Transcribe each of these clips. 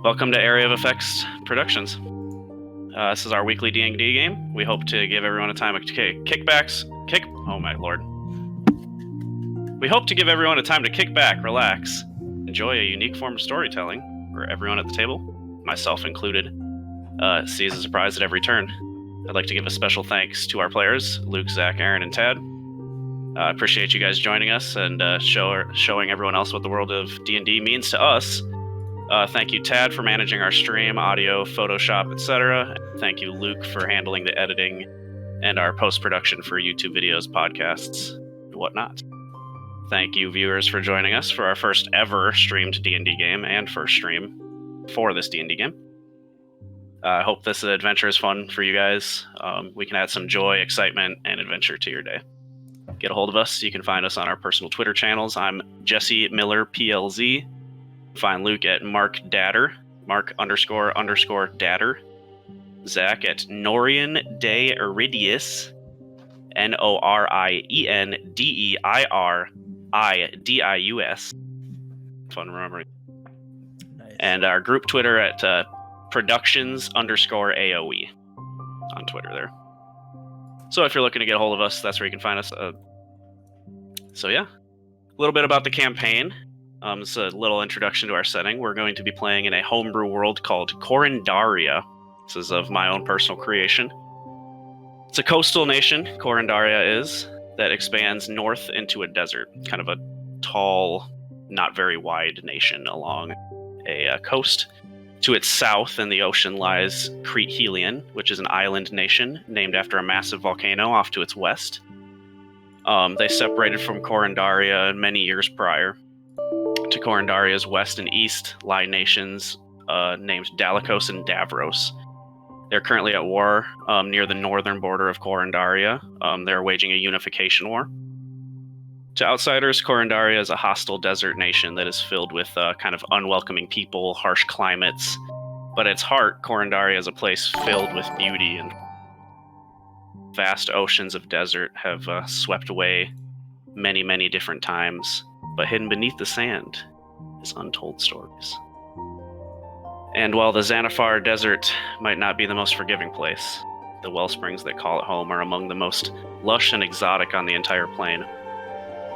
Welcome to Area of Effects Productions. This is our weekly D&D game. We hope to give everyone a time of oh my lord. We hope to give everyone a time to kick back, relax, enjoy a unique form of storytelling where everyone at the table, myself included, sees a surprise at every turn. I'd like to give a special thanks to our players, Luke, Zach, Erinn, and Tad. I appreciate you guys joining us and showing everyone else what the world of D&D means to us. Thank you, Tad, for managing our stream, audio, Photoshop, etc. Thank you, Luke, for handling the editing and our post-production for YouTube videos, podcasts, and whatnot. Thank you, viewers, for joining us for our first ever streamed D&D game and first stream for this D&D game. I hope this adventure is fun for you guys. We can add some joy, excitement, and adventure to your day. Get a hold of us. You can find us on our personal Twitter channels. I'm Jesse Miller PLZ. Find Luke at Mark Datter, Mark__Datter. Zach at Norian De Iridius, NORIENDEIRIDIUS. Fun remembering. Nice. And our group Twitter at Productions_AOE on Twitter there. So if you're looking to get a hold of us, that's where you can find us. So yeah, a little bit about the campaign. It's a little introduction to our setting. We're going to be playing in a homebrew world called Corandaria. This is of my own personal creation. It's a coastal nation, Corandaria is, that expands north into a desert. Kind of a tall, not very wide nation along a coast. To its south in the ocean lies Crete Helion, which is an island nation named after a massive volcano off to its west. They separated from Corandaria many years prior. To Corandaria's west and east lie nations named Dalakos and Davros. They're currently at war near the northern border of Corandaria. They're waging a unification war. To outsiders, Corandaria is a hostile desert nation that is filled with kind of unwelcoming people, harsh climates. But at its heart, Corandaria is a place filled with beauty, and vast oceans of desert have swept away many, many different times. But hidden beneath the sand is untold stories. And while the Xanathar Desert might not be the most forgiving place, the well springs that call it home are among the most lush and exotic on the entire plain.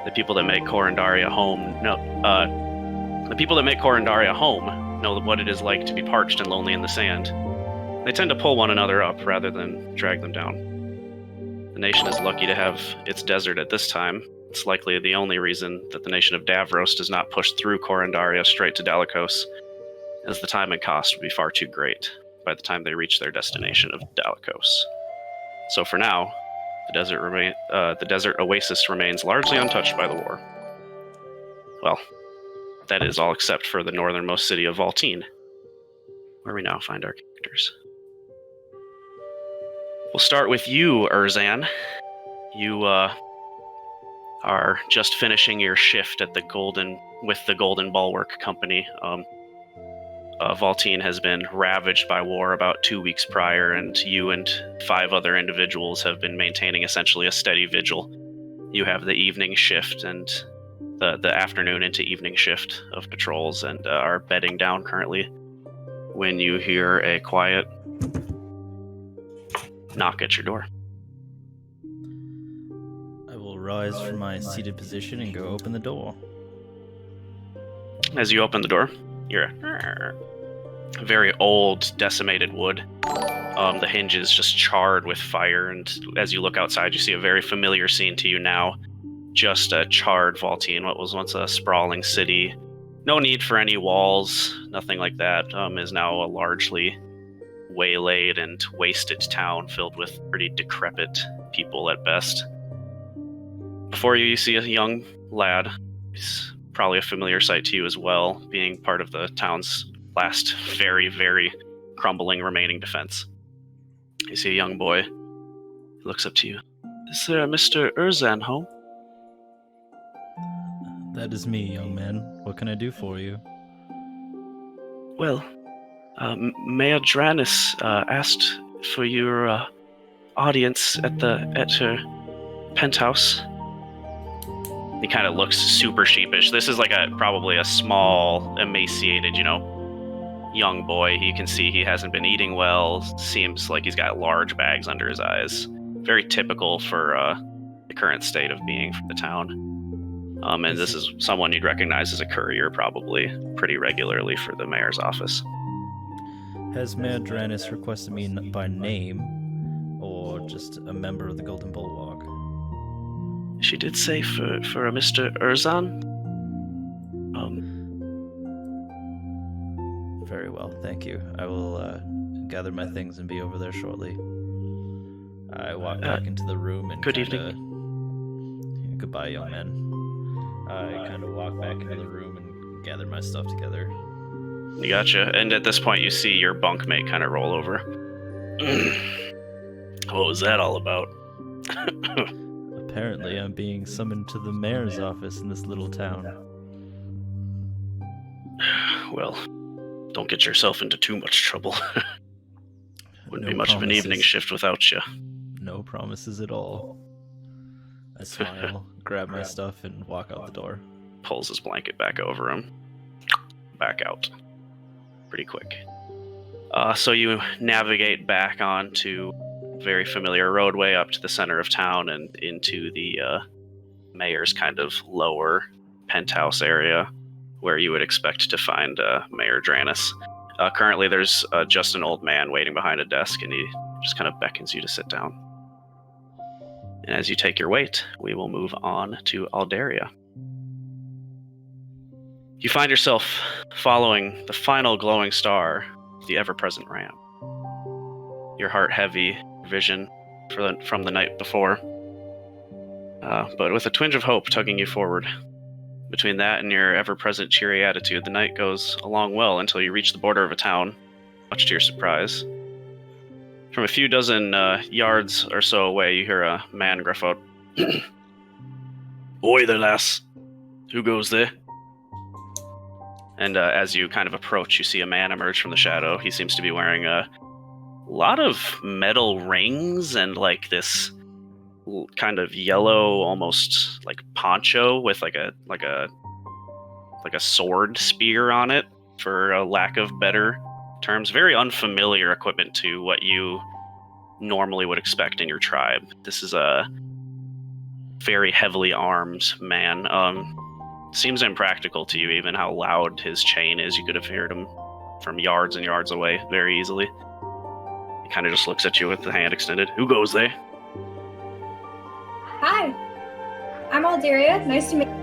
The people that make Corandaria home know what it is like to be parched and lonely in the sand. They tend to pull one another up rather than drag them down. The nation is lucky to have its desert at this time. It's likely the only reason that the nation of Davros does not push through Corandaria straight to Dalakos, as the time and cost would be far too great by the time they reach their destination of Dalakos. So for now, the desert oasis remains largely untouched by the war. Well, that is all except for the northernmost city of Valtine, where we now find our characters. We'll start with you, Erzan. You are just finishing your shift at the Golden Bulwark Company. Valtine has been ravaged by war about 2 weeks prior, and you and 5 other individuals have been maintaining essentially a steady vigil. You have the evening shift and the afternoon into evening shift of patrols, and are bedding down currently when you hear a quiet knock at your door. I will rise from my seated position and go open the door. As you open the door, you're very old, decimated wood. The hinge is just charred with fire, and as you look outside, you see a very familiar scene to you now. Just a charred Valtine, what was once a sprawling city. No need for any walls, nothing like that, is now a largely waylaid and wasted town filled with pretty decrepit people at best. Before you see a young lad. He's probably a familiar sight to you as well, being part of the town's last very, very crumbling remaining defense. You see a young boy. He looks up to you. Is there a Mr. Erzan home? That is me, young man. What can I do for you? Well, Mayor Dranis asked for your audience at her penthouse. He kind of looks super sheepish. This is like probably a small, emaciated, young boy. You can see he hasn't been eating well. Seems like he's got large bags under his eyes. Very typical for the current state of being for the town. And this is someone you'd recognize as a courier, probably pretty regularly for the mayor's office. Has Mayor Drannis requested me by name, or just a member of the Golden Bulwark? She did say for a Mr. Erzan. Very well, thank you. I will gather my things and be over there shortly. I walk back into the room and good evening. Goodbye, young man. I kind of walk back into the room and gather my stuff together. You gotcha. And at this point, you see your bunkmate kind of roll over. What was that all about? Apparently, I'm being summoned to the mayor's office in this little town. Well, don't get yourself into too much trouble. Wouldn't be much promises. of an evening shift without you. No promises at all. I smile, grab my stuff, and walk out the door. Pulls his blanket back over him. Back out. Pretty quick. So you navigate back onto a very familiar roadway up to the center of town and into the mayor's kind of lower penthouse area where you would expect to find Mayor Drannis. Currently, there's just an old man waiting behind a desk, and he just kind of beckons you to sit down. And as you take your wait, we will move on to Aldaria. You find yourself following the final glowing star, the ever-present ram. Your heart heavy, vision from the night before, but with a twinge of hope tugging you forward. Between that and your ever-present cheery attitude, the night goes along well until you reach the border of a town, much to your surprise. From a few dozen yards or so away, you hear a man gruff out, "Oi there, lass. Who goes there?" And as you kind of approach, you see a man emerge from the shadow. He seems to be wearing a lot of metal rings and like this kind of yellow, almost like poncho with like a sword spear on it, for a lack of better terms. Very unfamiliar equipment to what you normally would expect in your tribe. This is a very heavily armed man. Seems impractical to you, even how loud his chain is. You could have heard him from yards and yards away very easily. He kind of just looks at you with the hand extended. "Who goes there?" Hi, I'm Aldaria. Nice to meet you.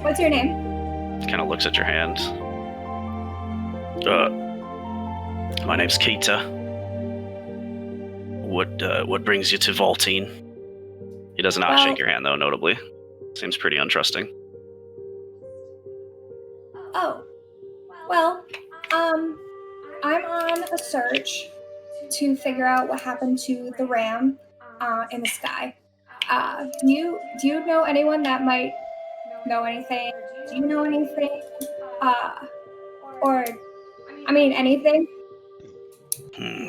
What's your name? Kind of looks at your hand. My name's Keita. What brings you to Valtine? He does not shake your hand, though, notably. Seems pretty untrusting. Oh, well, I'm on a search to figure out what happened to the ram in the sky. Do you know anyone that might know anything? Do you know anything? Anything?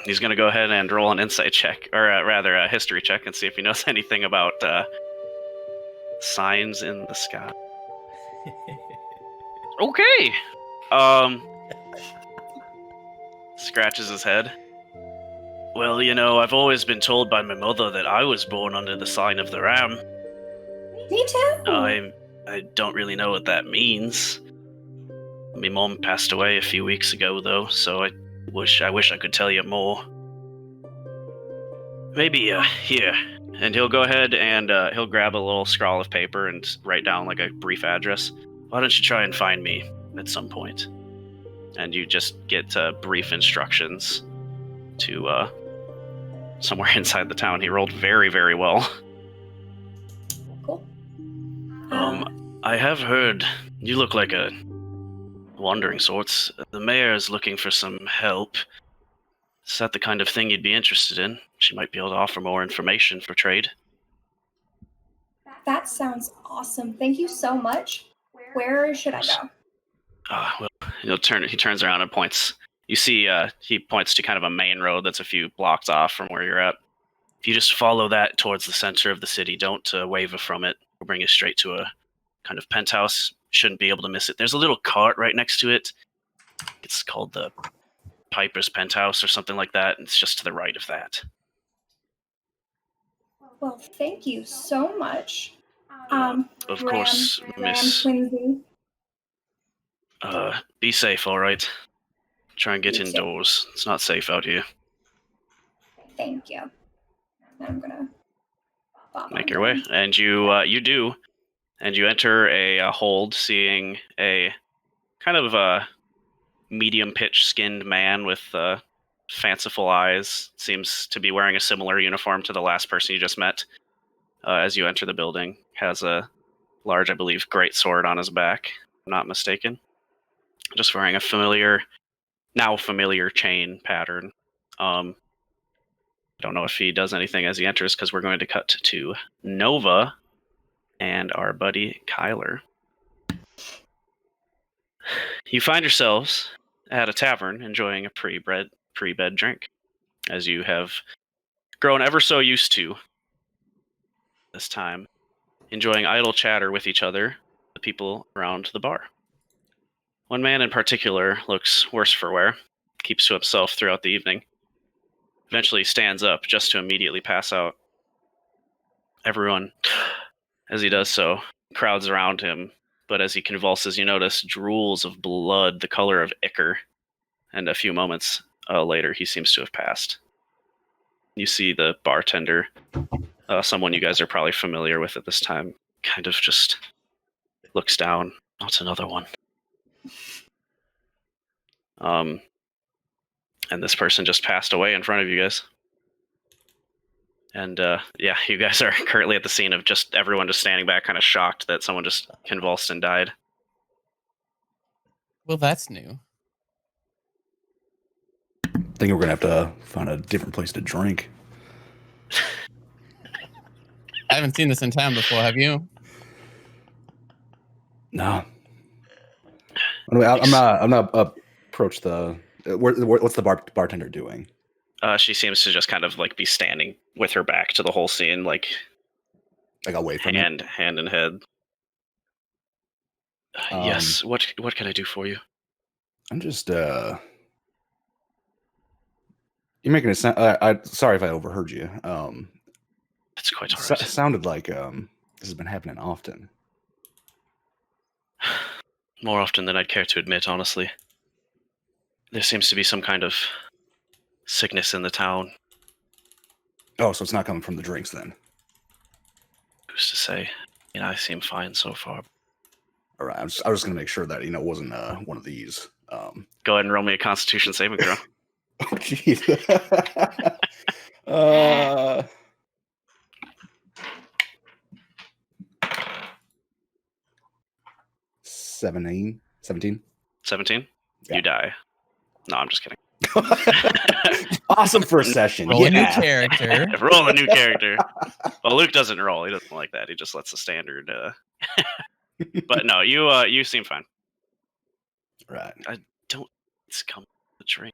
He's going to go ahead and roll an insight check, or rather a history check, and see if he knows anything about signs in the sky. Okay. Scratches his head. Well, I've always been told by my mother that I was born under the sign of the ram. Me too. I don't really know what that means. My mom passed away a few weeks ago, though, so I wish I could tell you more. Maybe, here. And he'll go ahead and he'll grab a little scrawl of paper and write down like a brief address. Why don't you try and find me at some point? And you just get brief instructions to somewhere inside the town. He rolled very, very well. Cool. I have heard you look like a wandering sorts. The mayor is looking for some help. Is that the kind of thing you'd be interested in? She might be able to offer more information for trade. That sounds awesome. Thank you so much. Where should I go? Well, he turns around and points. You see, he points to kind of a main road that's a few blocks off from where you're at. If you just follow that towards the center of the city, don't waver from it. We'll bring you straight to a kind of penthouse. Shouldn't be able to miss it. There's a little cart right next to it. It's called the Piper's penthouse or something like that, and it's just to the right of that. Well, thank you so much. Of course, Ram Miss. Twinsy. Be safe, all right? Try and get You too. indoors. It's not safe out here. Thank you. I'm gonna Make your way, and you do, and you enter a hold, seeing a kind of a medium-pitched skinned man with fanciful eyes. Seems to be wearing a similar uniform to the last person you just met. As you enter the building, has a large, I believe, greatsword on his back. If I'm not mistaken. Just wearing a now familiar chain pattern. I don't know if he does anything as he enters, because we're going to cut to Nova and our buddy Kyler. You find yourselves at a tavern enjoying a pre-bed drink, as you have grown ever so used to this time, enjoying idle chatter with each other, the people around the bar. One man in particular looks worse for wear, keeps to himself throughout the evening, eventually stands up just to immediately pass out. Everyone, as he does so, crowds around him, but as he convulses, you notice drools of blood the color of ichor, and a few moments later, he seems to have passed. You see the bartender, someone you guys are probably familiar with at this time, kind of just looks down. Not another one. And this person just passed away in front of you guys. And yeah, you guys are currently at the scene of just everyone just standing back, kind of shocked that someone just convulsed and died. Well, that's new. I think we're gonna have to find a different place to drink. I haven't seen this in town before. Have you? No. Anyway, I'm not approach the. What's the bartender doing? She seems to just kind of like be standing with her back to the whole scene, like Away from it? hand in head. Yes. What can I do for you? I'm just You're making it sound. Sorry if I overheard you. It's quite all right. It sounded like this has been happening often. More often than I'd care to admit, honestly. There seems to be some kind of sickness in the town. Oh, so it's not coming from the drinks then? Who's to say? I seem fine so far. All right, I was just gonna make sure that it wasn't one of these. Go ahead and roll me a Constitution saving throw. Oh, jeez. 17. 17? Yeah. You die. No, I'm just kidding. Awesome first session. Roll a new character. Roll a new character. Well, Luke doesn't roll. He doesn't like that. He just lets the standard. But no, you seem fine. Right. I don't. It's come the drink.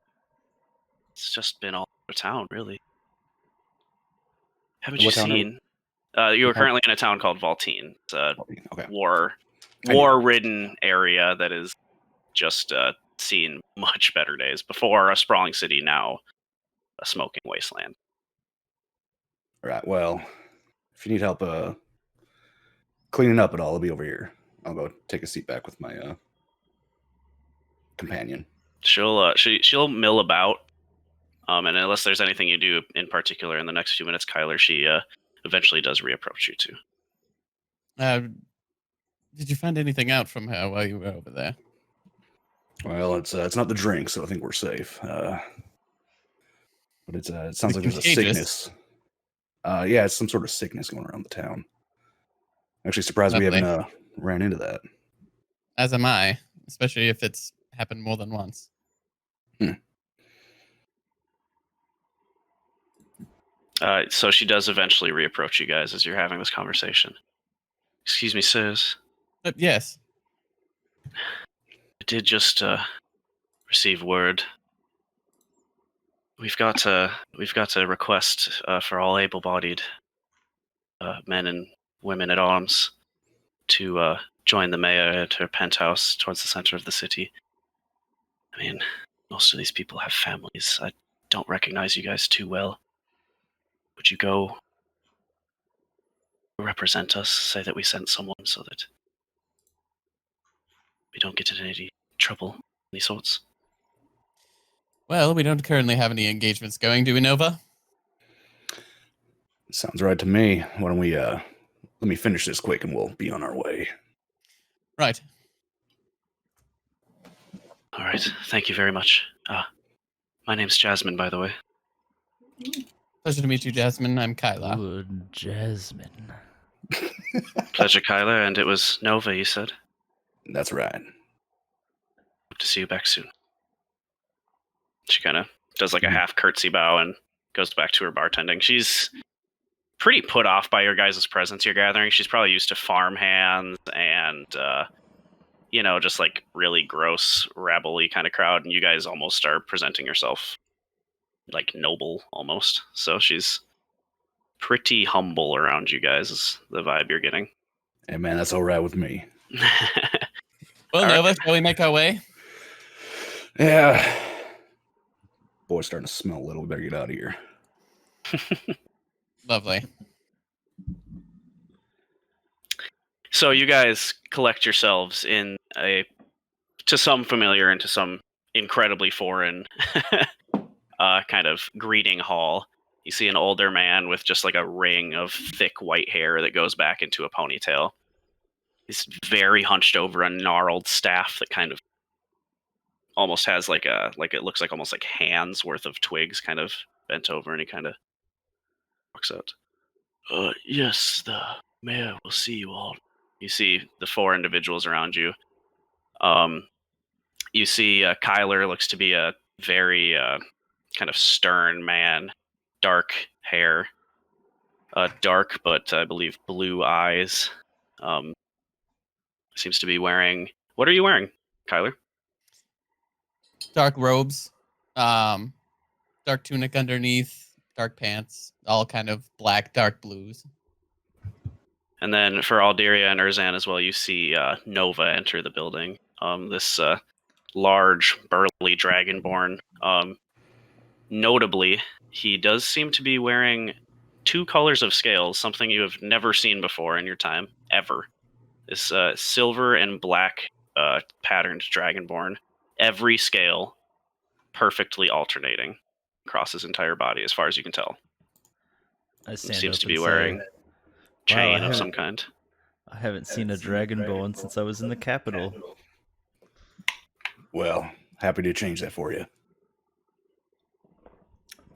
It's just been all over town, really. Haven't you seen? You are currently in a town called Valtine. It's a war-ridden area that is just seen much better days. Before a sprawling city, now a smoking wasteland. Right. Well, if you need help cleaning up at all, I'll be over here. I'll go take a seat back with my companion. She'll mill about, and unless there's anything you do in particular in the next few minutes, Kyler, she eventually does reapproach you too. Did you find anything out from her while you were over there? Well, it's not the drink, so I think we're safe. But it sounds like there's a sickness. Yeah, it's some sort of sickness going around the town. Actually, surprised we haven't ran into that. As am I, especially if it's happened more than once. So she does eventually reapproach you guys as you're having this conversation. Excuse me, sirs. Yes. I did just receive word. We've got a request for all able-bodied men and women at arms to join the mayor at her penthouse towards the center of the city. I mean, Most of these people have families. I don't recognize you guys too well. Would you go represent us, say that we sent someone so that we don't get in any trouble, any sorts? Well, we don't currently have any engagements going, do we, Nova? Sounds right to me. Why don't we let me finish this quick and we'll be on our way. Right. All right. Thank you very much. My name's Jasmine, by the way. Pleasure to meet you, Jasmine. I'm Kyla. Ooh, Jasmine. Pleasure, Kyla. And it was Nova, you said? That's right. Hope to see you back soon. She kind of does like a half curtsy bow and goes back to her bartending. She's pretty put off by your guys' presence you're gathering. She's probably used to farm hands and, just like really gross, rabble-y kind of crowd. And you guys almost are presenting yourself like noble almost. So she's pretty humble around you guys is the vibe you're getting. Hey, man, that's all right with me. Well, All Nova, right. shall we make our way? Yeah. Boy's starting to smell a little. We better get out of here. Lovely. So you guys collect yourselves in to some familiar and to some incredibly foreign kind of greeting hall. You see an older man with just like a ring of thick white hair that goes back into a ponytail. He's very hunched over a gnarled staff that kind of almost has like it looks like almost like hands worth of twigs kind of bent over, and he kind of walks out. Yes, the mayor will see you all. You see the four individuals around you. You see Kyler looks to be a very kind of stern man, dark hair, dark but I believe blue eyes. Seems to be wearing. What are you wearing, Kyler? Dark robes, dark tunic underneath, dark pants, all kind of black, dark blues. And then for Alderia and Erzan as well, you see Nova enter the building. This large, burly dragonborn. Notably, he does seem to be wearing 2 colors of scales, something you have never seen before in your time, ever. This silver and black patterned dragonborn. Every scale perfectly alternating across his entire body, as far as you can tell. I He stand seems up to be and wearing say, chain "Wow, of some kind. I haven't seen a dragonborn since I was in the capital." Well, happy to change that for you.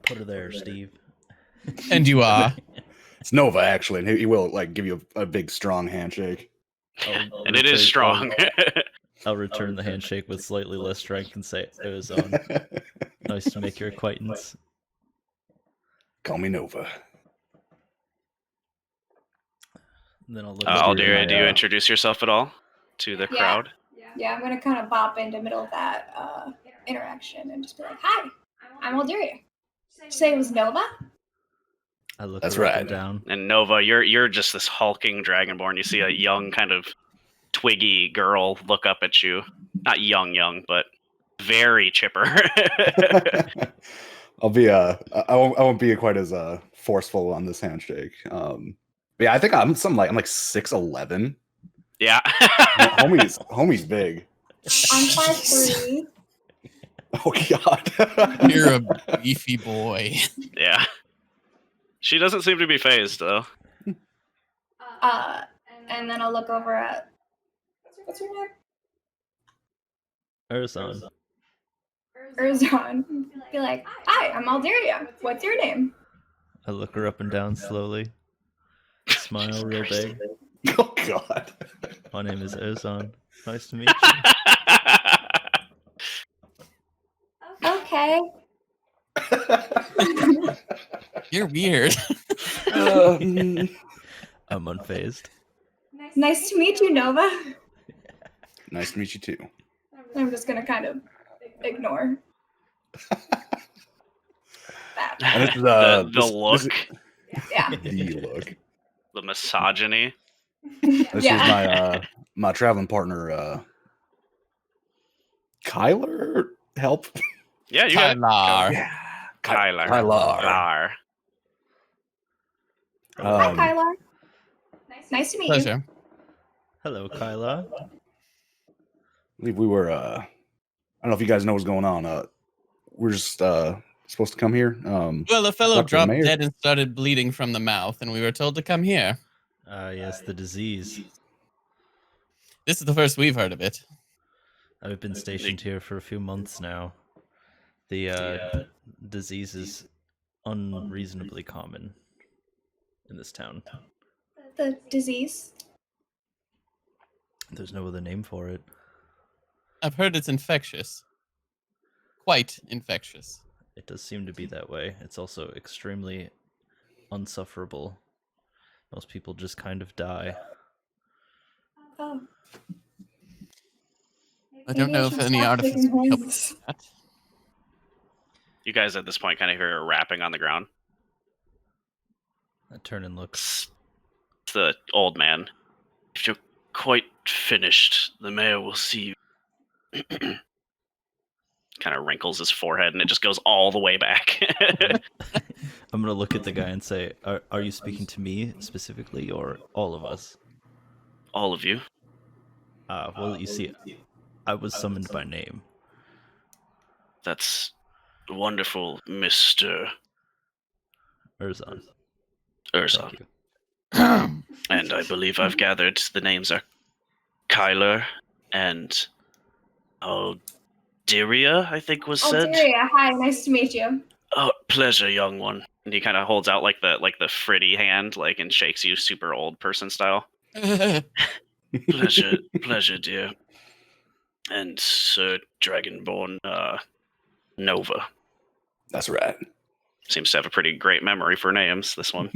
Put her there, Steve. And you are. It's Nova, actually, and he will like give you a big, strong handshake. And it is strong. I'll return the handshake with slightly less strength and say, "Ozone, nice to make your acquaintance." Call me Nova. And then I'll look. Alderia, do you introduce yourself at all to the crowd? Yeah, I'm gonna kind of bop into the middle of that interaction and just be like, "Hi, I'm Alderia." Did you say it was Nova? I look That's her up right. and down. And Nova, you're just this hulking dragonborn. You see a young kind of twiggy girl look up at you. Not young, but very chipper. I'll be I won't be quite as forceful on this handshake. But yeah, I think I'm like 6'11". Yeah. homie's big. I'm 5'3". Oh god. You're a beefy boy. Yeah. She doesn't seem to be phased though. And then I'll look over at what's your name? Erzan. Erzan. Be like, "Hi, I'm Alderia. What's your name?" I look her up and down slowly. Smile real big. Oh god. My name is Erzan. Nice to meet you. Okay. You're weird. I'm unfazed. Nice to meet you, Nova. Nice to meet you too. I'm just gonna kind of ignore that. And this is, the look, Yeah. the look. the misogyny. This Yeah. is my traveling partner, Kyler. Help. Yeah, you got it. Kylar. Yeah. Kylar. Kylar. Kylar. Hi, Um, Kylar. Nice to meet you. Pleasure. Hello, Kyla. I believe we were, I don't know if you guys know what's going on. We're just supposed to come here. Well, a fellow Talk to the dropped mayor. dead and started bleeding from the mouth, and we were told to come here. Yes, the disease. This is the first we've heard of it. I've been stationed here for a few months now. The disease is unreasonably common in this town. The disease. There's no other name for it. I've heard it's infectious. Quite infectious. It does seem to be that way. It's also extremely unsufferable. Most people just kind of die. Oh. I don't Maybe know should if any stop artifice taking can help things. with that. You guys at this point kind of hear a rapping on the ground. I turn and look. It's the old man. If you're quite finished, the mayor will see you. Kind of wrinkles his forehead, and it just goes all the way back. I'm gonna look at the guy and say, "Are you speaking to me specifically, or all of us?" All of you. Well, you see, I was summoned by name. That's wonderful, Mr. Urzon. Urzon. Thank you. And I believe I've gathered the names are Kyler and Diria, I think was said. Daria, hi, nice to meet you. Oh, pleasure, young one. And he kind of holds out like the Fritty hand, like, and shakes you super old person style. Pleasure, dear. And Sir Dragonborn Nova. That's right. Seems to have a pretty great memory for names, this one.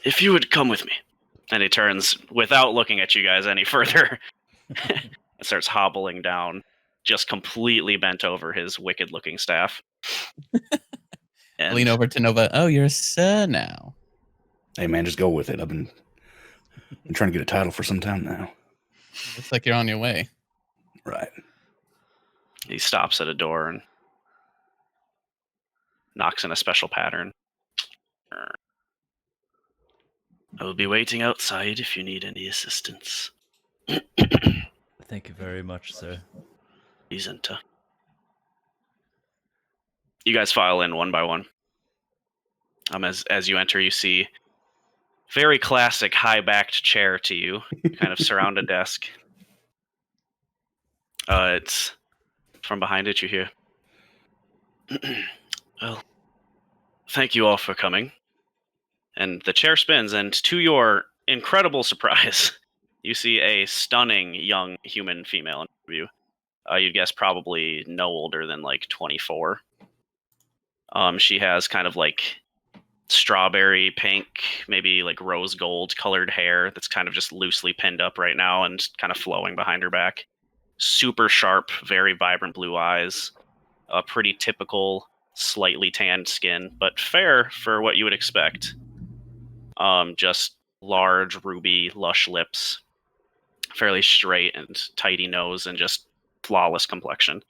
If you would come with me. And he turns, without looking at you guys any further, and starts hobbling down, just completely bent over his wicked-looking staff. And Lean over to Nova. Oh, you're a sir now. Hey man, just go with it. I've been trying to get a title for some time now. Looks like you're on your way. Right. he stops at a door and knocks in a special pattern. I will be waiting outside if you need any assistance. Thank you very much, sir. Please enter. You guys file in one by one. As you enter, you see very classic high-backed chair to you, kind of surround a desk. It's from behind it you hear. Well, thank you all for coming. And the chair spins, and to your incredible surprise, you see a stunning young human female in front of you. You'd guess probably no older than like 24. She has kind of like strawberry pink, maybe like rose gold colored hair that's kind of just loosely pinned up right now and kind of flowing behind her back. Super sharp, very vibrant blue eyes. A pretty typical, slightly tanned skin, but fair for what you would expect. Just large, ruby, lush lips, fairly straight and tidy nose, and just flawless complexion.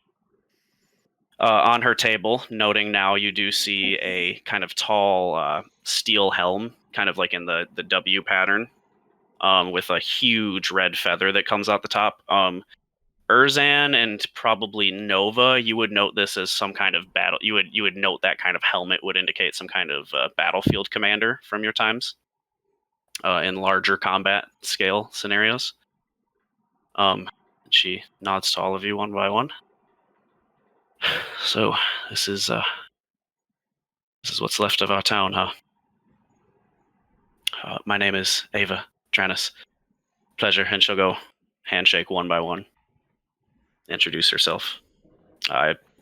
On her table, noting now, you do see a kind of tall steel helm, kind of like in the W pattern, with a huge red feather that comes out the top. Urzan and probably Nova, you would note this as some kind of battle. You would note that kind of helmet would indicate some kind of battlefield commander from your times in larger combat scale scenarios. She nods to all of you one by one. So this is what's left of our town, huh? My name is Ava Tranus. Pleasure, and she'll go handshake one by one. Introduce herself.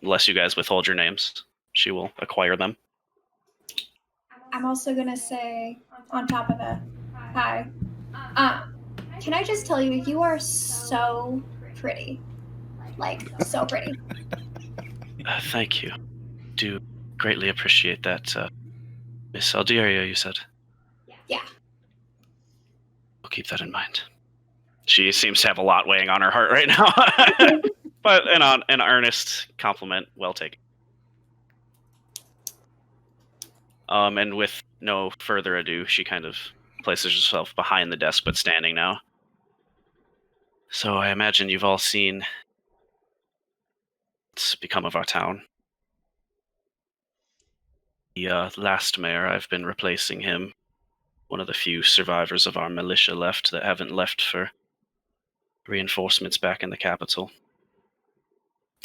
Unless you guys withhold your names, she will acquire them. I'm also gonna say, on top of that, hi. Can I just tell you, you are so pretty. Like, so pretty. Thank you. Do greatly appreciate that. Miss Alderia, you said? Yeah. I'll keep that in mind. She seems to have a lot weighing on her heart right now. But an earnest compliment, well taken. And with no further ado, she kind of places herself behind the desk, but standing now. So I imagine you've all seen what's become of our town. The last mayor, I've been replacing him. One of the few survivors of our militia left that haven't left for reinforcements back in the capital.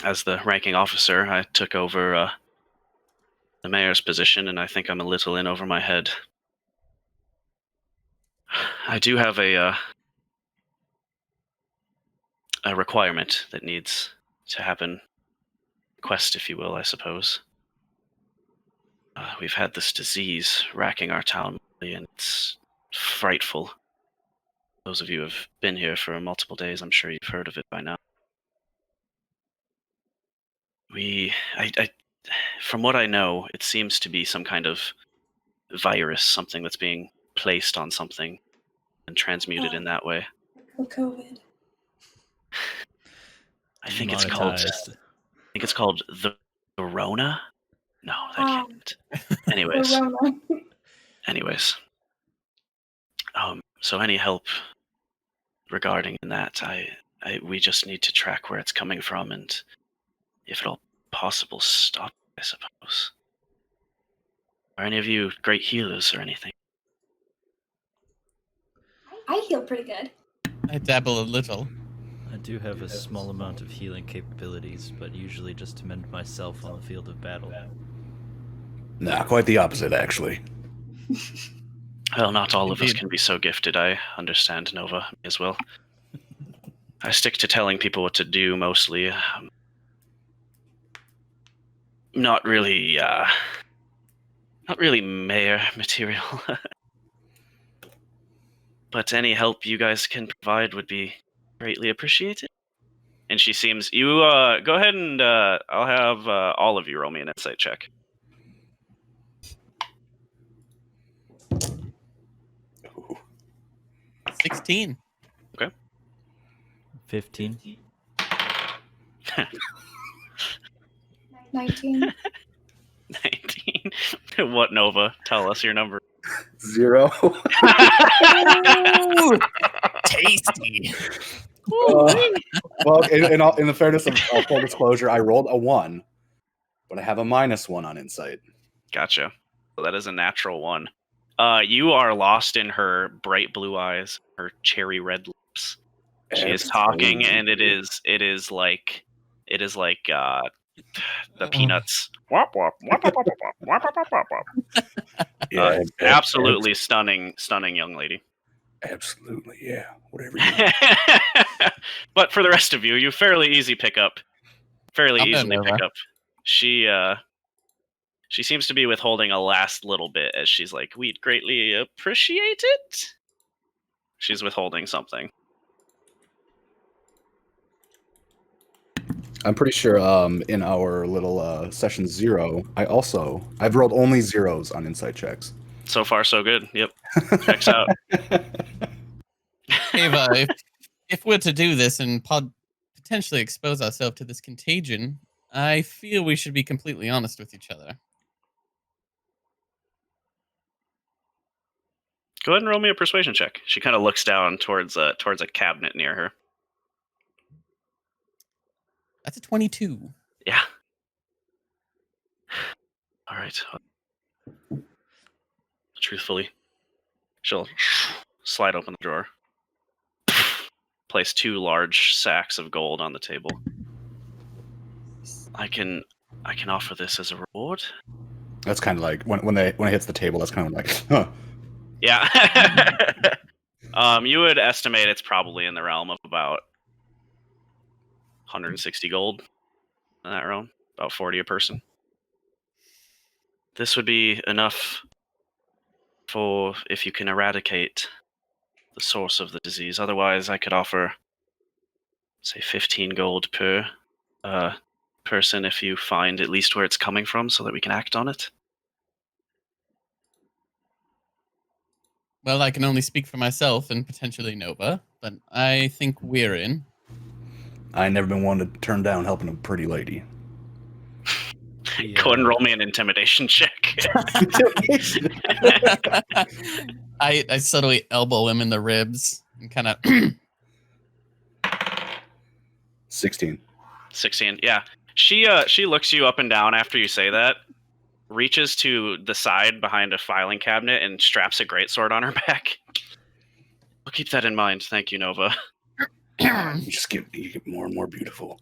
As the ranking officer, I took over the mayor's position, and I think I'm a little in over my head. I do have a requirement that needs to happen. Quest, if you will, I suppose. We've had this disease racking our town, and it's frightful. Those of you who have been here for multiple days, I'm sure you've heard of it by now. From what I know, it seems to be some kind of virus, something that's being placed on something and transmuted in that way. COVID. I think it's called the Rona. No, that can't. Anyways, so any help regarding that, we just need to track where it's coming from and, if at all possible, stop it, I suppose. Are any of you great healers or anything? I heal pretty good. I dabble a little. I do have a small amount of healing capabilities, but usually just to mend myself on the field of battle. Nah, quite the opposite, actually. Well, not all of us can be so gifted. I understand, Nova, as well. I stick to telling people what to do, mostly. Not really mayor material. But any help you guys can provide would be greatly appreciated. And she seems... You, go ahead and, I'll have all of you roll me an insight check. 16. Okay. 15. 19. 19. What, Nova? Tell us your number. 0. Tasty. Well, in the fairness of full disclosure, I rolled a 1, but I have a -1 on insight. Gotcha. So that is a natural 1. You are lost in her bright blue eyes, her cherry red lips. She is talking, and it is like the Peanuts. Wop, wop, wop, wop, wop, wop, wop, wop, wop, wop. Yeah, Absolutely stunning young lady. Absolutely, yeah. Whatever you want. But for the rest of you, you fairly easily pick up. She seems to be withholding a last little bit as she's like, we'd greatly appreciate it. She's withholding something. I'm pretty sure in our little session 0, I've rolled only 0s on insight checks. So far, so good. Yep. Checks out. Ava, if we're to do this and potentially expose ourselves to this contagion, I feel we should be completely honest with each other. Go ahead and roll me a persuasion check. She kind of looks down towards a cabinet near her. That's a 22. Yeah. All right. Truthfully, she'll slide open the drawer, place 2 large sacks of gold on the table. I can offer this as a reward. That's kind of like when it hits the table. That's kind of like, huh. Yeah. You would estimate it's probably in the realm of about 160 gold in that realm, about 40 a person. This would be enough for if you can eradicate the source of the disease. Otherwise, I could offer, say, 15 gold per person if you find at least where it's coming from so that we can act on it. Well, I can only speak for myself and potentially Nova, but I think we're in. I ain't never been one to turn down helping a pretty lady. Go ahead and roll me an intimidation check. I subtly elbow him in the ribs and kind of 16. 16. Yeah. She looks you up and down after you say that, reaches to the side behind a filing cabinet and straps a greatsword on her back. I'll keep that in mind. Thank you, Nova. You get more and more beautiful.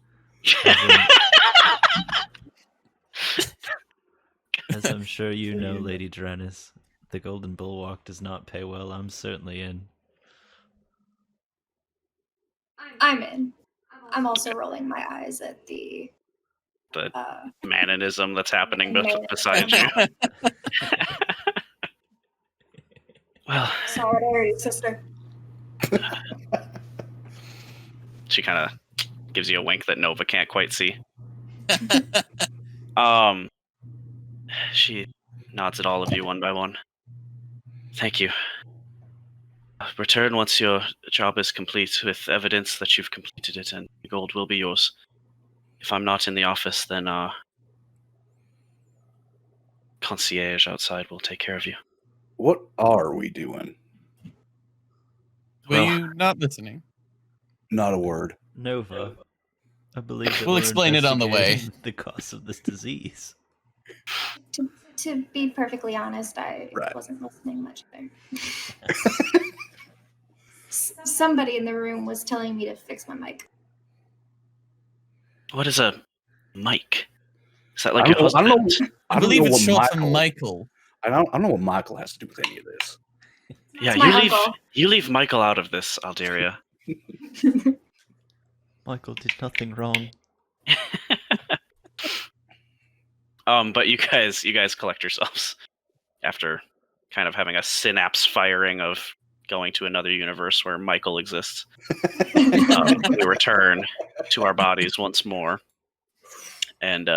As I'm sure you know, Lady Drennis, the Golden Bulwark does not pay well. I'm certainly in. I'm in. I'm also rolling my eyes at the Manonism that's happening beside Manonism. you. Well, Solidarity, sister. she kind of gives you a wink that Nova can't quite see. She nods at all of you one by one. Thank you. Return once your job is complete with evidence that you've completed it, and the gold will be yours. If I'm not in the office, then concierge outside will take care of you. What are we doing? Were Well- you not listening? Not a word. Nova, I believe that We'll we're explain it on the way. investigating the cause of this disease. To be perfectly honest, I Right. wasn't listening much there. Somebody in the room was telling me to fix my mic. What is a mic? Is that like I your don't know, husband? I believe it's short for Michael. I don't know what Michael has to do with any of this. Yeah, It's my uncle. you leave Michael out of this, Alderia. Michael did nothing wrong. But you guys collect yourselves after kind of having a synapse firing of going to another universe where Michael exists. We return to our bodies once more, and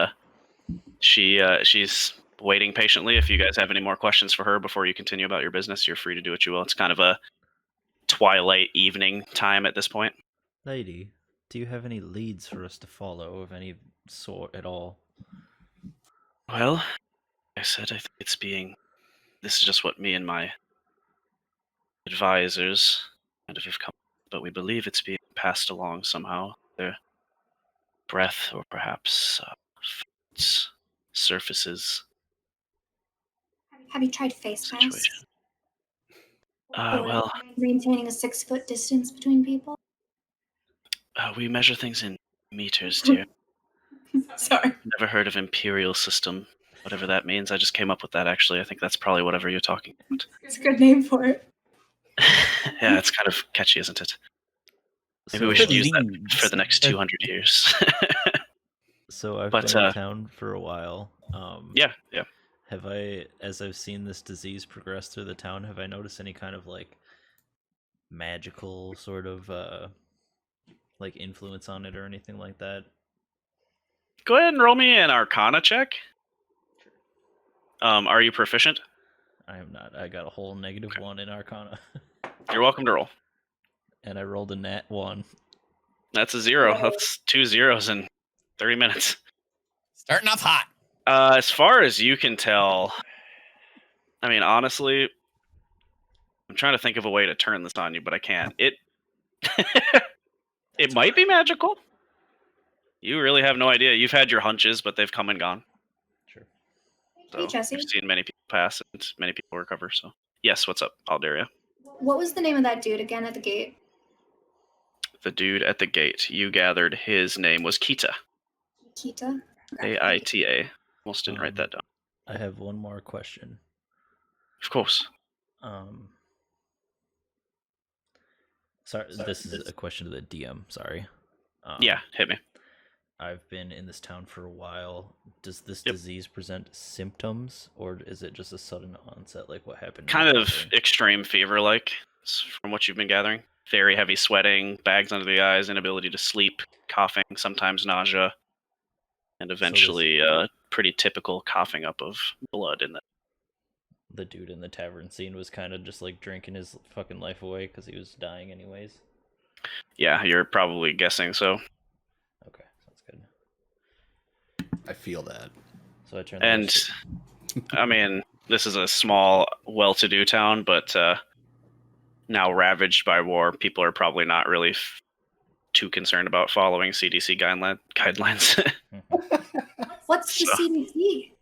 she's waiting patiently. If you guys have any more questions for her before you continue about your business, you're free to do what you will. It's kind of a twilight evening time at this point. Lady, do you have any leads for us to follow of any sort at all? Well, like I said, I think this is just what me and my advisors kind of have come, but we believe it's being passed along somehow. Their breath, or perhaps foods, surfaces. Have you tried face masks? Situation. Or Well, maintaining a 6-foot distance between people? we measure things in meters, dear. Sorry. Never heard of imperial system, whatever that means. I just came up with that, actually. I think that's probably whatever you're talking about. It's a good name for it. Yeah, it's kind of catchy, isn't it? Maybe So- we should use that Leads. for the next 200 years. So I've But, been in town for a while. yeah. Have I, as I've seen this disease progress through the town, have I noticed any kind of like magical sort of like influence on it or anything like that? Go ahead and roll me an Arcana check. Are you proficient? I am not. I got a whole -1 in Arcana. You're welcome to roll. And I rolled a nat 1. That's a 0. That's 2 zeros in 30 minutes. Starting off hot. As far as you can tell, I mean, honestly, I'm trying to think of a way to turn this on you, but I can't. It might be magical. You really have no idea. You've had your hunches, but they've come and gone. Sure. So Hey, Jesse. you've seen many people pass and many people recover. So yes, what's up, Alderia? What was the name of that dude again at the gate? The dude at the gate. You gathered his name was Kita. Kita? Okay. Aita. Almost didn't write that down. I have one more question. Of course. Sorry, this is a question to the DM. Sorry. Yeah, hit me. I've been in this town for a while. Does this Yep. disease present symptoms, or is it just a sudden onset, like what happened? Kind of extreme fever-like, from what you've been gathering. Very heavy sweating, bags under the eyes, inability to sleep, coughing, sometimes nausea, and eventually pretty typical coughing up of blood in the. The dude in the tavern scene was kind of just like drinking his fucking life away because he was dying anyways. Yeah, you're probably guessing so. I feel that. So I turn. And I mean, this is a small, well-to-do town, but now ravaged by war. People are probably not really too concerned about following CDC guidelines. What's the So- CDC?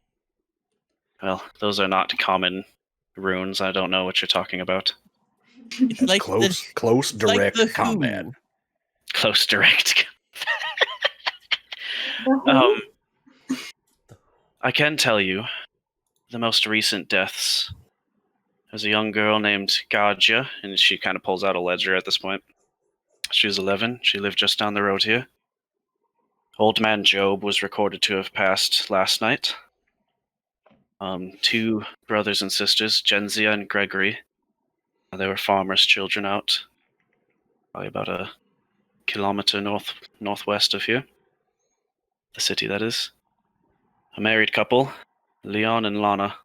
Well, those are not common runes. I don't know what you're talking about. It's That's like close, it's like direct the combat. Who. Close direct. The who? I can tell you the most recent deaths. There's a young girl named Gadja, and she kind of pulls out a ledger at this point. She was 11. She lived just down the road here. Old man Job was recorded to have passed last night. 2 brothers and sisters, Genzia and Gregory. They were farmers' children out, probably about a kilometer northwest of here. The city, that is. A married couple, Leon and Lana.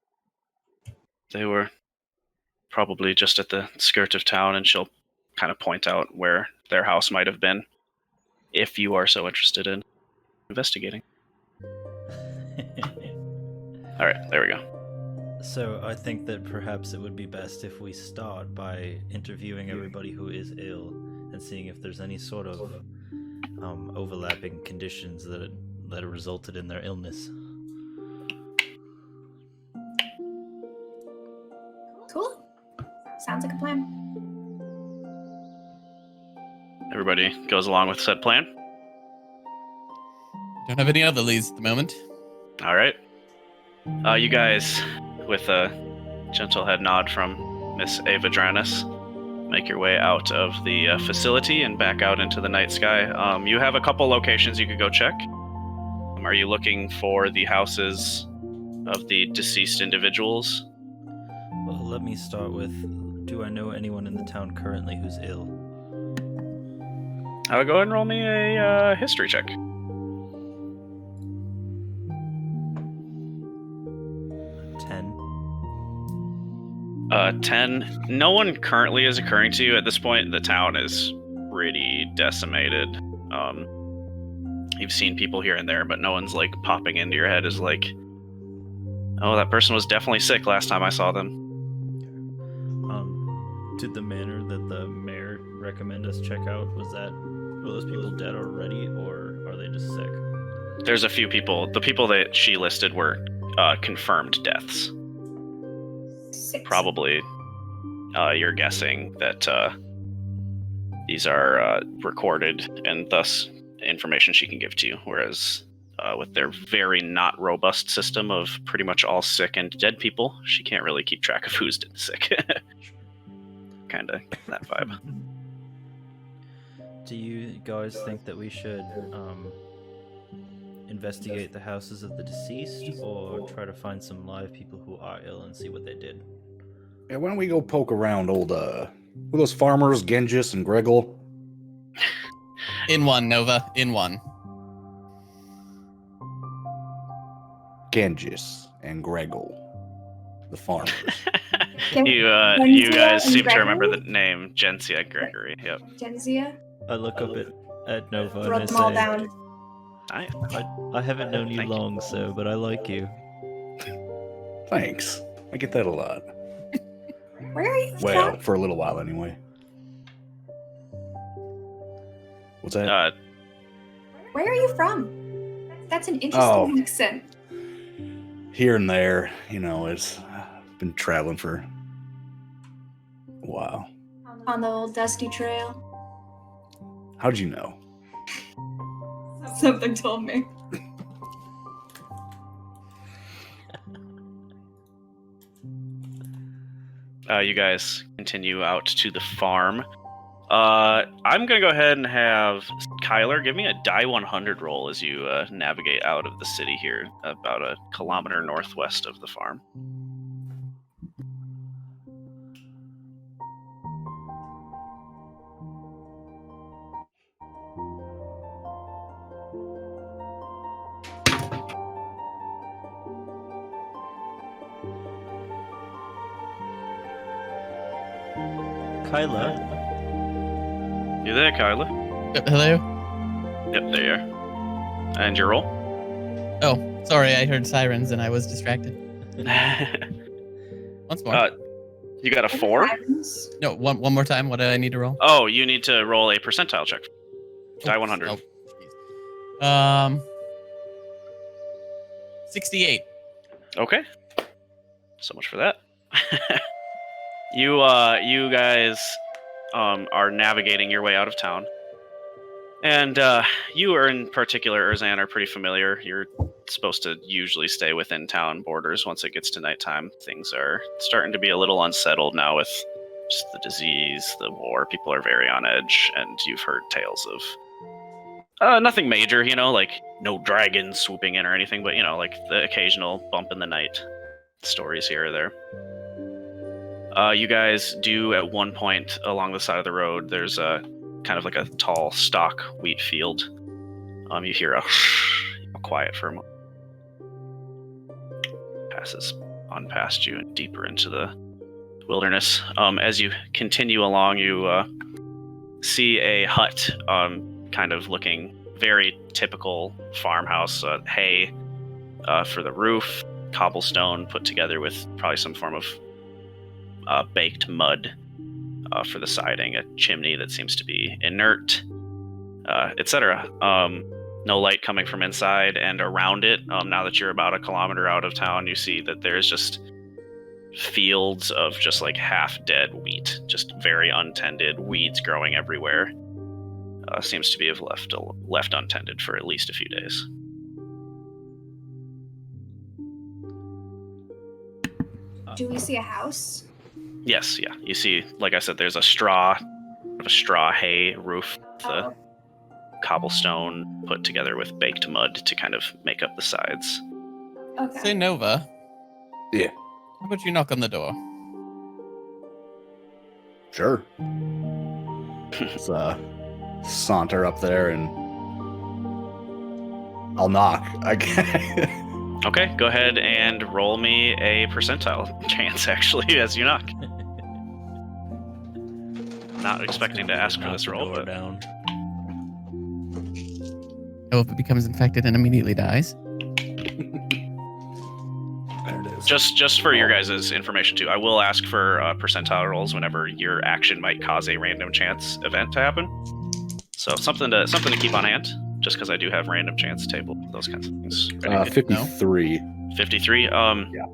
They were probably just at the skirt of town, and she'll kind of point out where their house might have been, if you are so interested in investigating. All right, there we go. So I think that perhaps it would be best if we start by interviewing everybody who is ill and seeing if there's any sort of overlapping conditions that resulted in their illness. Cool. Sounds like a plan. Everybody goes along with said plan. Don't have any other leads at the moment. All right. You guys, with a gentle head nod from Miss Ava Dranis, make your way out of the facility and back out into the night sky. You have a couple locations you could go check. Are you looking for the houses of the deceased individuals? Well, let me start with, do I know anyone in the town currently who's ill? Go ahead and roll me a history check. 10. No one currently is occurring to you. At this point, the town is pretty decimated. You've seen people here and there, but no one's like popping into your head as like, oh, that person was definitely sick last time I saw them. Did the manor that the mayor recommend us check out, were those people dead already, or are they just sick? There's a few people. The people that she listed were confirmed deaths. 6. Probably, you're guessing that these are recorded and thus information she can give to you. Whereas with their very not robust system of pretty much all sick and dead people, she can't really keep track of who's sick. Kind of that vibe. Do you guys think that we should investigate the houses of the deceased, or try to find some live people who are ill and see what they did? Yeah, why don't we go poke around old, who are those farmers, Genghis and Gregel? In one, Nova. In one. Genghis and Gregel. The farmers. You Genzia guys and seem to remember the Gregory? name Genzia Gregory. Yep. Genzia? I look up at Nova and I Wrote them all say, down. Nice. I haven't known you Thank you. long, sir, but I like you. Thanks. I get that a lot. Where are you Well, from? for a little while anyway. What's that? Where are you from? That's an interesting Oh. accent. Here and there, it's been traveling for a while. On the old dusty trail. How'd you know? Something told me. You guys continue out to the farm. I'm gonna go ahead and have Kyler give me a die 100 roll as you navigate out of the city here, about a kilometer northwest of the farm. Kyla, You there, Kyler? Hello? Yep, there you are. And your roll? Oh, Sorry, I heard sirens and I was distracted. Once more. You got a 4? Sirens. No, one more time. What do I need to roll? Oh, you need to roll a percentile check. Die 100. Oh, jeez. 68. Okay. So much for that. You guys are navigating your way out of town. And you are in particular, Erzan, are pretty familiar. You're supposed to usually stay within town borders once it gets to nighttime. Things are starting to be a little unsettled now with just the disease, the war. People are very on edge, and you've heard tales of nothing major, like no dragons swooping in or anything, but, like the occasional bump in the night stories here or there. You guys do at one point along the side of the road, there's a kind of like a tall stock wheat field. You hear a quiet for a moment. Passes on past you and deeper into the wilderness. As you continue along, you see a hut, kind of looking very typical farmhouse. Hay for the roof, cobblestone put together with probably some form of baked mud for the siding, a chimney that seems to be inert, etc. No light coming from inside, and around it, now that you're about a kilometer out of town, you see that there's just fields of just like half-dead wheat, just very untended, weeds growing everywhere. Seems to be left untended for at least a few days. Do we see a house? Yes, yeah. You see, like I said, there's a straw hay roof with a cobblestone put together with baked mud to kind of make up the sides. Okay. Say Nova. Yeah. How about you knock on the door? Sure. Let's saunter up there and I'll knock. Okay, go ahead and roll me a percentile chance, actually, as you knock. Not expecting to ask for this roll, but... down. Oh, if it becomes infected and immediately dies. There it is. Just for your guys' information, too, I will ask for percentile rolls whenever your action might cause a random chance event to happen. So something to keep on hand, just because I do have random chance table, those kinds of things. 53. 53. Yeah.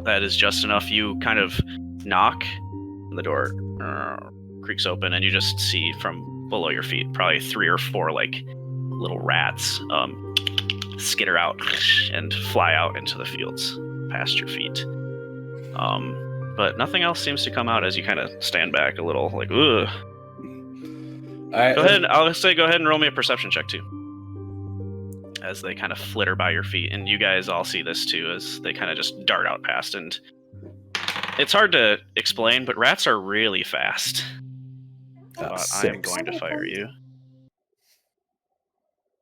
That is just enough. You kind of knock, and the door creaks open, and you just see from below your feet probably 3 or 4 like little rats skitter out and fly out into the fields past your feet. But nothing else seems to come out as you kind of stand back a little, like, ugh. Go ahead. I'll say go ahead and roll me a perception check too, as they kind of flitter by your feet, and you guys all see this too, as they kind of just dart out past. And it's hard to explain, but rats are really fast. But I am going to fire you.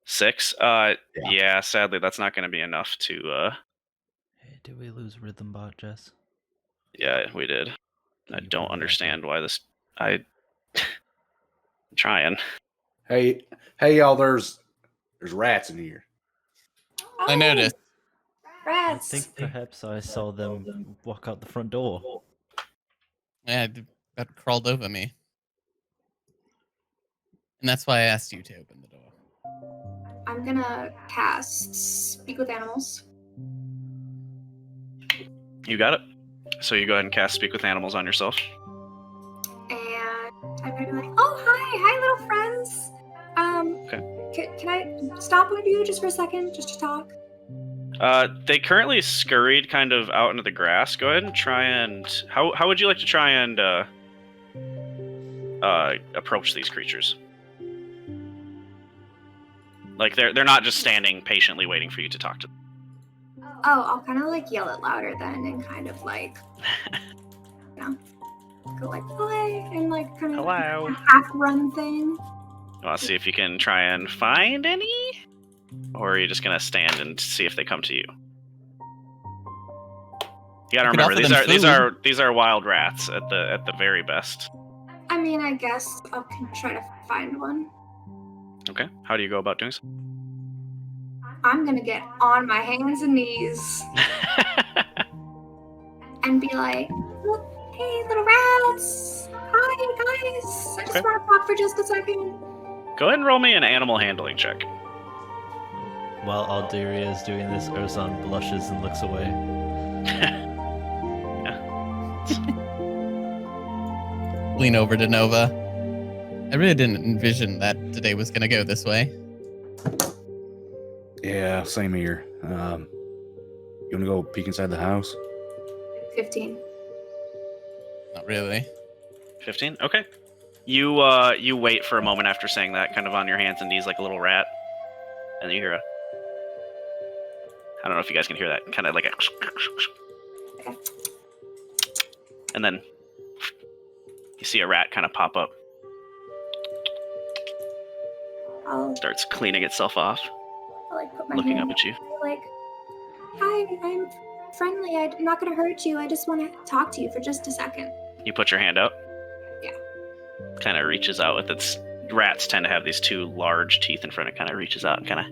6. Yeah. Sadly, that's not going to be enough to. Hey, did we lose Rhythm Bot, Jess? Yeah, we did. I don't understand why this. I'm trying. Hey, y'all! There's rats in here. I noticed. I Rats. think perhaps I saw them walk out the front door. Yeah, that crawled over me. And that's why I asked you to open the door. I'm gonna cast Speak with Animals. You got it. So you go ahead and cast Speak with Animals on yourself. And I'm gonna be like, oh, hi, little friends. Okay. Can I stop with you just for a second, just to talk? They currently scurried kind of out into the grass. Go ahead and try and... How would you like to try and approach these creatures? Like, they're not just standing patiently waiting for you to talk to them. Oh, I'll kind of like yell it louder then and kind of like, go like, hi, and like kind of Hello. a half run thing. You want to see if you can try and find any? Or are you just going to stand and see if they come to you? You gotta remember, these are wild rats at the very best. I mean, I guess I'll try to find one. Okay. How do you go about doing so? I'm gonna get on my hands and knees and be like, "Look, hey, little rats. Hi, guys. I just Okay. want to talk for just a second." Go ahead and roll me an animal handling check. While Alderia is doing this, Urzon blushes and looks away. Lean over to Nova. I really didn't envision that today was going to go this way. Yeah, same here. You want to go peek inside the house? 15. Not really. 15? Okay. You wait for a moment after saying that, kind of on your hands and knees like a little rat. And then you hear I don't know if you guys can hear that, kind of like a... And then you see a rat kind of pop up. I'll Starts cleaning itself off, put my looking hand up at you. like, "Hi, I'm friendly. I'm not gonna hurt you. I just want to talk to you for just a second." You put your hand out. Yeah. Kind of reaches out with its... Rats tend to have these two large teeth in front. It kind of reaches out and kind of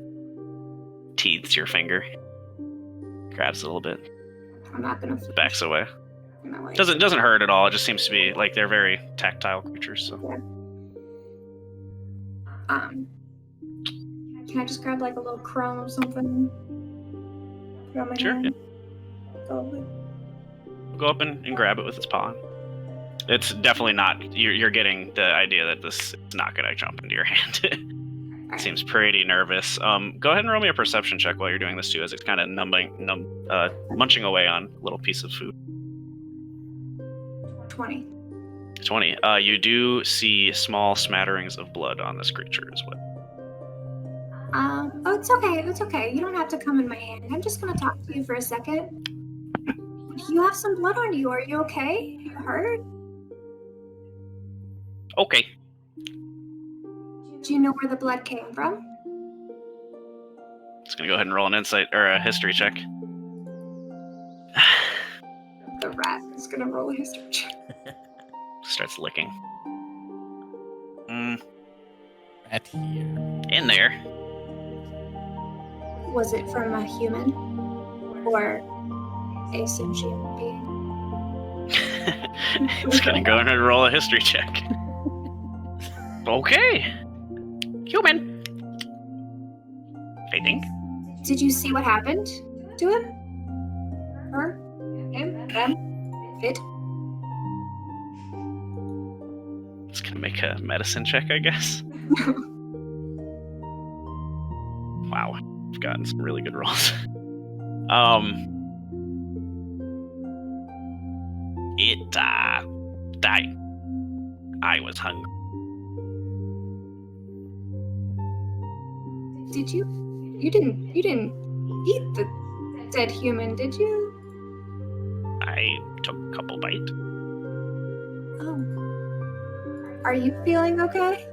teethes your finger. Grabs it a little bit. I'm not gonna Backs away. you know, like, Doesn't hurt at all. It just seems to be like they're very tactile creatures. So Can I just grab like a little crumb or something? Put it on my Sure, hand? Go, like, go up and grab it with its paw. It's definitely not. You're getting the idea that this is not going to jump into your hand. It seems pretty nervous. Go ahead and roll me a perception check while you're doing this too, as it's kind of munching away on a little piece of food. 20. 20. You do see small smatterings of blood on this creature as well. Oh, it's okay. It's okay. You don't have to come in my hand. I'm just gonna talk to you for a second. You have some blood on you. Are you okay? Are you hurt? Okay. Do you know where the blood came from? Just gonna go ahead and roll an insight or a history check. The rat is gonna roll a history check. Starts licking. Right here. In there. Was it from a human or a sentient being? It's gonna go ahead and roll a history check. Okay. Human. I think. Did you see what happened to him? Her? Him? Them? It? It's gonna make a medicine check, I guess. Wow, I've gotten some really good rolls. It died. I was hungry. Did you? You didn't eat the dead human, did you? I took a couple bites. Oh. Are you feeling okay?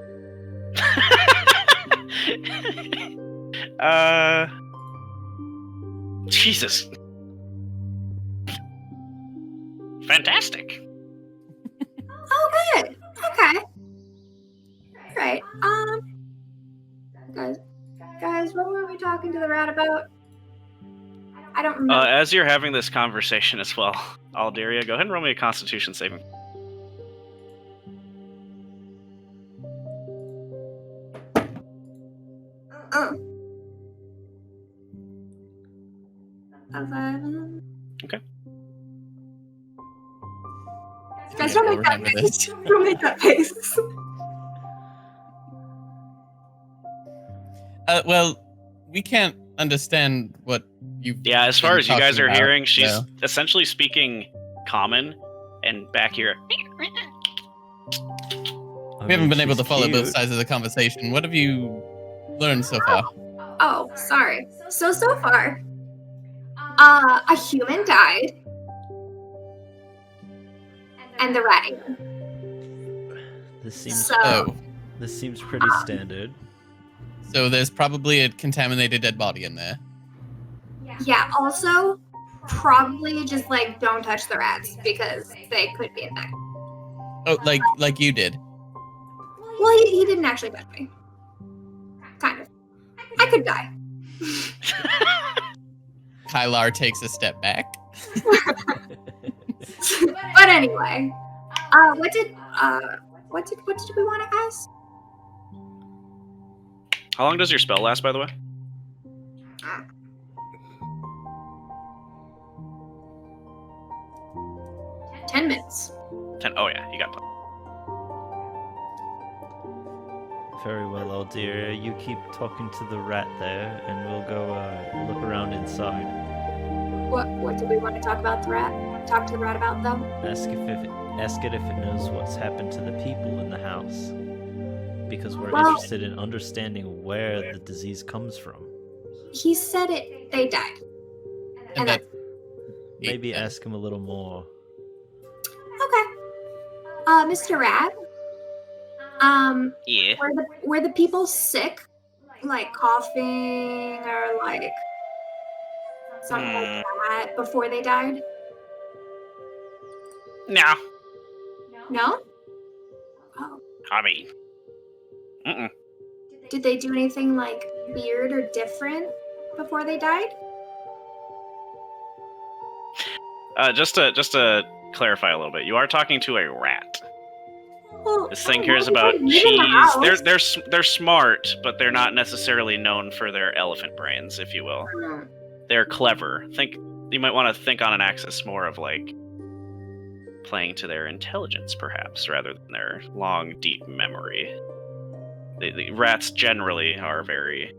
Jesus. Fantastic. Oh, good. Okay. Right. Guys, what were we talking to the rat about? I don't remember. As you're having this conversation as well, Alderia, go ahead and roll me a Constitution saving. Oh. 11. Okay. Guys, don't make that Remember face. Don't make that face. Well, we can't understand what you. Yeah, as far as you guys are hearing, she's so. essentially speaking common, and back here. We haven't been able to follow both sides of the conversation. What have you learned so far? Oh, sorry. So far, a human died, and the rat ate him. This seems So, this seems pretty standard. So there's probably a contaminated dead body in there. yeah, also, probably just, like, don't touch the rats, because they could be infected. Oh, like you did. Well, he didn't actually touch me. Kind of. I could die. Kylar takes a step back. But anyway, what did we want to ask? How long does your spell last, by the way? Ah. 10 minutes. 10. Oh yeah, you got plenty. Very well, Alderia. You keep talking to the rat there, and we'll go look around inside. What do we want to talk about the rat? Talk to the rat about them? Ask it if it knows what's happened to the people in the house. Because we're Well- interested in understanding where the disease comes from. He said they died. And that Maybe ask him a little more. Okay. Mr. Rat. Yeah. Were the people sick? Like coughing or like something like that before they died? No. No? Oh. I mean. Mm-mm. Did they do anything like weird or different before they died? Just to clarify a little bit, you are talking to a rat. Well, This thing oh, cares they about live in the cheese. house. They're smart, but they're not necessarily known for their elephant brains, if you will. They're clever. You might want to think on an axis more of like playing to their intelligence, perhaps, rather than their long, deep memory. The rats generally are very,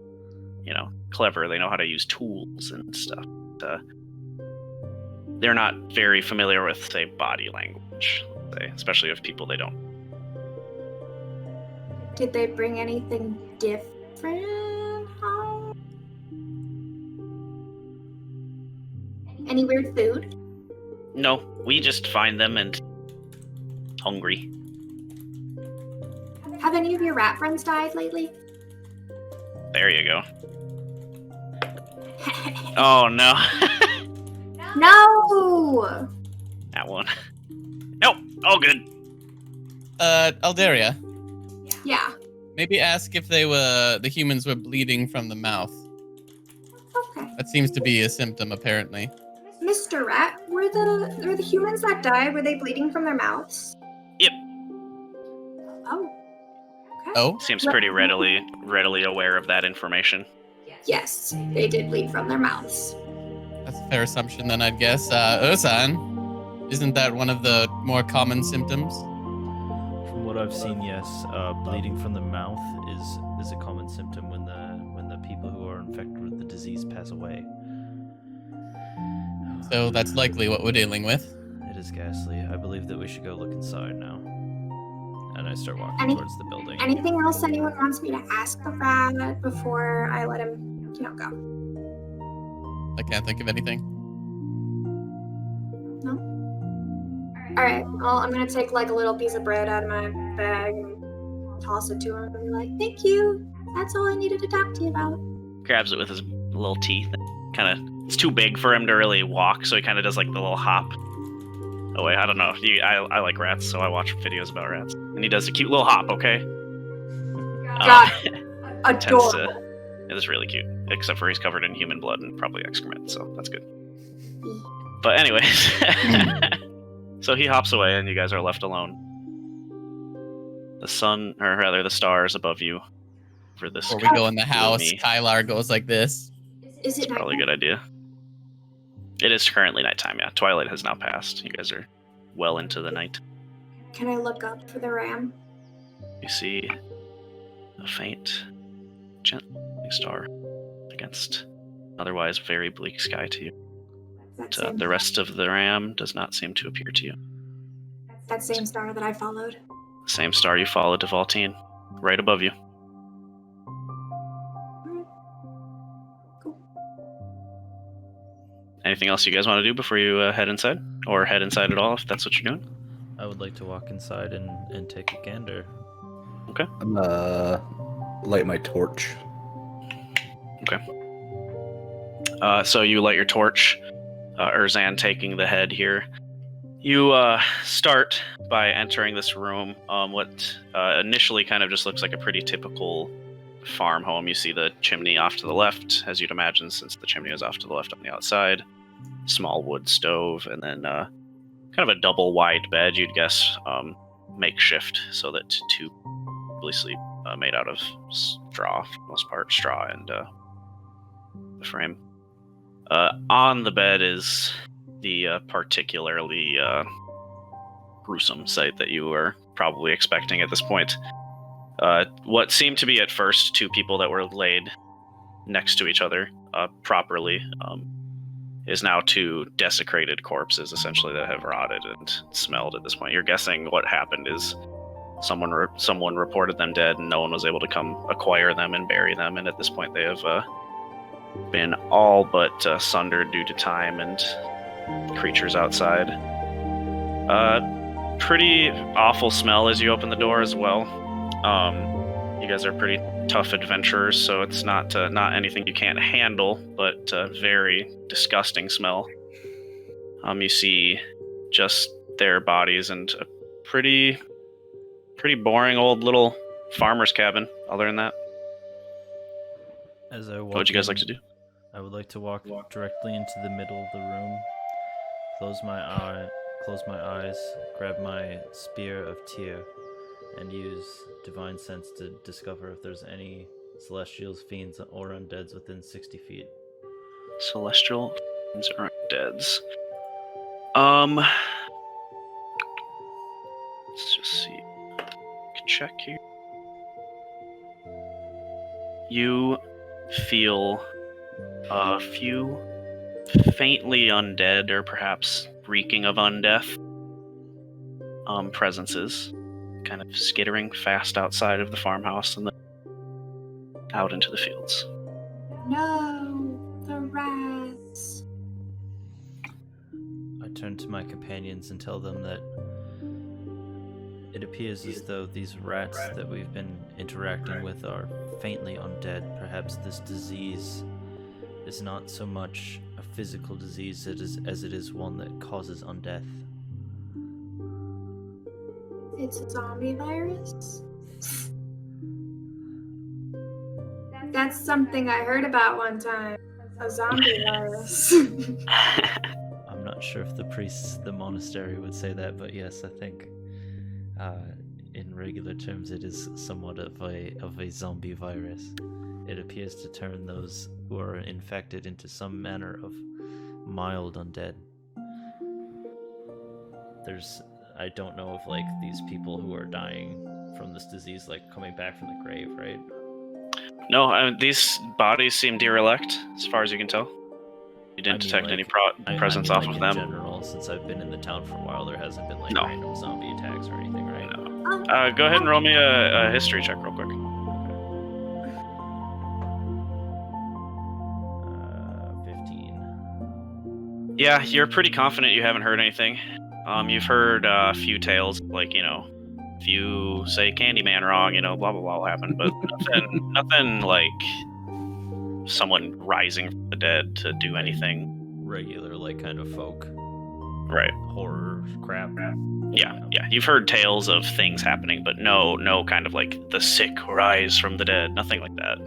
clever. They know how to use tools and stuff. They're not very familiar with, say, body language, especially of people they don't. Did they bring anything different home? Any weird food? No, we just find them and hungry. Have any of your rat friends died lately? There you go. Oh no. No! That one. Nope, all good. Alderia, Yeah. maybe ask if the humans were bleeding from the mouth. Okay. That seems to be a symptom, apparently. Mr. Rat, were the humans that died, were they bleeding from their mouths? Yep. Oh. Okay. Oh? Seems pretty readily aware of that information. Yes, they did bleed from their mouths. That's a fair assumption, then, I'd guess. Osan, isn't that one of the more common symptoms? From what I've seen, yes, bleeding from the mouth is a common symptom when the people who are infected with the disease pass away. So that's likely what we're dealing with. It is ghastly. I believe that we should go look inside now. And I start walking towards the building. Anything else anyone wants me to ask the rat before I let him, go? I can't think of anything. No? Alright, well, I'm gonna take like a little piece of bread out of my bag and toss it to him and be like, thank you. That's all I needed to talk to you about. Grabs it with his little teeth. It's too big for him to really walk, so he kind of does like the little hop away. I don't know. I like rats, so I watch videos about rats. And he does a cute little hop, okay? God, Tends adorable. to, it is really cute, except for he's covered in human blood and probably excrement, so that's good. But anyways, so he hops away and you guys are left alone. The sun, or rather the stars above you, for this. Before we go in the house, gloomy- Kylar goes like this. Is it Probably a good idea. It is currently nighttime, yeah. Twilight has now passed. You guys are well into the night. Can I look up for the ram? You see a faint, gentle star against otherwise very bleak sky to you. The rest of the ram does not seem to appear to you. That same star that I followed. Same star you followed to Valtine, right above you. Cool. Anything else you guys want to do before you head inside? Or head inside at all, if that's what you're doing? I would like to walk inside and take a gander. I'm light my torch. So you light your torch, Erzan taking the head here. You start by entering this room, what initially kind of just looks like a pretty typical farm home. You see the chimney off to the left, as you'd imagine, since the chimney is off to the left on the outside. Small wood stove, and then kind of a double wide bed, you'd guess, makeshift, so that two probably sleep, made out of straw, for the most part, straw and the frame. On the bed is the particularly gruesome sight that you were probably expecting at this point. What seemed to be at first two people that were laid next to each other properly is now two desecrated corpses, essentially, that have rotted and smelled at this point. You're guessing what happened is someone reported them dead, and no one was able to come acquire them and bury them, and at this point they have been all but sundered due to time and creatures outside. Pretty awful smell as you open the door as well. You guys are pretty tough adventurers, so it's not anything you can't handle, but very disgusting smell. You see just their bodies and a pretty boring old little farmer's cabin. Other than that, As I walk what would you guys like to do? I would like to walk directly into the middle of the room, close my eyes, grab my spear of Tyr, and use divine sense to discover if there's any celestials, fiends, or undeads within 60 feet. Celestial fiends or undeads. Let's just see. Check here. You feel a few faintly undead, or perhaps reeking of undeath, presences kind of skittering fast outside of the farmhouse and then out into the fields. No, the rats. I turn to my companions and tell them that it appears as though these rats that we've been interacting with are faintly undead. Perhaps this disease is not so much a physical disease as it is one that causes undeath. It's a zombie virus? That's something I heard about one time. A zombie virus. I'm not sure if the priests, the monastery would say that, but yes, I think in regular terms it is somewhat of a zombie virus. It appears to turn those who are infected into some manner of mild undead. I don't know if, like, these people who are dying from this disease, like, coming back from the grave, right? No, these bodies seem derelict, as far as you can tell. You didn't detect any presence off of in them. In general, since I've been in the town for a while, there hasn't been, like, No. random zombie attacks or anything, right? No. Go ahead and roll me a history check real quick. 15. Yeah, you're pretty confident you haven't heard anything. You've heard a few tales, like, if you say Candyman wrong, blah, blah, blah will happen, but nothing like someone rising from the dead to do anything. Regular, like, kind of folk. Right. Horror crap. Yeah. You've heard tales of things happening, but no kind of like the sick rise from the dead, nothing like that.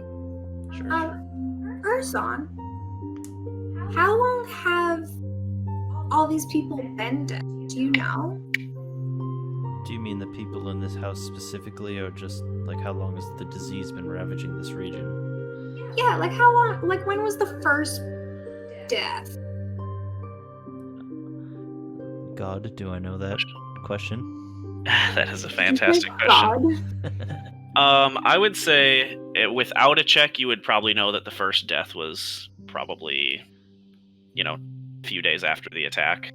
Sure. Urson, how long have all these people been dead? Do you know? Do you mean the people in this house specifically, or just, like, how long has the disease been ravaging this region? Yeah, like how long, like when was the first death? God, do I know that question? That is a fantastic question. I would say without a check, you would probably know that the first death was probably, a few days after the attack.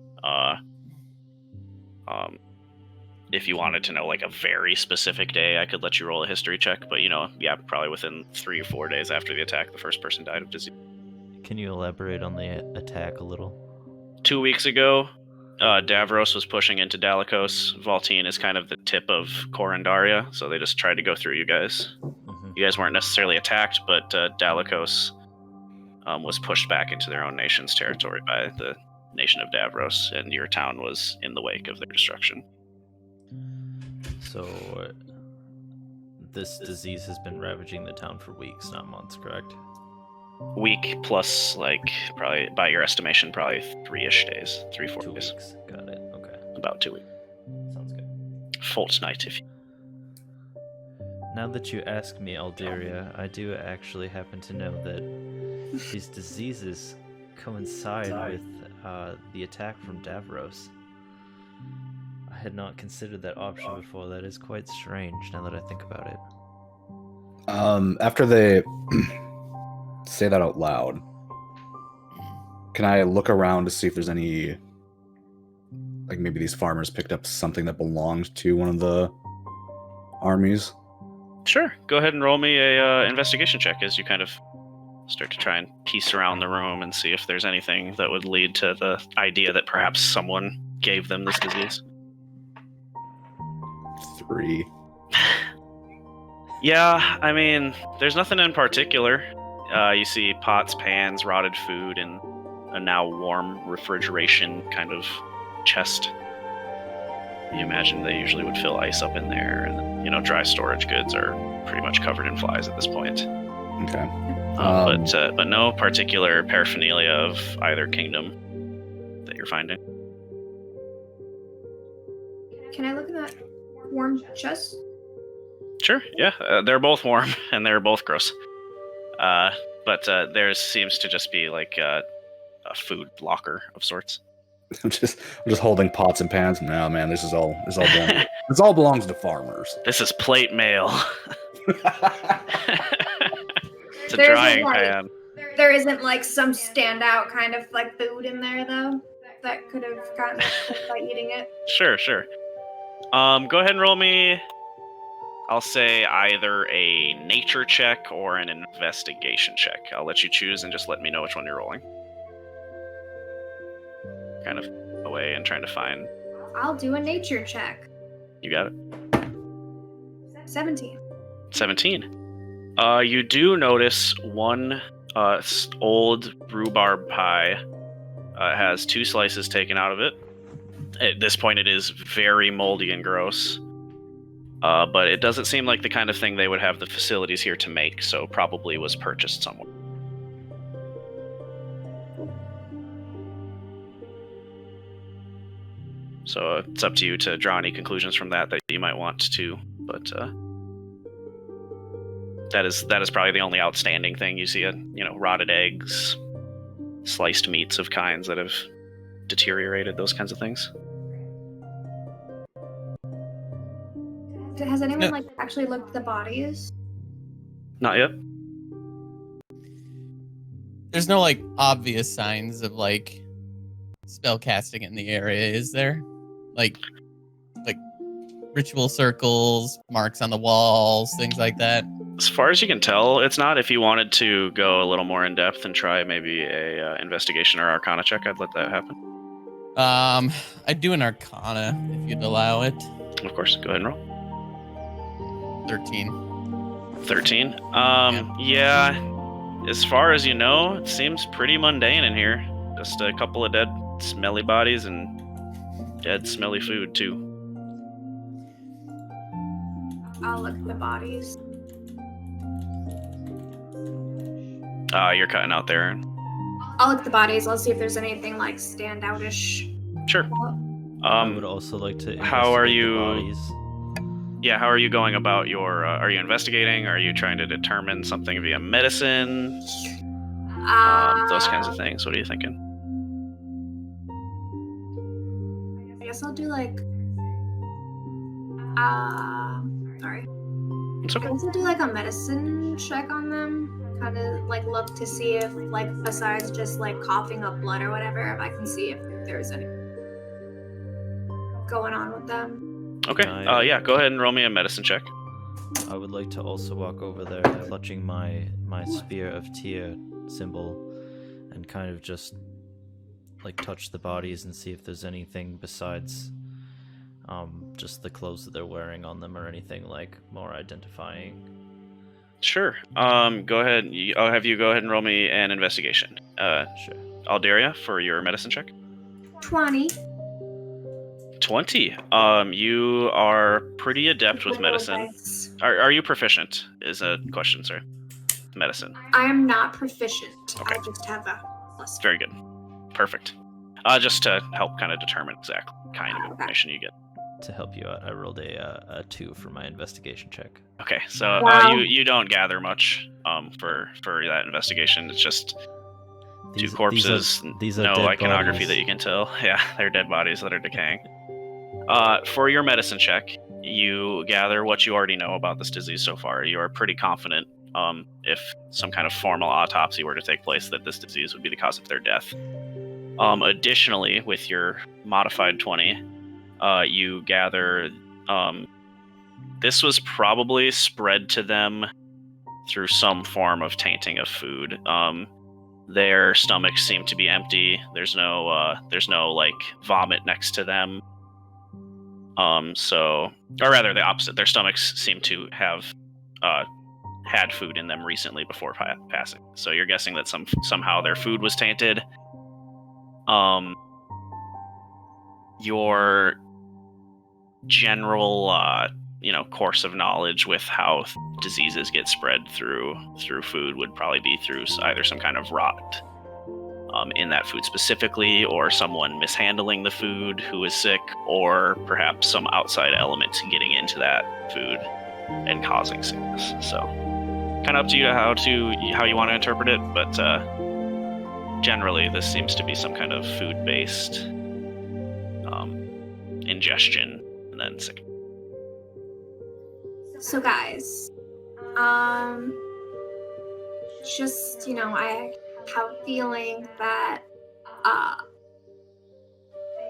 If you wanted to know, like, a very specific day, I could let you roll a history check, but, probably within 3 or 4 days after the attack, the first person died of disease. Can you elaborate on the attack a little? 2 weeks ago, Davros was pushing into Dalakos. Valtine is kind of the tip of Corandaria, so they just tried to go through you guys. Mm-hmm. You guys weren't necessarily attacked, but Dalakos was pushed back into their own nation's territory by the nation of Davros, and your town was in the wake of their destruction. So this disease has been ravaging the town for weeks, not months, correct? Week plus, like, probably, by your estimation, probably 3-ish days. 3-4 2 days. weeks. Got it. Okay. About 2 weeks. Sounds good. Fortnight, if you... Now that you ask me, Alderia, I do actually happen to know that these diseases coincide with the attack from Davros. I had not considered that option before. That is quite strange now that I think about it. After they say that out loud, can I look around to see if there's any, like maybe these farmers picked up something that belonged to one of the armies? Sure. Go ahead and roll me a investigation check as you kind of start to try and piece around the room and see if there's anything that would lead to the idea that perhaps someone gave them this disease. 3. Yeah, I mean, there's nothing in particular. You see pots, pans, rotted food, and a now warm refrigeration kind of chest. You imagine they usually would fill ice up in there, and dry storage goods are pretty much covered in flies at this point. Okay. But no particular paraphernalia of either kingdom that you're finding. Can I look in that warm chest? Sure, yeah. They're both warm, and they're both gross. But theirs seems to just be like a food locker of sorts. I'm just holding pots and pans. No, man, this all belongs. This all belongs to farmers. This is plate mail. It's a There isn't, drying like- pan. There isn't like some standout kind of like food in there though that could have gotten us by eating it. Sure. Go ahead and roll me, I'll say either a nature check or an investigation check. I'll let you choose and just let me know which one you're rolling. Kind of away and trying to find. I'll do a nature check. You got it. 17. 17. You do notice one old rhubarb pie has 2 slices taken out of it. At this point, it is very moldy and gross. But it doesn't seem like the kind of thing they would have the facilities here to make, so probably was purchased somewhere. So it's up to you to draw any conclusions from that you might want to, but that is probably the only outstanding thing. You see rotted eggs, sliced meats of kinds that have deteriorated, those kinds of things. Has anyone No. actually looked at the bodies? Not yet. There's no obvious signs of spell casting in the area, is there? Like ritual circles, marks on the walls, things like that. As far as you can tell, it's not. If you wanted to go a little more in depth and try maybe a investigation or Arcana check, I'd let that happen. I'd do an Arcana if you'd allow it. Of course, go ahead and roll. 13. 13. Yeah. As far as you know, it seems pretty mundane in here. Just a couple of dead, smelly bodies and dead, smelly food too. I'll look at the bodies. You're cutting out there. I'll look at the bodies. I'll see if there's anything standoutish. Sure. I would also like to how are investigate the you- bodies. Yeah, how are you going about your? Are you investigating? Are you trying to determine something via medicine? Those kinds of things. What are you thinking? I guess I'll do sorry. It's I okay. guess I'll do a medicine check on them. Kind of look to see if besides just coughing up blood or whatever, if I can see if there's any going on with them. Okay. Yeah. Go ahead and roll me a medicine check. I would like to also walk over there, clutching my spear of Tyr symbol, and kind of just touch the bodies and see if there's anything besides just the clothes that they're wearing on them or anything more identifying. Sure. Go ahead. I'll have you go ahead and roll me an investigation. Sure. Alderia, for your medicine check. 20. 20. You are pretty adept with medicine. Dice. Are you proficient? Is a question, sir. Medicine. I am not proficient. Okay. I just have a plus. Very good. Perfect. Just to help kind of determine exact kind of Okay. information you get. To help you out, I rolled a 2 for my investigation check. Okay, so Wow. you don't gather much for that investigation. It's just two corpses, these are no dead iconography bodies. that you can tell. Yeah, they're dead bodies that are decaying. For your medicine check, you gather what you already know about this disease so far. You are pretty confident, if some kind of formal autopsy were to take place, that this disease would be the cause of their death. Additionally, with your modified 20, you gather this was probably spread to them through some form of tainting of food. Their stomachs seem to be empty. There's no like vomit next to them. Or rather the opposite. Their stomachs seem to have had food in them recently before passing. So you're guessing that somehow their food was tainted. Your general course of knowledge with how diseases get spread through food would probably be through either some kind of rot in that food specifically, or someone mishandling the food who is sick, or perhaps some outside element getting into that food and causing sickness. So kind of up to you how you want to interpret it, but generally this seems to be some kind of food-based ingestion and then sick. So guys, just, I have a feeling that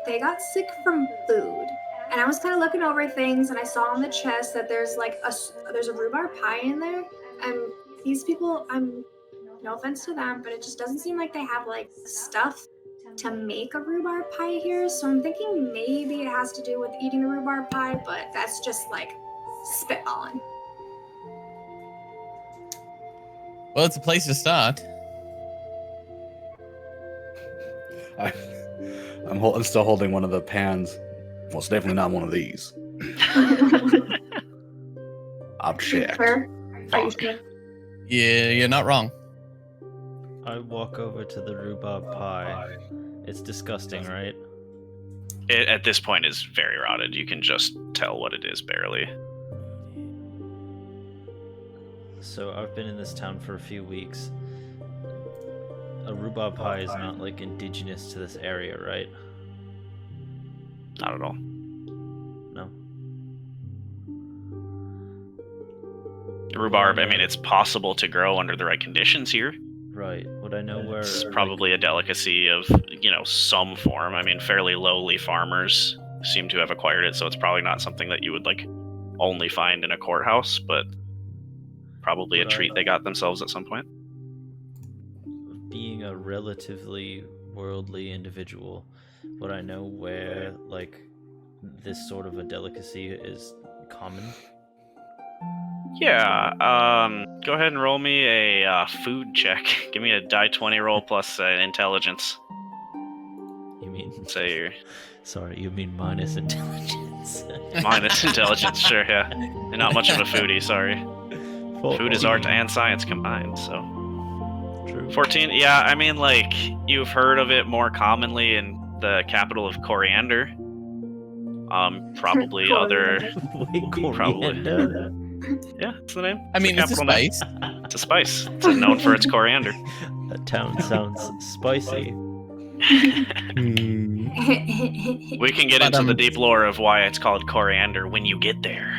they got sick from food. And I was kind of looking over things, and I saw on the chest that there's a rhubarb pie in there. And these people, no offense to them, but it just doesn't seem like they have like stuff to make a rhubarb pie here. So I'm thinking maybe it has to do with eating the rhubarb pie, but that's just like spitballing. Well, it's a place to start. I'm still holding one of the pans. Well, it's definitely not one of these. I've checked. Are you sure? Yeah, you're not wrong. I walk over to the rhubarb pie. It's disgusting, right? It, at this point, is very rotted. You can just tell what it is barely. So I've been in this town for a few weeks. A rhubarb pie is not like indigenous to this area, right? Not at all. No. Rhubarb, I mean, it's possible to grow under the right conditions here. Right. Would I know where? It's probably a delicacy of, some form. I mean, fairly lowly farmers seem to have acquired it, so it's probably not something that you would, only find in a courthouse, but probably a treat they got themselves at some point. Being a relatively worldly individual, would I know where, this sort of a delicacy is common? Yeah, go ahead and roll me a food check. Give me a die 20 roll plus intelligence. You mean... Say you're... Sorry, you mean minus intelligence. Minus intelligence, sure, yeah. You're not much of a foodie, sorry. Food is art and science combined, so... True. 14, yeah, I mean, you've heard of it more commonly in the capital of Coriander. Probably other... Wait, coriander? Yeah, that's the name. I mean, it's a spice. It's a spice. It's known for its coriander. That town sounds spicy. We can get into the deep lore of why it's called coriander when you get there.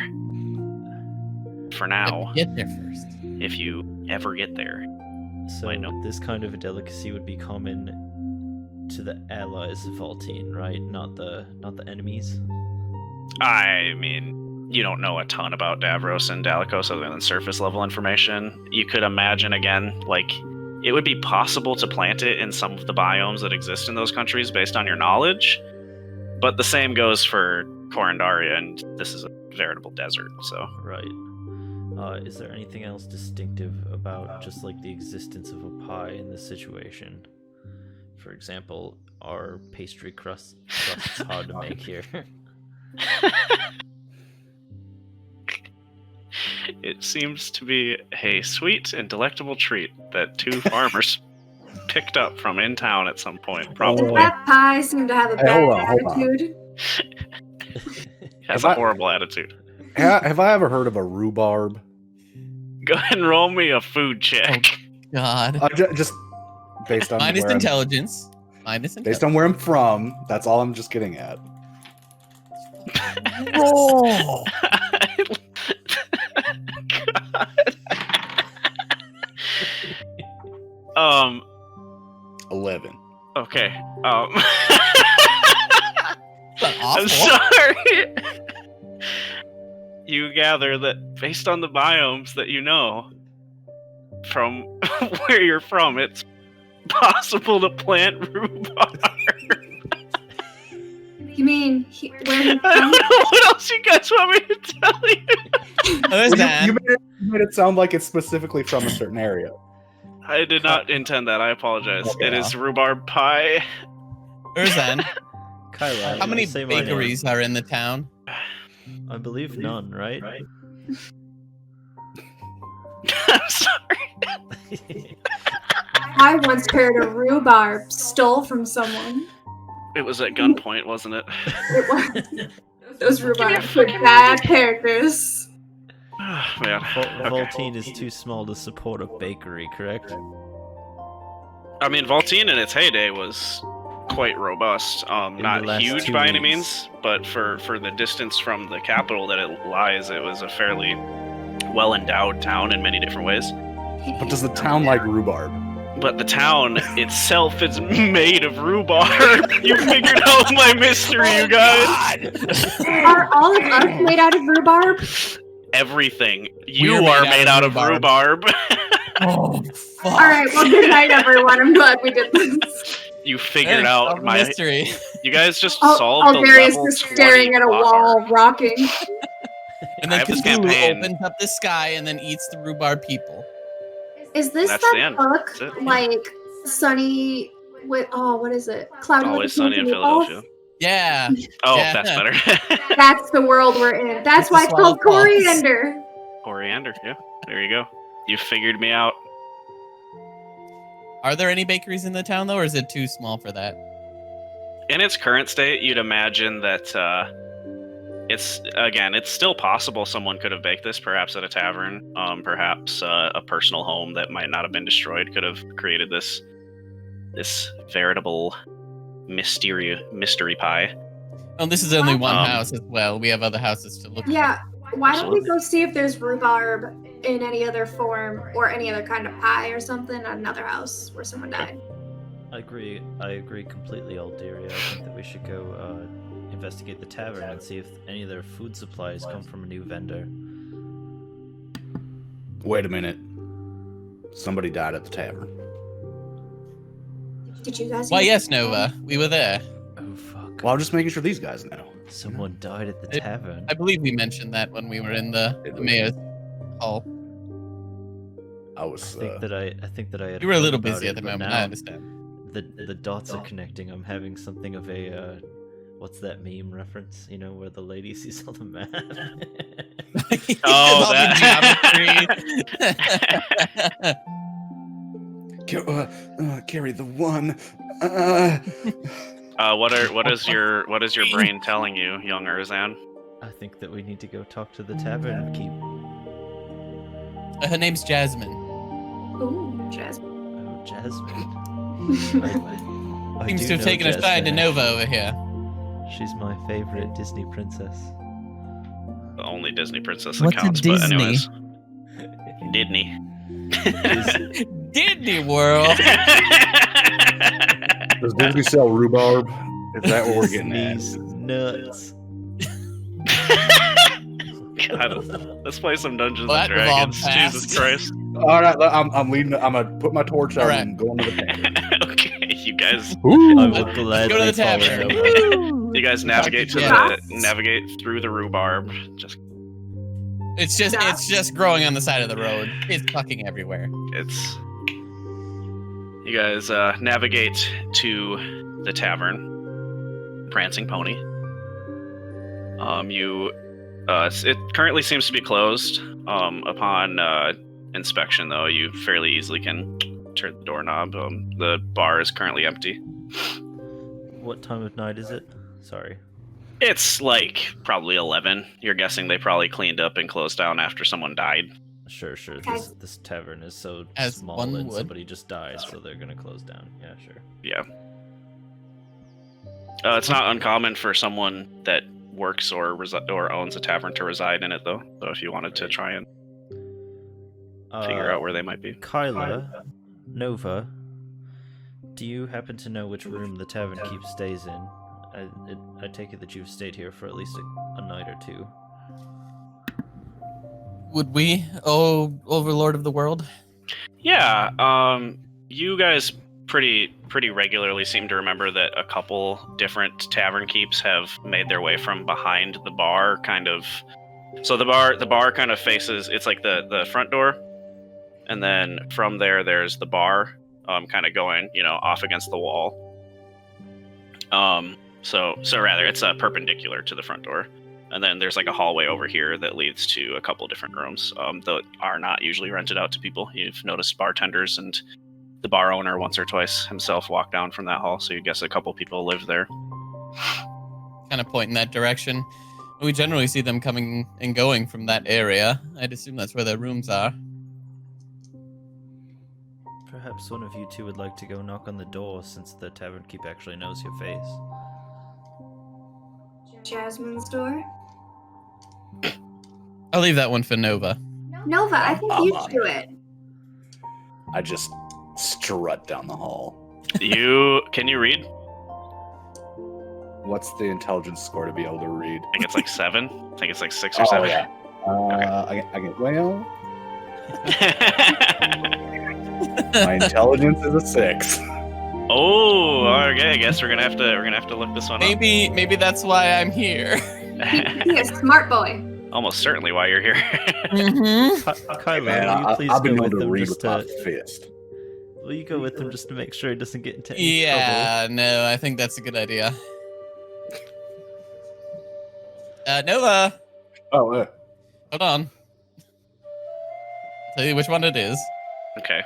For now, Get there first. if you ever get there. So I know. this kind of a delicacy would be common to the allies of Valtine, right? Not the enemies. I mean, you don't know a ton about Davros and Dalikos other than surface level information. You could imagine, again, it would be possible to plant it in some of the biomes that exist in those countries based on your knowledge, but the same goes for Corandaria, and this is a veritable desert, so... Right. Is there anything else distinctive about just the existence of a pie in this situation? For example, are pastry crusts hard to make here? It seems to be a sweet and delectable treat that two farmers picked up from in town at some point, probably. That pie seemed to have a Hey, bad hold on. attitude. Has Have a I- horrible attitude. Have I ever heard of a rhubarb? Go ahead and roll me a food check. God. Just based on Minus where I'm, intelligence. based on where I'm from. That's all I'm just getting at. Oh. God. 11. Okay. That's I'm awful. sorry. You gather that based on the biomes that you know from where you're from, it's possible to plant rhubarb. You mean where he I from? don't know what else you guys want me to tell you. Where's that? You made it sound like it's specifically from a certain area. I did not intend that. I apologize. Okay. It is rhubarb pie. Where's that? Kyla, How many say my name. bakeries are in the town? I believe none, right? I'm sorry. I once heard a rhubarb stole from someone. It was at gunpoint, wasn't it? It was. Those rhubarb were bad characters. Man. Okay. Voltine is too small to support a bakery, correct? I mean, Voltine in its heyday was quite robust. the Not last huge 2 by any weeks. means, but for the distance from the capital that it lies, it was a fairly well-endowed town in many different ways. But does the town like rhubarb? But the town itself is made of rhubarb. You figured out my mystery, you guys. Are all of us made out of rhubarb? Everything. We're You are made out of rhubarb. Oh, fuck. All right. Well, good night, everyone. I'm glad we did this. You figured Thanks, out solve the my. mystery. You guys just solved the Alvarius level just 20 staring at a plot wall, arc. rocking. And I then have this Cthulhu campaign. opens up the sky and then eats the rhubarb people. Is this That's the that end. book, That's it. like Sunny with what is it? Cloudy Always with a Sunny in Pink Meatballs? Philadelphia. Yeah. Oh, Yeah. that's better. That's the world we're in. That's It's why a it's called swallow pulse. coriander. Coriander, yeah. There you go. You figured me out. Are there any bakeries in the town though, or is it too small for that? In its current state, you'd imagine that it's still possible someone could have baked this, perhaps at a tavern, perhaps a personal home that might not have been destroyed could have created this veritable mystery pie. Oh, this is only one Um, house as well. We have other houses to look at. Yeah. Why don't we go see if there's rhubarb in any other form or any other kind of pie or something at another house where someone died? I agree completely, Alderia. I think that we should go investigate the tavern and see if any of their food supplies come from a new vendor. Wait a minute. Somebody died at the tavern. Did you guys? Why, yes, Nova. We were there. Oh fuck! Well, I'm just making sure these guys know. Someone died at the tavern. I believe we mentioned that when we were in the mayor's hall. I was. I think that I had. You were a heard little about busy it, at the but moment. now I understand. The dots are connecting. I'm having something of a what's that meme reference? You know, where the lady sees all the math. Oh, All the geometry. Carry the one. What is your brain telling you, young Erzan? I think that we need to go talk to the tavern keep. Her name's Jasmine. Ooh, Jasmine. Oh, Jasmine. I Seems do to have know taken a side to Jasmine. Nova over here. She's my favorite Disney princess. The only Disney princess that What's a counts, but Disney? anyways. Disney. Disney World. Does Disney sell rhubarb? Is that what we're getting at? Disney's nuts. God, let's play some Dungeons Well, and that revolved Dragons. fast. Jesus Christ. All right, I'm leaving. I'm gonna put my torch out All right. and go into the tavern. Okay, you guys. I Ooh. will gladly Go to the follow tavern. Nova. You guys navigate to Yes. navigate through the rhubarb. Just It's just growing on the side of the road. It's fucking everywhere. it's You guys navigate to the tavern, Prancing Pony. It currently seems to be closed. Upon inspection, though, you fairly easily can turn the doorknob. The bar is currently empty. What time of night is it? Sorry. It's like probably 11. You're guessing they probably cleaned up and closed down after someone died. Sure. Guys. This tavern is so As small one and would. somebody just died, so they're gonna close down. Yeah, sure. Yeah. It's not uncommon for someone that works or owns a tavern to reside in it, though. So if you wanted to try and figure out where they might be. Kyla, Nova, do you happen to know which room the tavern keep stays in? I take it that you've stayed here for at least a night or two. Would we, Overlord of the World? Yeah, you guys pretty regularly seem to remember that a couple different tavern keeps have made their way from behind the bar, kind of. So the bar kind of faces. It's like the front door, and then from there's the bar, kind of going, off against the wall. So rather, it's perpendicular to the front door. And then there's like a hallway over here that leads to a couple different rooms that are not usually rented out to people. You've noticed bartenders and the bar owner once or twice himself walk down from that hall, so you guess a couple people live there. Kind of point in that direction. We generally see them coming and going from that area. I'd assume that's where their rooms are. Perhaps one of you two would like to go knock on the door, since the tavern keep actually knows your face. Jasmine's door. I'll leave that one for Nova. Nova, I think you should do it. I just strut down the hall. Can you read? What's the intelligence score to be able to read? I think it's like 7. I think it's like 6 or 7. Yeah. I get well. My intelligence is a 6. Oh, okay. I guess we're gonna have to look this one up. Maybe that's why I'm here. Be a smart boy. Almost certainly why you're here. Mm-hmm. Kyla, Man, will you please I've go been with able to them read just with my to... fist. Will you go with them just to make sure he doesn't get into any Yeah, no, I think that's a good idea. Nova, Oh, hold on. I'll tell you which one it is. Okay.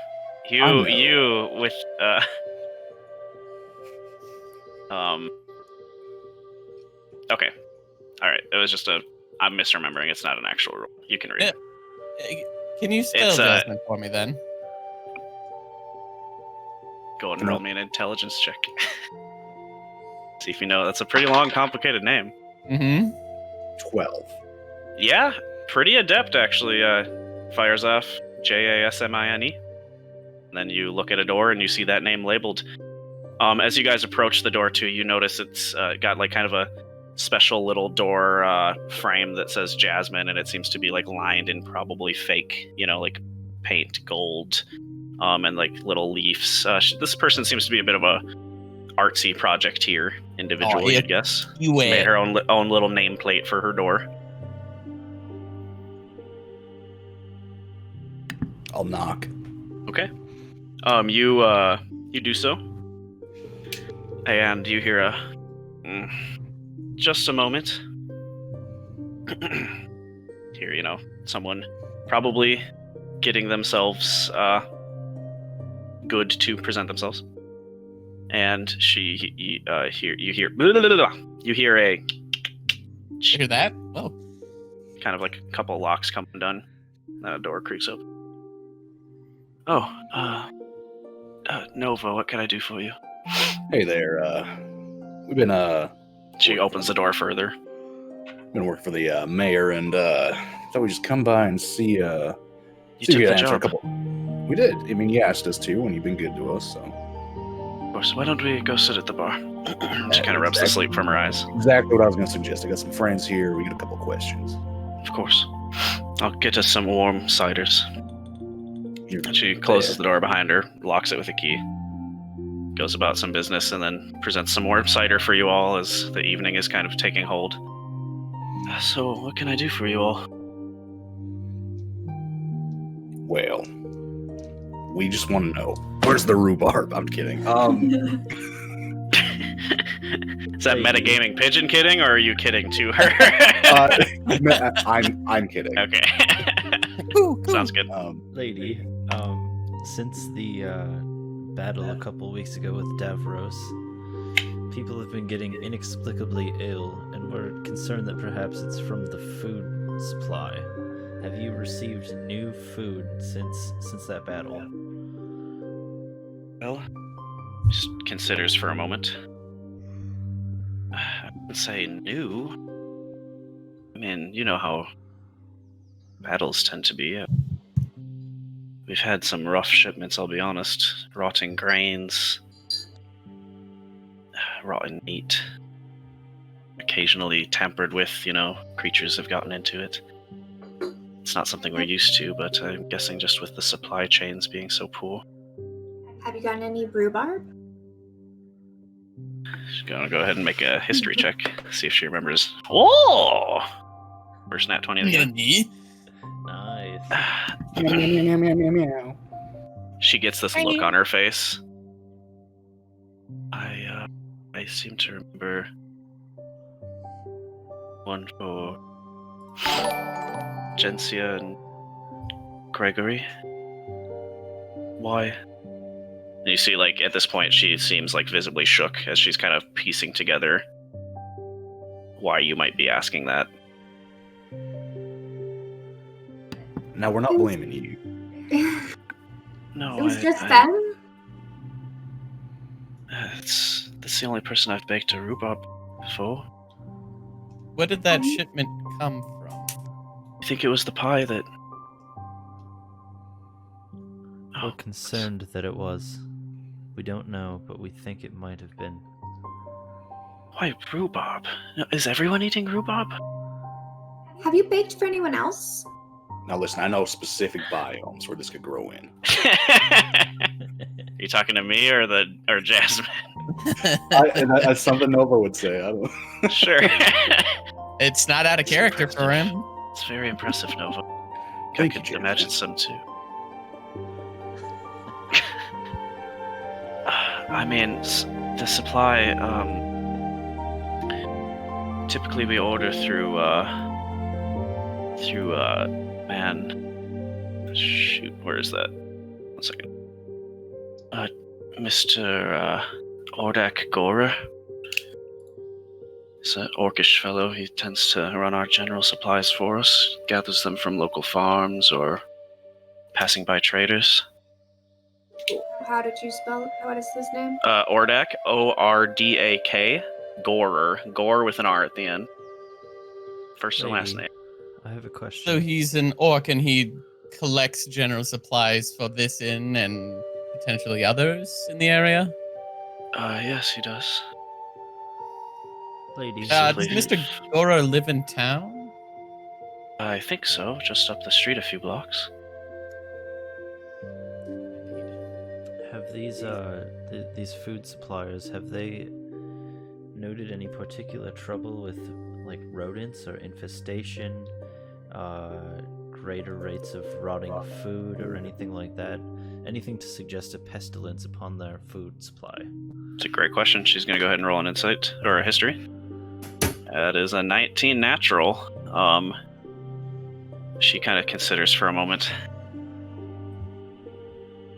I know. You with Okay. All right. It was just I'm misremembering. It's not an actual rule. You can read. Yeah. Can you spell It's, Jasmine for me then? Go and roll me an intelligence check. See if you know. That's a pretty long, complicated name. Mm-hmm. 12. Yeah, pretty adept actually. Fires off Jasmine. And then you look at a door and you see that name labeled. As you guys approach the door too, you notice it's got like kind of a special little door frame that says Jasmine, and it seems to be like lined in probably fake, like paint gold, and like little leaves. This person seems to be a bit of a artsy projecteer individual, yeah. I'd guess. You Made win. her own little nameplate for her door. I'll knock. Okay. You do so, and you hear just a moment. Hear, someone probably getting themselves good to present themselves, and you hear blah, blah, blah, blah. You hear a You hear that? Oh, kind of like a couple of locks come undone, and a door creaks open. Oh, Nova, what can I do for you? Hey there. We've been She opens the door further. working for the mayor, and thought we'd just come by and see. You see if took we the could answer job. a couple. We did. I mean, you asked us to, and you've been good to us. So Of course, why don't we go sit at the bar? She kind of rubs the sleep from her eyes. exactly what I was going to suggest. I got some friends here. We got a couple questions. Of course. I'll get us some warm ciders. And she closes the door behind her, locks it with a key, goes about some business, and then presents some more cider for you all as the evening is kind of taking hold. So, what can I do for you all? Well, We just want to know, where's the rhubarb? I'm kidding. Is that metagaming pigeon kidding, or are you kidding to her? I'm kidding. Okay. Sounds good. Lady, since the battle a couple weeks ago with Davros, people have been getting inexplicably ill, and we're concerned that perhaps it's from the food supply. Have you received new food since that battle? Well, just considers for a moment. I would say new. I mean, you know how battles tend to be. We've had some rough shipments, I'll be honest. Rotting grains, rotten meat. Occasionally tampered with, creatures have gotten into it. It's not something we're used to, but I'm guessing just with the supply chains being so poor. Have you gotten any rhubarb? She's gonna go ahead and make a history check, see if she remembers. Oh! First nat 20 again. Nice. Meow. She gets this look on her face. I seem to remember one for Gensia and Gregory. Why? And you see, at this point, she seems, visibly shook as she's kind of piecing together why you might be asking that. Now, we're not blaming you. No, It was just them? That's the only person I've baked a rhubarb for. Where did that shipment come from? I think it was the pie that... We're concerned that it was. We don't know, but we think it might have been. Why rhubarb? Is everyone eating rhubarb? Have you baked for anyone else? Now, listen, I know specific biomes where this could grow in. Are you talking to me or Jasmine? That's something Nova would say. I don't. Sure. It's not out of character for him. It's very impressive, Nova. Thank I you, could Jasmine. imagine some too. I mean, the supply. Typically, we order through. Man. Shoot, where is that? 1 second. Mr. Ordak Gora. He's an orcish fellow. He tends to run our general supplies for us. Gathers them from local farms or passing by traders. How did you spell it? What is his name? Ordak, O-R-D-A-K, Gorer. Gore with an R at the end. First and last Lady, name. I have a question. So he's an orc and he collects general supplies for this inn and potentially others in the area? Yes, he does. Lady, Does Mr. Goro live in town? I think so, just up the street a few blocks. have these these food suppliers, have they noted any particular trouble with like rodents or infestation, greater rates of rotting food or anything like that? Anything to suggest a pestilence upon their food supply? It's a great question. She's going to go ahead and roll an insight or a history. That is a 19 natural. She kind of considers for a moment.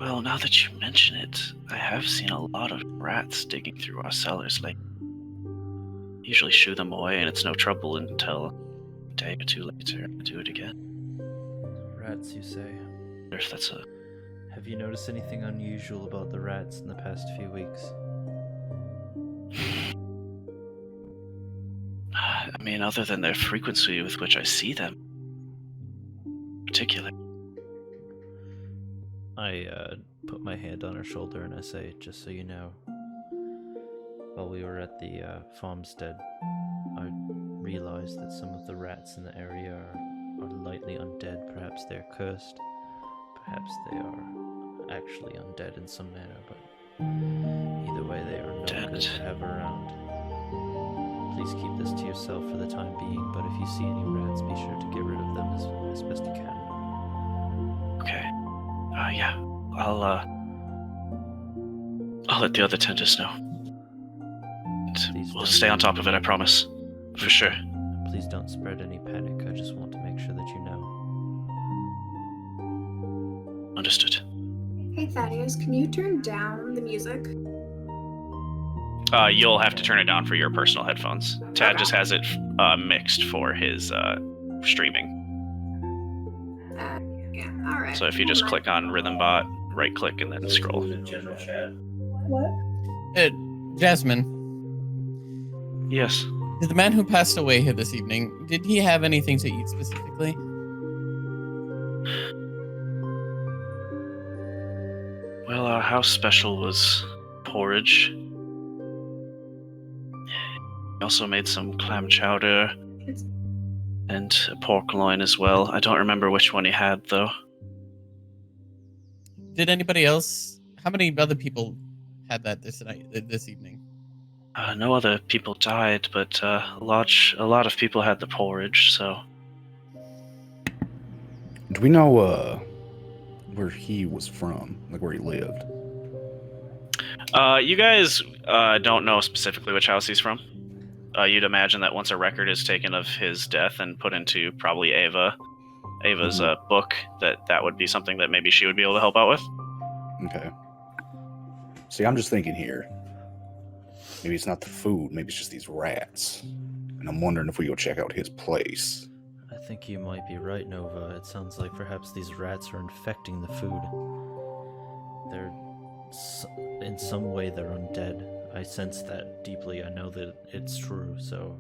Well, now that you mention it, I have seen a lot of rats digging through our cellars. Usually shoo them away, and it's no trouble until a day or two later. I do it again. Rats, you say? If that's a... Have you noticed anything unusual about the rats in the past few weeks? I mean, other than their frequency with which I see them, particular. I put my hand on her shoulder and I say, just so you know, while we were at the farmstead, I realized that some of the rats in the area are lightly undead. Perhaps they're cursed. Perhaps they are actually undead in some manner, but either way, they are no good to have around. Please keep this to yourself for the time being, but if you see any rats, be sure to get rid of them as best you can. Okay. Yeah. I'll let the other tenders know. Please We'll don't. stay on top of it, I promise. For sure. Please don't spread any panic. I just want to make sure that you know. Understood. Hey Thaddeus, can you turn down the music? You'll have to turn it down for your personal headphones. Tad just has it mixed for his streaming. Yeah, alright. So if you just click on Rhythmbot, right click, and then scroll. What? Jasmine, Yes. did the man who passed away here this evening, did he have anything to eat specifically? Well, our house special was porridge. We also made some clam chowder and a pork loin as well. I don't remember which one he had, though. Did anybody else? How many other people had that this evening? No other people died, but a lot of people had the porridge, so... Do we know where he was from, like where he lived? You guys don't know specifically which house he's from. You'd imagine that once a record is taken of his death and put into probably Ava's book, that would be something that maybe she would be able to help out with. Okay. See, I'm just thinking here. Maybe it's not the food, maybe it's just these rats. And I'm wondering if we go check out his place. I think you might be right, Nova. It sounds like perhaps these rats are infecting the food. In some way, they're undead. I sense that deeply. I know that it's true, so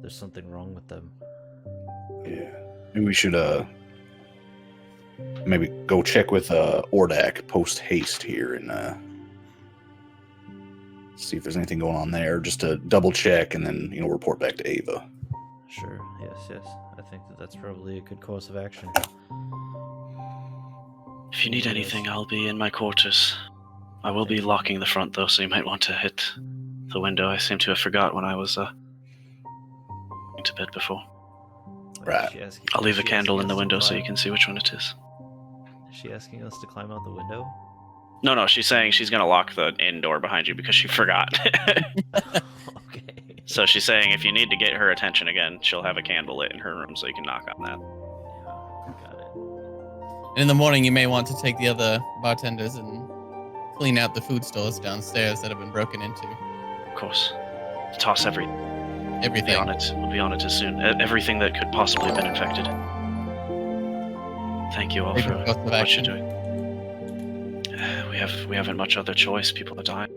there's something wrong with them. Yeah. Maybe we should maybe go check with Ordak post haste here and see if there's anything going on there, just to double check and then report back to Ava. Sure, yes. I think that's probably a good course of action. If you need anything, I'll be in my quarters. I will be locking the front, though, so you might want to hit the window. I seem to have forgot when I was going to bed before. Right. I'll leave a candle in the window so you can see which one it is. Is she asking us to climb out the window? No, she's saying she's going to lock the inn door behind you because she forgot. Okay. So she's saying if you need to get her attention again, she'll have a candle lit in her room so you can knock on that. Yeah, got it. And in the morning, you may want to take the other bartenders and clean out the food stores downstairs that have been broken into. Of course. Toss everything. Everything. We'll be on it as soon. Everything that could possibly have been infected. Thank you all Take for a course of what you're action. doing. We haven't much other choice. People are dying.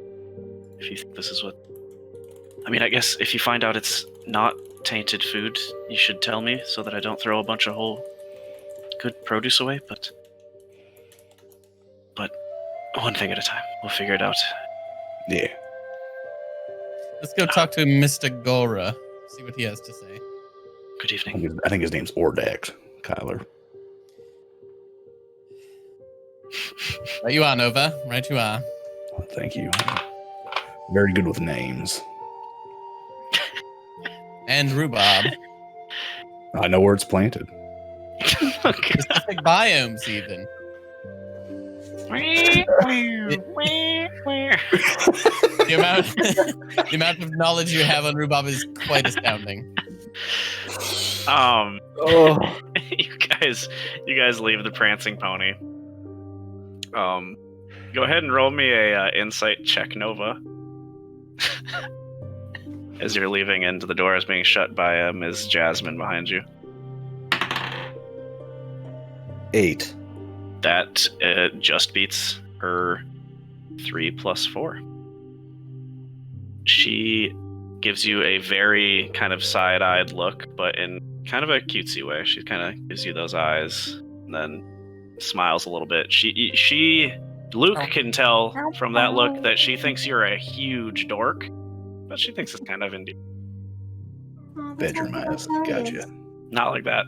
If you think this is what... I mean, I guess if you find out it's not tainted food, you should tell me so that I don't throw a bunch of whole good produce away, but one thing at a time. We'll figure it out. Yeah. Let's go talk to Mr. Gora. See what he has to say. Good evening. I think his name's Ordak, Kyler. Right you are, Nova. Right you are. Thank you. Very good with names. And rhubarb. I know where it's planted. Okay. Specific biomes, even. The amount of knowledge you have on rhubarb is quite astounding. You guys leave the prancing pony. Go ahead and roll me a insight check, Nova. As you're leaving, and the door is being shut by Ms. Jasmine behind you. 8. That just beats her 3 + 4. She gives you a very kind of side-eyed look, but in kind of a cutesy way. She kind of gives you those eyes, and then smiles a little bit. Luke can tell from that look that she thinks you're a huge dork, but she thinks it's kind of endearing. Oh, that's Bedroom how eyes. that Gotcha. is. Not like that.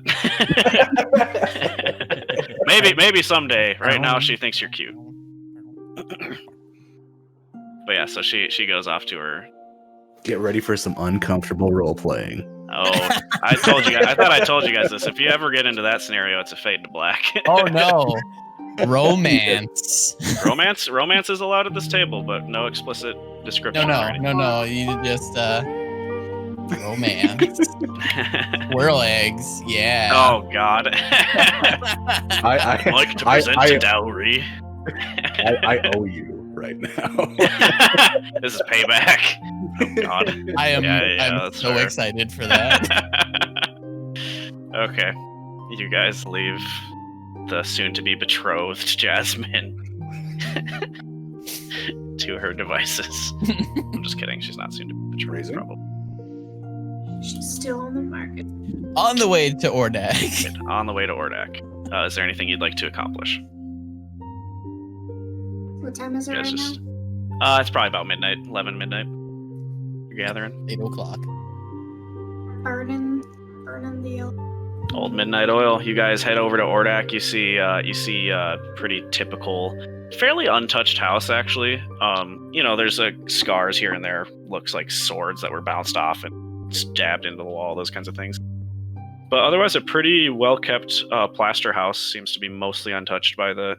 maybe someday. Right now, she thinks you're cute. But yeah, so she goes off to her. Get ready for some uncomfortable role playing. Oh, I told you guys. I thought I told you guys this. If you ever get into that scenario, it's a fade to black. Oh no. Romance. Romance is allowed at this table, but no explicit description. No. You just romance. Squirrel eggs. Yeah. Oh God. I like to present dowry. I owe you right now. This is payback. Oh God. I'm that's so fair. excited for that. Okay. You guys leave the soon-to-be betrothed Jasmine to her devices. I'm just kidding. She's not soon-to-be betrothed. Raising? Probably. She's still on the market. On the way to Ordak. Good. On the way to Ordak. Is there anything you'd like to accomplish? What time is it You guys right just- now? It's probably about midnight, 11 midnight. You're gathering. 8 o'clock. Burning the Old Midnight Oil. You guys head over to Ordak. You see pretty typical, fairly untouched house actually. There's scars here and there. Looks like swords that were bounced off and stabbed into the wall. Those kinds of things. But otherwise, a pretty well kept plaster house. Seems to be mostly untouched by the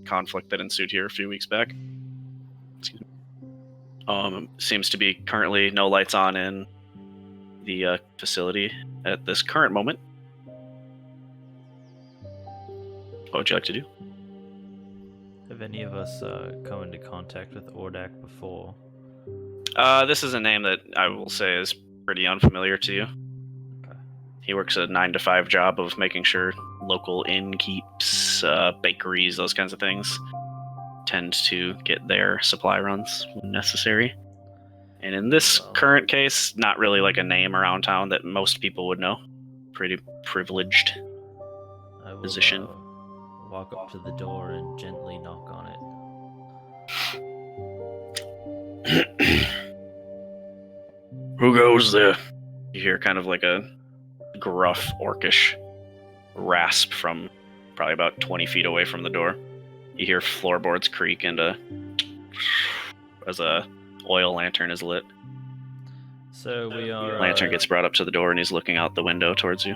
conflict that ensued here a few weeks back. Excuse me. Seems to be currently no lights on in the facility at this current moment. What would you like to do? Have any of us come into contact with Ordak before? This is a name that I will say is pretty unfamiliar to you. Okay. He works a 9-to-5 job of making sure local innkeeps, bakeries, those kinds of things tend to get their supply runs when necessary. And in this current case, not really like a name around town that most people would know. Pretty privileged I will position. Walk up to the door and gently knock on it. Who goes there? You hear kind of like a gruff, orcish rasp from probably about 20 feet away from the door. You hear floorboards creak and as a oil lantern is lit. So we are. Lantern gets brought up to the door and he's looking out the window towards you.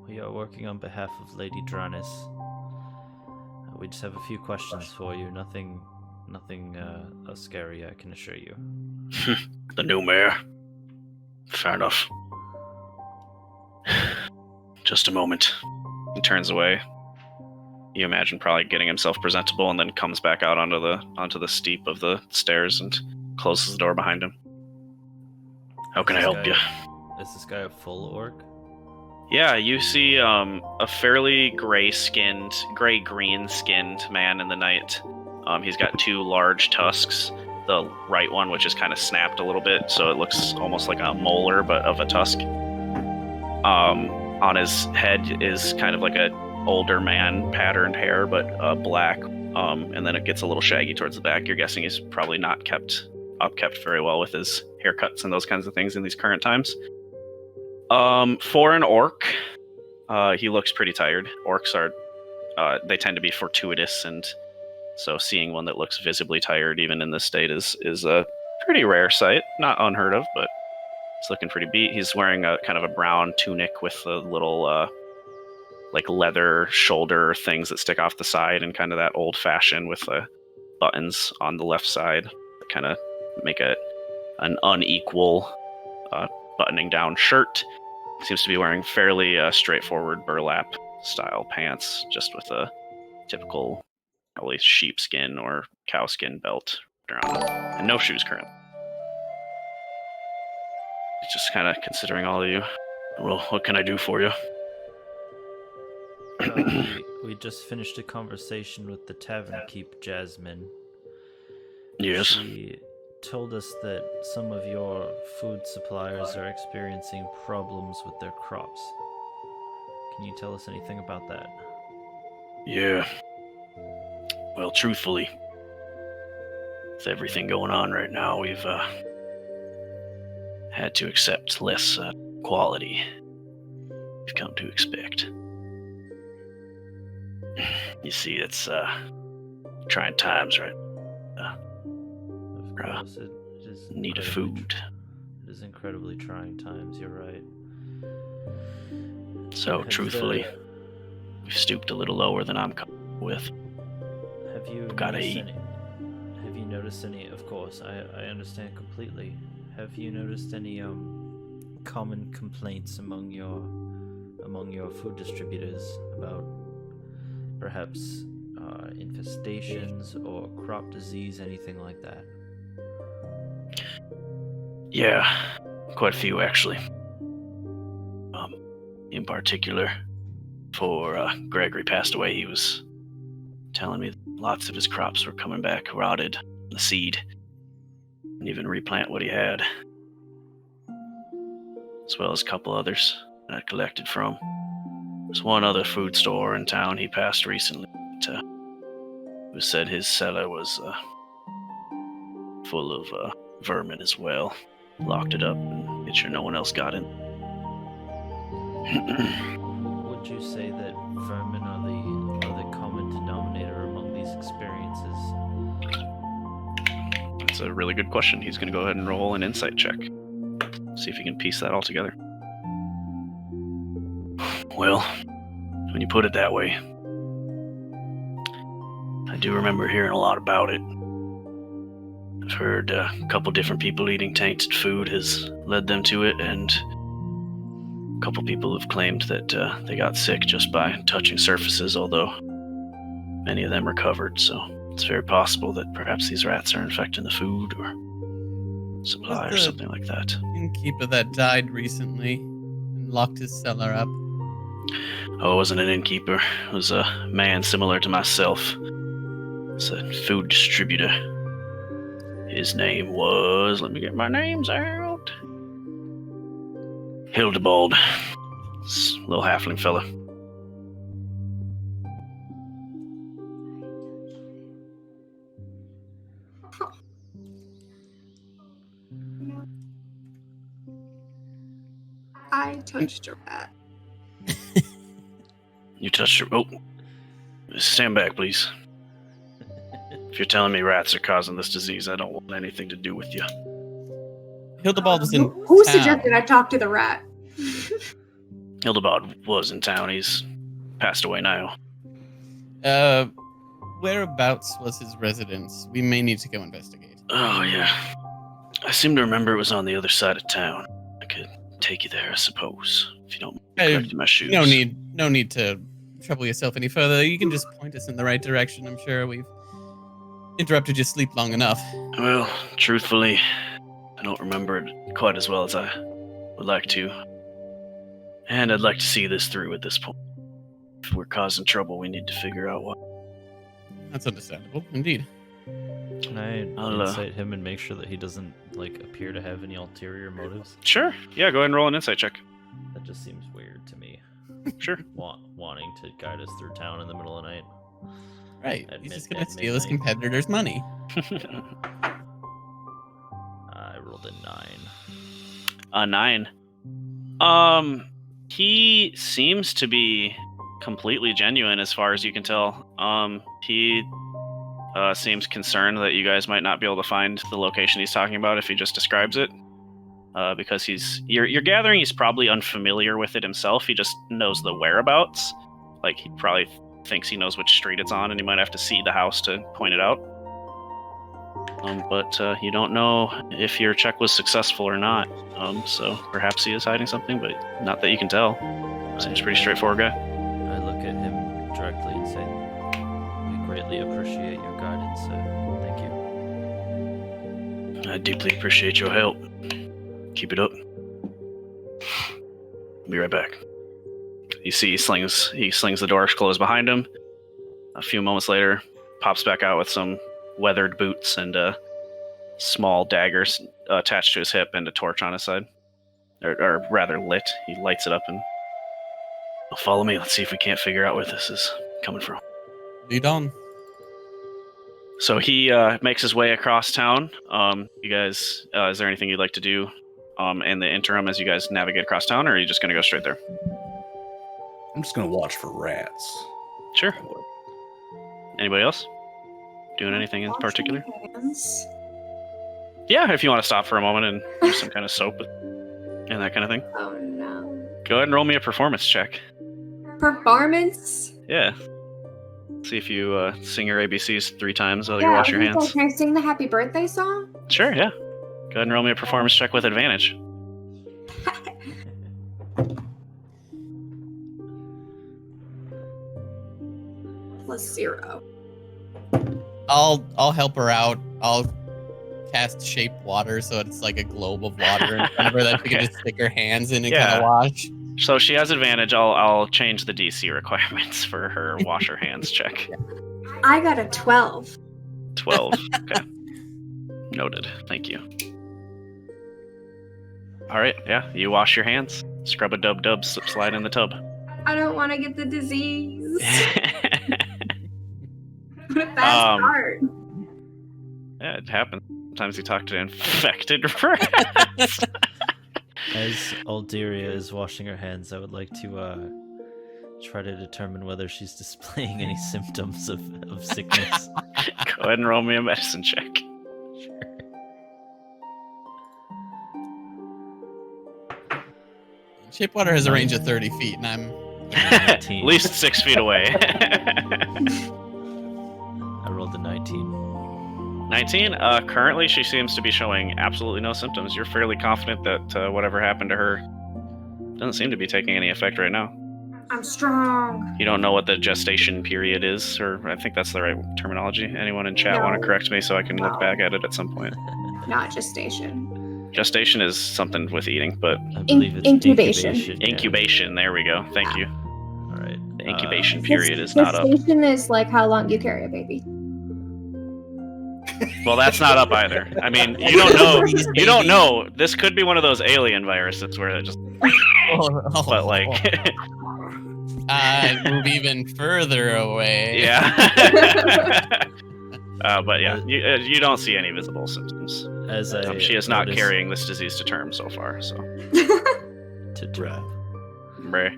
We are working on behalf of Lady Dranis. We just have a few questions for you. Nothing scary, I can assure you. The new mayor. Fair enough. Just a moment. He turns away. You imagine probably getting himself presentable and then comes back out onto the steep of the stairs and closes the door behind him. How can I help you? Is this guy a full orc? Yeah, you see a fairly gray-green skinned man in the night. He's got 2 large tusks. The right one, which is kind of snapped a little bit, so it looks almost like a molar, but of a tusk. On his head is kind of like a older man patterned hair, but black. And then it gets a little shaggy towards the back. You're guessing he's probably not kept very well with his haircuts and those kinds of things in these current times. For an orc, he looks pretty tired. Orcs are, they tend to be fortuitous, and so seeing one that looks visibly tired, even in this state, is a pretty rare sight. Not unheard of, but he's looking pretty beat. He's wearing a kind of a brown tunic with a little, like leather shoulder things that stick off the side, and kind of that old-fashioned with buttons on the left side that kind of make an unequal buttoning down shirt. Seems to be wearing fairly straightforward burlap style pants, just with a typical probably sheepskin or cowskin belt around them, and no shoes currently. Just kind of considering all of you. Well, what can I do for you? We just finished a conversation with the tavern keep, Jasmine. Yes. She told us that some of your food suppliers are experiencing problems with their crops. Can you tell us anything about that? Yeah. Well, truthfully, with everything going on right now, we've had to accept less quality we've come to expect. You see, it's trying times, right? Of course, it is Need of incredibly food. It is incredibly trying times, you're right. So, Has truthfully, we've stooped a little lower than I'm comfortable. with. Have you Gotta noticed eat. any? Have you noticed any? Of course, I understand completely. Have you noticed any common complaints among your food distributors about perhaps infestations or crop disease, anything like that? Yeah, quite a few actually. In particular, before Gregory passed away, he was telling me lots of his crops were coming back rotted, the seed, and even replant what he had, as well as a couple others that I collected from. There's one other food store in town. He passed recently. Who said his cellar was full of vermin as well. Locked it up and made sure no one else got in. Would you say that vermin are the common denominator among these experiences? That's a really good question. He's going to go ahead and roll an insight check. See if he can piece that all together. Well, when you put it that way, I do remember hearing a lot about it. I've heard a couple different people eating tainted food has led them to it, and a couple people have claimed that they got sick just by touching surfaces, although many of them recovered, so it's very possible that perhaps these rats are infecting the food or supply or something like that. Innkeeper that died recently and locked his cellar up. Oh, it wasn't an innkeeper. It was a man similar to myself. It's a food distributor. His name was... let me get my names out. Hildebald. This little halfling fella. I touched a rat. You touched her... oh. Stand back, please. If you're telling me rats are causing this disease, I don't want anything to do with you. Hildebald was in Who town. suggested I talk to the rat? Hildebald was in town. He's passed away now. Whereabouts was his residence? We may need to go investigate. Oh, yeah. I seem to remember it was on the other side of town. I could take you there, I suppose, if you don't mind correcting my shoes. No need to trouble yourself any further. You can just point us in the right direction. I'm sure we've interrupted your sleep long enough. Well, truthfully, I don't remember it quite as well as I would like to. And I'd like to see this through at this point. If we're causing trouble, we need to figure out what. That's understandable, indeed. Can I I'll, insight him and make sure that he doesn't appear to have any ulterior motives? Sure. Yeah, go ahead and roll an insight check. That just seems weird to me. Sure. Wanting to guide us through town in the middle of the night. Right. At He's just mid- gonna at steal his midnight. competitor's money. I rolled a 9. A 9. He seems to be completely genuine as far as you can tell. He seems concerned that you guys might not be able to find the location he's talking about if he just describes it. Because you're gathering he's probably unfamiliar with it himself. He just knows the whereabouts. Like, he probably thinks he knows which street it's on, and he might have to see the house to point it out. But you don't know if your check was successful or not. So perhaps he is hiding something, but not that you can tell. Seems pretty straightforward guy. I look at him directly and say, "We greatly appreciate your guidance, sir. Thank you." I deeply appreciate your help. Keep it up. Be right back. You see he slings the doors closed behind him. A few moments later, pops back out with some weathered boots and small daggers attached to his hip and a torch on his side. Or rather lit. He lights it up and... follow me. Let's see if we can't figure out where this is coming from. Lead on. So he makes his way across town. You guys, is there anything you'd like to do in the interim as you guys navigate across town, or are you just going to go straight there? I'm just gonna watch for rats. Sure. Anybody else? Doing anything in Washing particular? hands. Yeah, if you want to stop for a moment and use some kind of soap and that kind of thing. Oh no. Go ahead and roll me a performance check. Performance. Yeah. See if you sing your ABCs 3 times while you Yeah, wash your I was hands. like, can I sing the happy birthday song? Sure, yeah. Go ahead and roll me a performance check with advantage. +0. I'll help her out. I'll cast shape water so it's like a globe of water in front of her that she can just stick her hands in and kind Yeah. of wash. So she has advantage. I'll change the DC requirements for her wash her hands check. I got a 12. 12. Okay. Noted. Thank you. All right. Yeah. You wash your hands. Scrub a dub, slip slide in the tub. I don't want to get the disease. What a bad start. Yeah, it happens. Sometimes you talk to infected rats. As Alderia is washing her hands, I would like to try to determine whether she's displaying any symptoms of sickness. Go ahead and roll me a medicine check. Sure. Shape water has a range of 30 feet, and I'm At 19. least 6 feet away. I rolled a 19. 19. Currently, she seems to be showing absolutely no symptoms. You're fairly confident that whatever happened to her doesn't seem to be taking any effect right now. I'm strong. You don't know what the gestation period is, or I think that's the right terminology. Anyone in chat want to No. correct me so I can look No. back at it at some point? Not gestation. Gestation is something with eating, but I believe it's incubation. yeah. incubation. There we go. Thank you. All right. The incubation Ges- period is not up. Gestation is like how long you carry a baby. Well, that's not up either. I mean, you don't know. You don't know. This could be one of those alien viruses where it just. But like, move even further away. yeah. But yeah, you don't see any visible symptoms. As I She is not notice- carrying this disease to term so far. So, to term. Bray.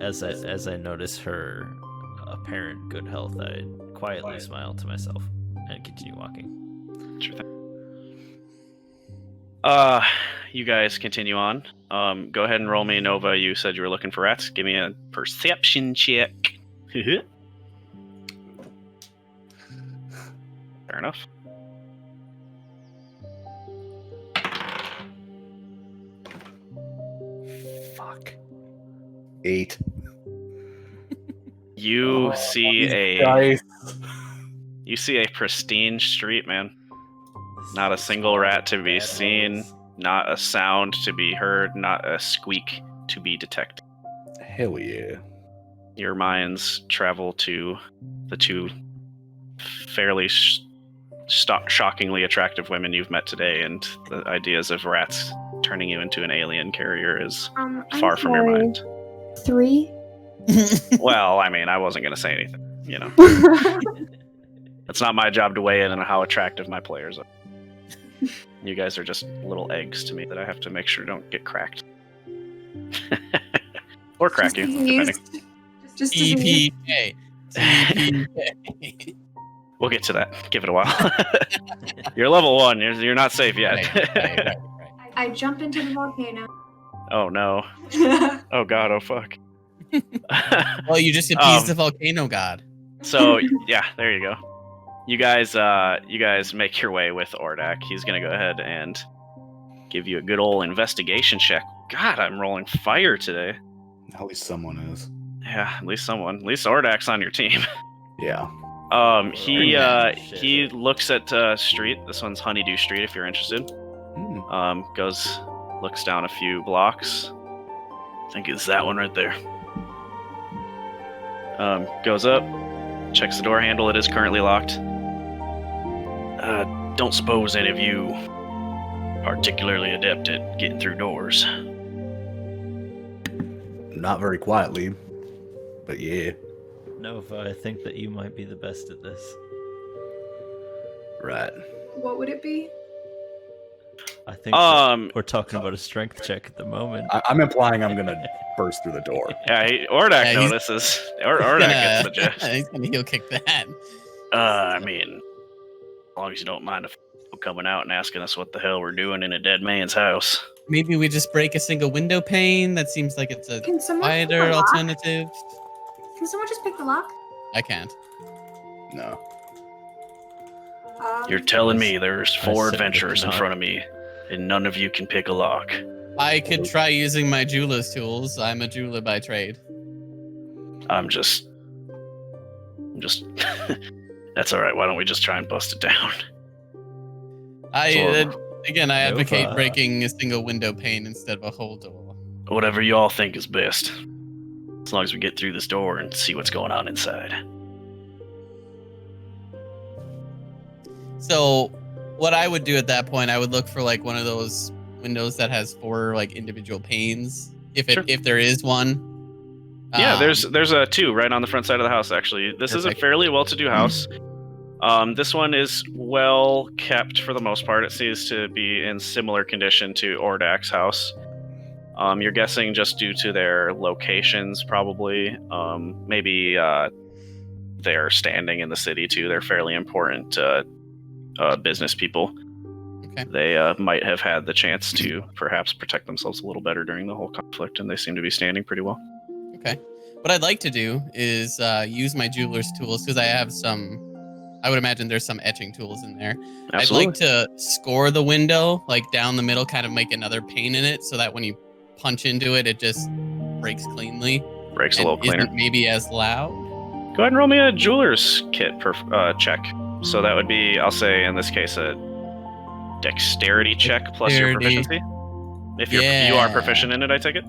As I notice her apparent good health, I quietly smile to myself and continue walking. Sure thing. You guys continue on. Go ahead and roll me, Nova. You said you were looking for rats. Give me a perception check. Fair enough. Fuck. 8. You see a Dice. you see a pristine street, man. Not a single rat to be seen. Not a sound to be heard. Not a squeak to be detected. Hell yeah. Your minds travel to the two fairly shockingly attractive women you've met today, and the ideas of rats turning you into an alien carrier is I'm far from your sorry. mind. 3. Well, I mean, I wasn't going to say anything, you know. It's not my job to weigh in on how attractive my players are. You guys are just little eggs to me that I have to make sure don't get cracked. Or crack you, depending. Just disease. TPK. TPK. We'll get to that. Give it a while. You're level 1. You're not safe yet. Right. I jump into the volcano. Oh, no. Oh, God. Oh, fuck. Well, you just appeased the volcano god. So yeah, there you go. You guys make your way with Ordak. He's gonna go ahead and give you a good old investigation check. God, I'm rolling fire today. At least someone is. Yeah, at least someone. At least Ordak's on your team. Yeah. He looks at street. This one's Honeydew Street. If you're interested. Looks down a few blocks. I think it's that one right there. Goes up, checks the door handle. It is currently locked. Don't suppose any of you particularly adept at getting through doors. Not very quietly, but yeah. Nova, I think that you might be the best at this. Right. What would it be? I think that we're talking about a strength check at the moment. I'm implying I'm gonna burst through the door. Yeah, Ordak Yeah, notices. Ordak gets the gist. He's gonna heel kick that. I mean, as long as you don't mind people coming out and asking us what the hell we're doing in a dead man's house. Maybe we just break a single window pane. That seems like it's a Can someone pick quieter the lock? alternative. Can someone just pick the lock? I can't. No. You're telling me there's 4 I said adventurers in not. front of me, and none of you can pick a lock. I could try using my jeweler's tools. I'm a jeweler by trade. I'm just. That's all right. Why don't we just try and bust it down? I advocate Nova. breaking a single window pane instead of a whole door. Whatever you all think is best. As long as we get through this door and see what's going on inside. So, what I would do at that point, I would look for like one of those windows that has 4 like individual panes, if there is one. Yeah, there's a 2 right on the front side of the house. Actually, this is a Perfect. fairly well-to-do house. This one is well kept for the most part. It seems to be in similar condition to Ordak's house. You're guessing just due to their locations, probably. Maybe they're standing in the city too. They're fairly important business people. Okay. They might have had the chance to perhaps protect themselves a little better during the whole conflict, and they seem to be standing pretty well. Okay. What I'd like to do is use my jeweler's tools because I have some. I would imagine there's some etching tools in there. Absolutely. I'd like to score the window, like down the middle, kind of make another pane in it so that when you punch into it, it just breaks cleanly. Breaks a and little cleaner. isn't maybe as loud. Go ahead and roll me a jeweler's kit check. So that would be, I'll say in this case, a dexterity check plus your Dexterity. proficiency. If you are proficient in it, I take it.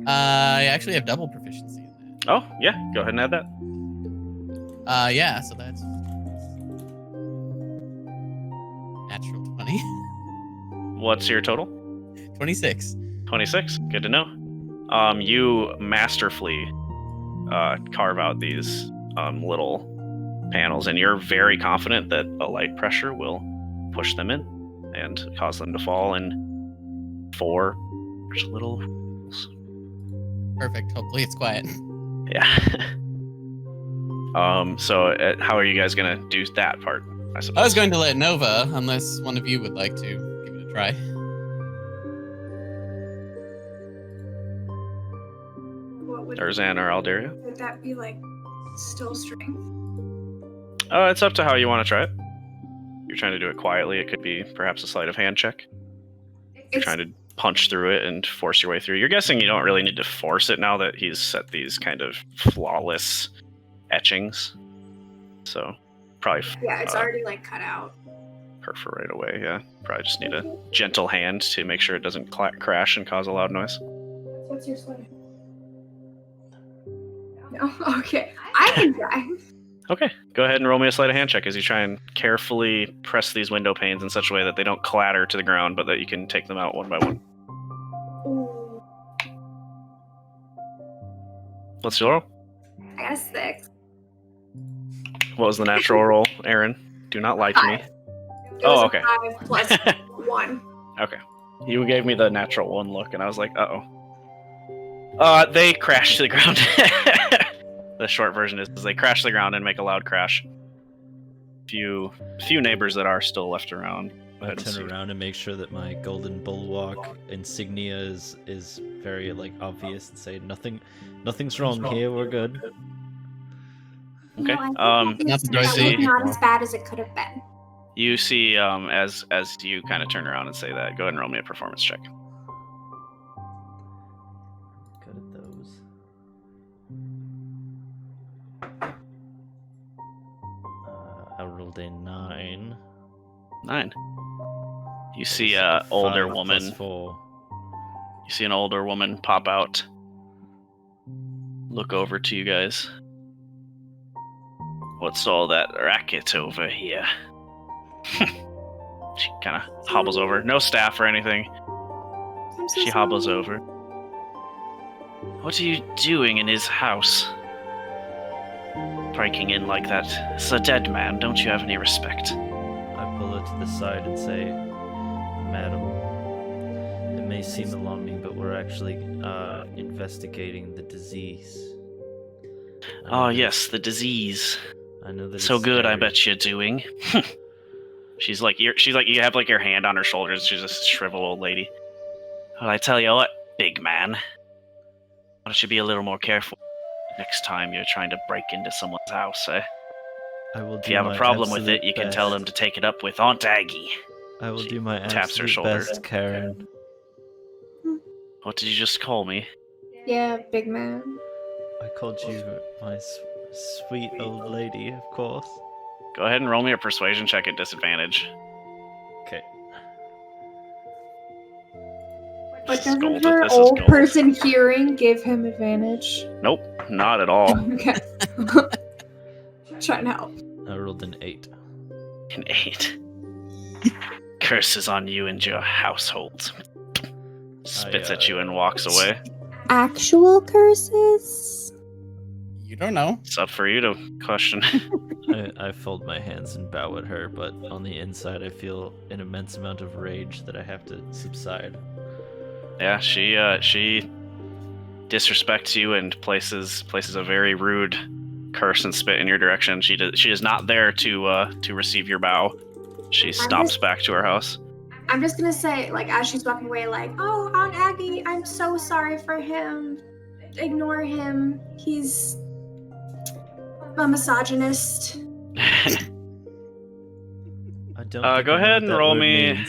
I actually have double proficiency in that. Oh yeah, go ahead and add that. Yeah, so that's natural 20. What's your total? 26. 26. Good to know. You masterfully carve out these little panels, and you're very confident that a light pressure will push them in and cause them to fall in 4 little holes. Perfect. Hopefully it's quiet. Yeah. So how are you guys gonna do that part? I suppose. I was going to let Nova, unless one of you would like to give it a try. What would Erzan or Aldaria? would that be like? Still strength. It's up to how you want to try it. You're trying to do it quietly. It could be perhaps a sleight of hand check. You're It's trying to punch through it and force your way through. You're guessing you don't really need to force it now that he's set these kind of flawless etchings. So probably yeah, it's already like cut out. perforate right away. Yeah, probably just need a gentle hand to make sure it doesn't crash and cause a loud noise. What's your sweater? No, okay, I can try. Okay, go ahead and roll me a sleight of hand check as you try and carefully press these window panes in such a way that they don't clatter to the ground, but that you can take them out one by one. Ooh, What's your roll? I got a 6. What was the natural roll, Erinn? Do not lie to me. It Oh, was a okay. 5 plus 1. Okay. You gave me the natural 1 look, and I was like, uh-oh. They crash to the ground. The short version is they crash to the ground and make a loud crash. Few neighbors that are still left around. Go I ahead and see. turn around and make sure that my golden bulwark insignia is very like obvious and say nothing's wrong here. We're good. Okay. No, Um, I Not think the that Joycey. was not as bad as it could have been. You see, as you kind of turn around and say that, go ahead and roll me a performance check. Good at those. I rolled a 9. 9. You see a older 5 woman. plus 4. You see an older woman pop out, look over to you guys. What's all that racket over here? She kind of hobbles over. No staff or anything. I'm so She hobbles sorry. over. What are you doing in his house? Breaking in like that. It's a dead man. Don't you have any respect? I pull her to the side and say, "Madam, it may seem alarming, but we're actually investigating the disease." I know Oh that yes, the disease. I know that So it's good, I scary. bet you're doing. She's like you have like your hand on her shoulders. She's a shriveled old lady. Well, I tell you what, big man. Why don't you be a little more careful next time you're trying to break into someone's house, eh? I will. If you have a problem with it, you can tell them to take it up with Aunt Aggie. I will She do my taps her absolute shoulder. best, Karen. What did you just call me? Yeah, big man. I called you my sweet old lady, of course. Go ahead and roll me a persuasion check at disadvantage. Okay. But This is doesn't gold. her This is old gold. person hearing give him advantage? Nope, not at all. Okay. Trying to help. I rolled an 8. An 8. Curses on you and your household. Spits at you and walks away. Actual curses? You don't know. It's up for you to question. I fold my hands and bow at her, but on the inside I feel an immense amount of rage that I have to subside. Yeah, she disrespects you and places a very rude curse and spit in your direction. She is not there to receive your bow. She stomps back to her house. I'm just gonna say, like, as she's walking away, like, oh, Aunt Aggie, I'm so sorry for him. Ignore him. He's a misogynist. I don't. Go ahead and roll me.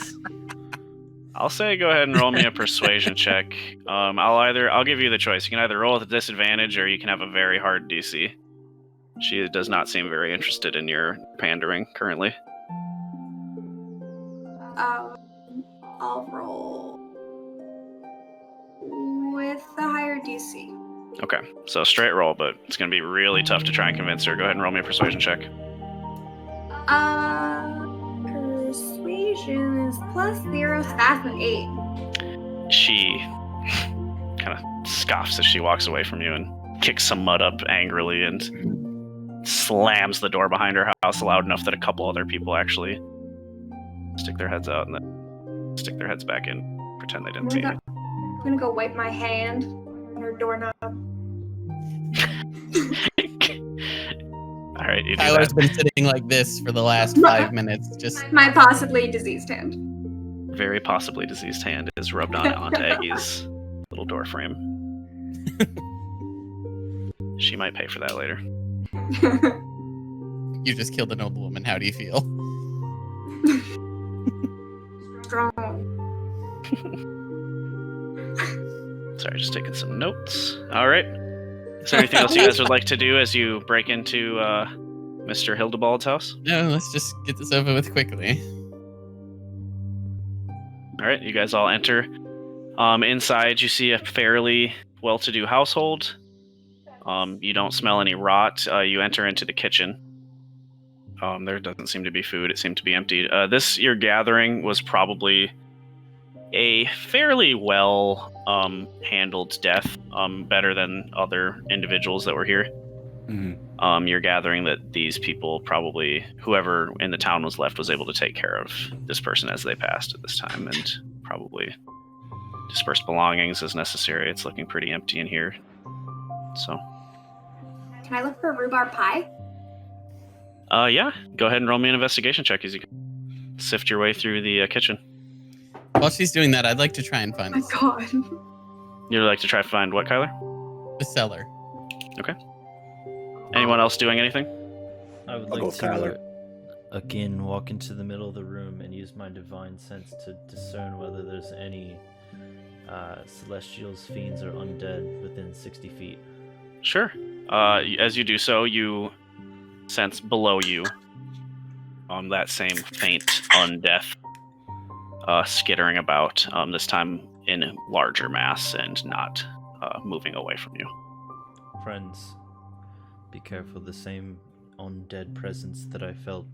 I'll say go ahead and roll me a persuasion check. I'll give you the choice. You can either roll with a disadvantage or you can have a very hard DC. She does not seem very interested in your pandering currently. I'll roll with the higher DC. Okay, so straight roll, but it's going to be really tough to try and convince her. Go ahead and roll me a persuasion check. Persuasion is +0, so that's an 8. She kind of scoffs as she walks away from you and kicks some mud up angrily and slams the door behind her house loud enough that a couple other people actually stick their heads out and then stick their heads back in, pretend they didn't see you. I'm gonna go wipe my hand on her doorknob. All right, you do Tyler's that. been sitting like this for the last 5 minutes. Just My possibly diseased hand. Very possibly diseased hand is rubbed on Aunt Aggie's little door frame. She might pay for that later. you just killed an old woman. How do you feel? Strong. Sorry, just taking some notes. All right. Is there anything else you guys would like to do as you break into Mr. Hildebald's house? No, let's just get this over with quickly. All right, you guys all enter. Inside, you see a fairly well-to-do household. You don't smell any rot. You enter into the kitchen. There doesn't seem to be food. It seemed to be empty. Your gathering was probably a fairly well handled death, better than other individuals that were here. Mm-hmm. You're gathering that these people probably, whoever in the town was left, was able to take care of this person as they passed at this time, and probably dispersed belongings as necessary. It's looking pretty empty in here. So, Can I look for rhubarb pie? yeah, go ahead and roll me an investigation check as you sift your way through the kitchen. While she's doing that, I'd like to try and find Oh my god. You'd like to try to find what, Kyler? the cellar. Okay. Anyone else doing anything? I would I'll go like with to Kyler. again walk into the middle of the room and use my divine sense to discern whether there's any celestials, fiends, or undead within 60 feet. Sure. As you do so, you sense below you that same faint undeath skittering about, this time in larger mass and not moving away from you. Friends, be careful. The same undead presence that I felt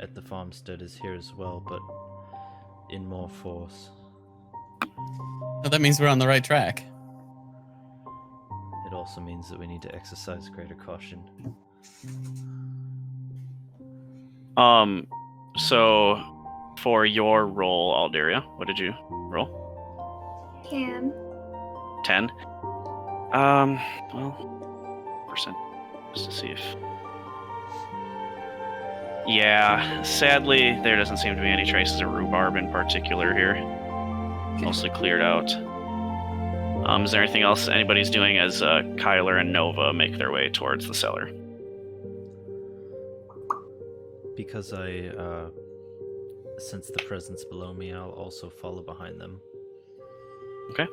at the farmstead is here as well, but in more force. Well, that means we're on the right track. It also means that we need to exercise greater caution. So for your roll, Alderia, what did you roll? 10. 10. Well, percent, just to see if. Yeah, sadly, there doesn't seem to be any traces of rhubarb in particular here. Mostly cleared out. Is there anything else anybody's doing as Kyler and Nova make their way towards the cellar? because I sense the presence below me, I'll also follow behind them. Okay.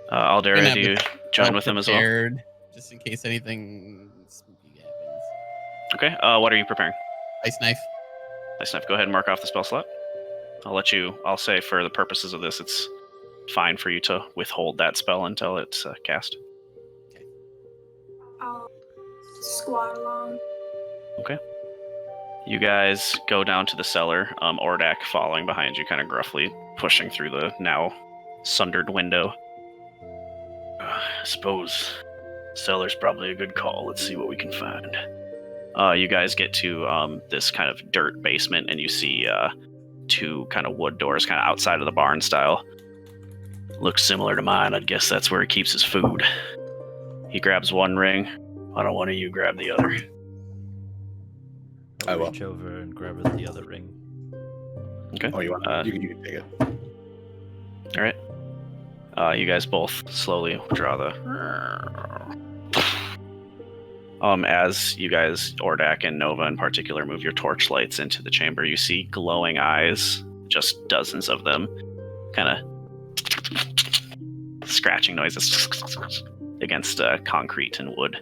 Gonna Aldaria, have do you the join spell with them as well? prepared, just in case anything spooky happens. Okay. What are you preparing? Ice knife. Nice enough. Go ahead and mark off the spell slot. I'll say for the purposes of this, it's fine for you to withhold that spell until it's cast. I'll squat along. Okay. You guys go down to the cellar, Ordak following behind you, kind of gruffly pushing through the now sundered window. I suppose cellar's probably a good call. Let's see what we can find. You guys get to this kind of dirt basement, and you see two kind of wood doors kind of outside of the barn style. Looks similar to mine. I'd guess that's where he keeps his food. He grabs one ring. Why don't one of you grab the other? I'll I will. reach over and grab the other ring. Okay. Oh, you want? You can take it. All right. You guys both slowly draw the. As you guys, Ordak and Nova in particular, move your torchlights into the chamber, you see glowing eyes, just dozens of them, kind of scratching noises against concrete and wood.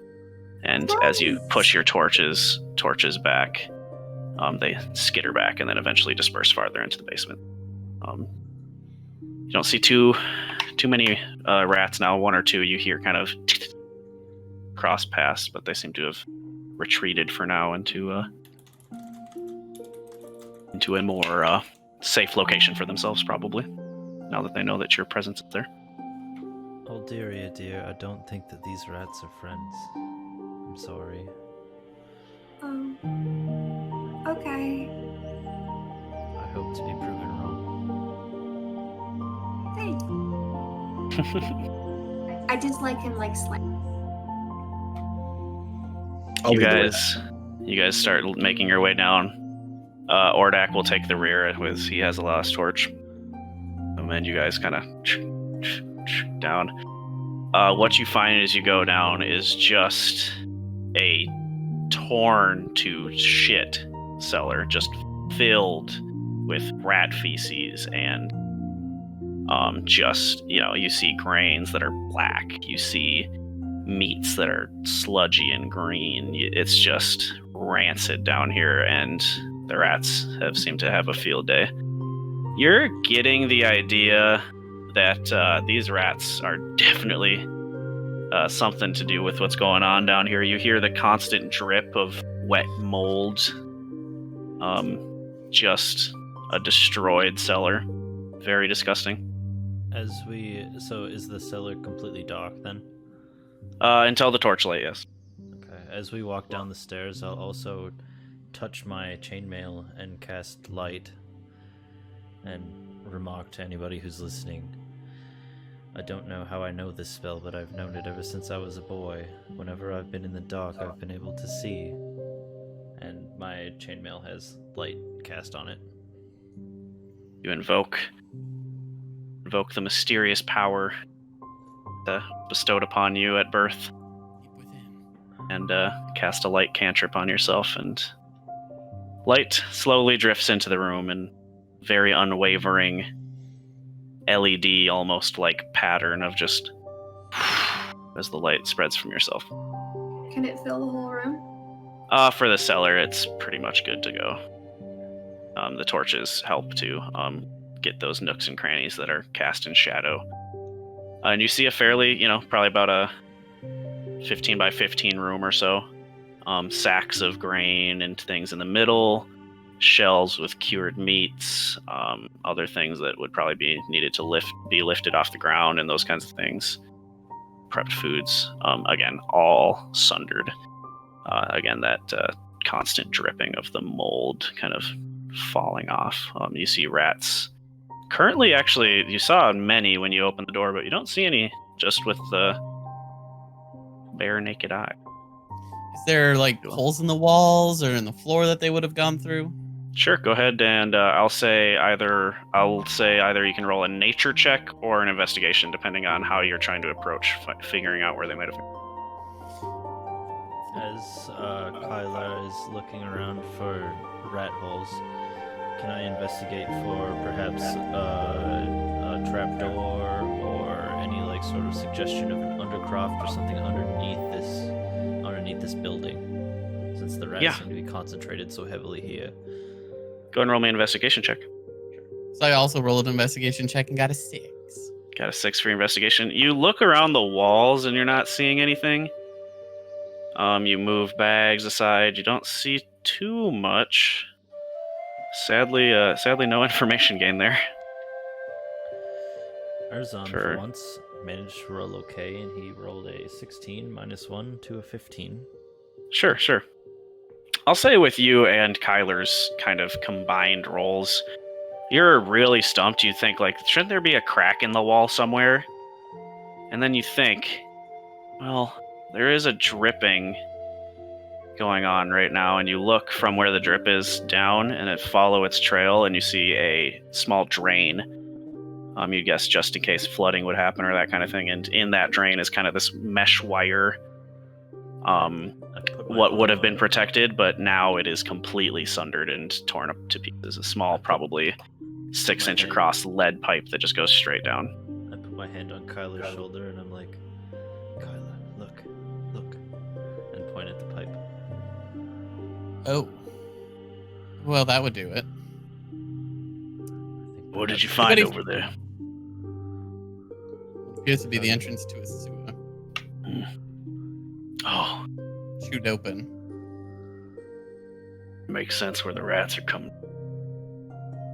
And as you push your torches back, they skitter back and then eventually disperse farther into the basement. You don't see too many rats now. One or two you hear kind of cross paths, but they seem to have retreated for now into a more safe location for themselves, probably, now that they know that your presence is there. Aldaria, dear, I don't think that these rats are friends. I'm sorry. Oh. Okay. I hope to be proven wrong. Thanks. I dislike him like slightly. You guys start making your way down. Ordak will take the rear he has the last torch. And then you guys kind of down. What you find as you go down is just a torn to shit cellar, just filled with rat feces and you see grains that are black. You see meats that are sludgy and green. It's just rancid down here, and the rats seemed to have a field day. You're getting the idea that these rats are definitely something to do with what's going on down here. You hear the constant drip of wet mold. Just a destroyed cellar. Very disgusting. So is the cellar completely dark then? Until the torchlight, yes. Okay. As we walk down the stairs, I'll also touch my chainmail and cast light and remark to anybody who's listening. I don't know how I know this spell, but I've known it ever since I was a boy. Whenever I've been in the dark, I've been able to see. And my chainmail has light cast on it. You invoke the mysterious power bestowed upon you at birth, and cast a light cantrip on yourself, and light slowly drifts into the room in very unwavering LED almost like pattern of just as the light spreads from yourself. Can it fill the whole room? For the cellar, it's pretty much good to go. The torches help to get those nooks and crannies that are cast in shadow. And you see a fairly, probably about a 15 by 15 room or so. Sacks of grain and things in the middle, shelves with cured meats, other things that would probably be needed to be lifted off the ground, and those kinds of things. Prepped foods, again, all sundered. Again, that constant dripping of the mold kind of falling off. You see rats. Currently, actually, you saw many when you opened the door, but you don't see any just with the bare naked eye. Is there holes in the walls or in the floor that they would have gone through? Sure, go ahead, and I'll say either you can roll a nature check or an investigation, depending on how you're trying to approach figuring out where they might have. As Kyla is looking around for rat holes, can I investigate for perhaps a trapdoor or any like sort of suggestion of an undercroft or something underneath this building? Since the rats Yeah. seem to be concentrated so heavily here. Go ahead and roll me an investigation check. So I also rolled an investigation check and got a 6. Got a 6 for your investigation. You look around the walls and you're not seeing anything. You move bags aside. You don't see too much. Sadly, no information gained there. Arzon, for once, managed to roll okay, and he rolled a 16 minus 1 to a 15. Sure. I'll say with you and Kyler's kind of combined rolls, you're really stumped. You think, like, shouldn't there be a crack in the wall somewhere? And then you think, well, there is a dripping going on right now, and you look from where the drip is down, and it follow its trail, and you see a small drain. You guess just in case flooding would happen or that kind of thing, and in that drain is kind of this mesh wire. What would have been protected, but now it is completely sundered and torn up to pieces. A small, probably 6-inch across lead pipe that just goes straight down. I put my hand on Kyla's shoulder and I'm like, Kyla, look, and point at the pipe. Oh. Well, that would do it. What did you find over there? Appears to be the entrance to a sewer. Oh, Chewed open. makes sense where the rats are coming.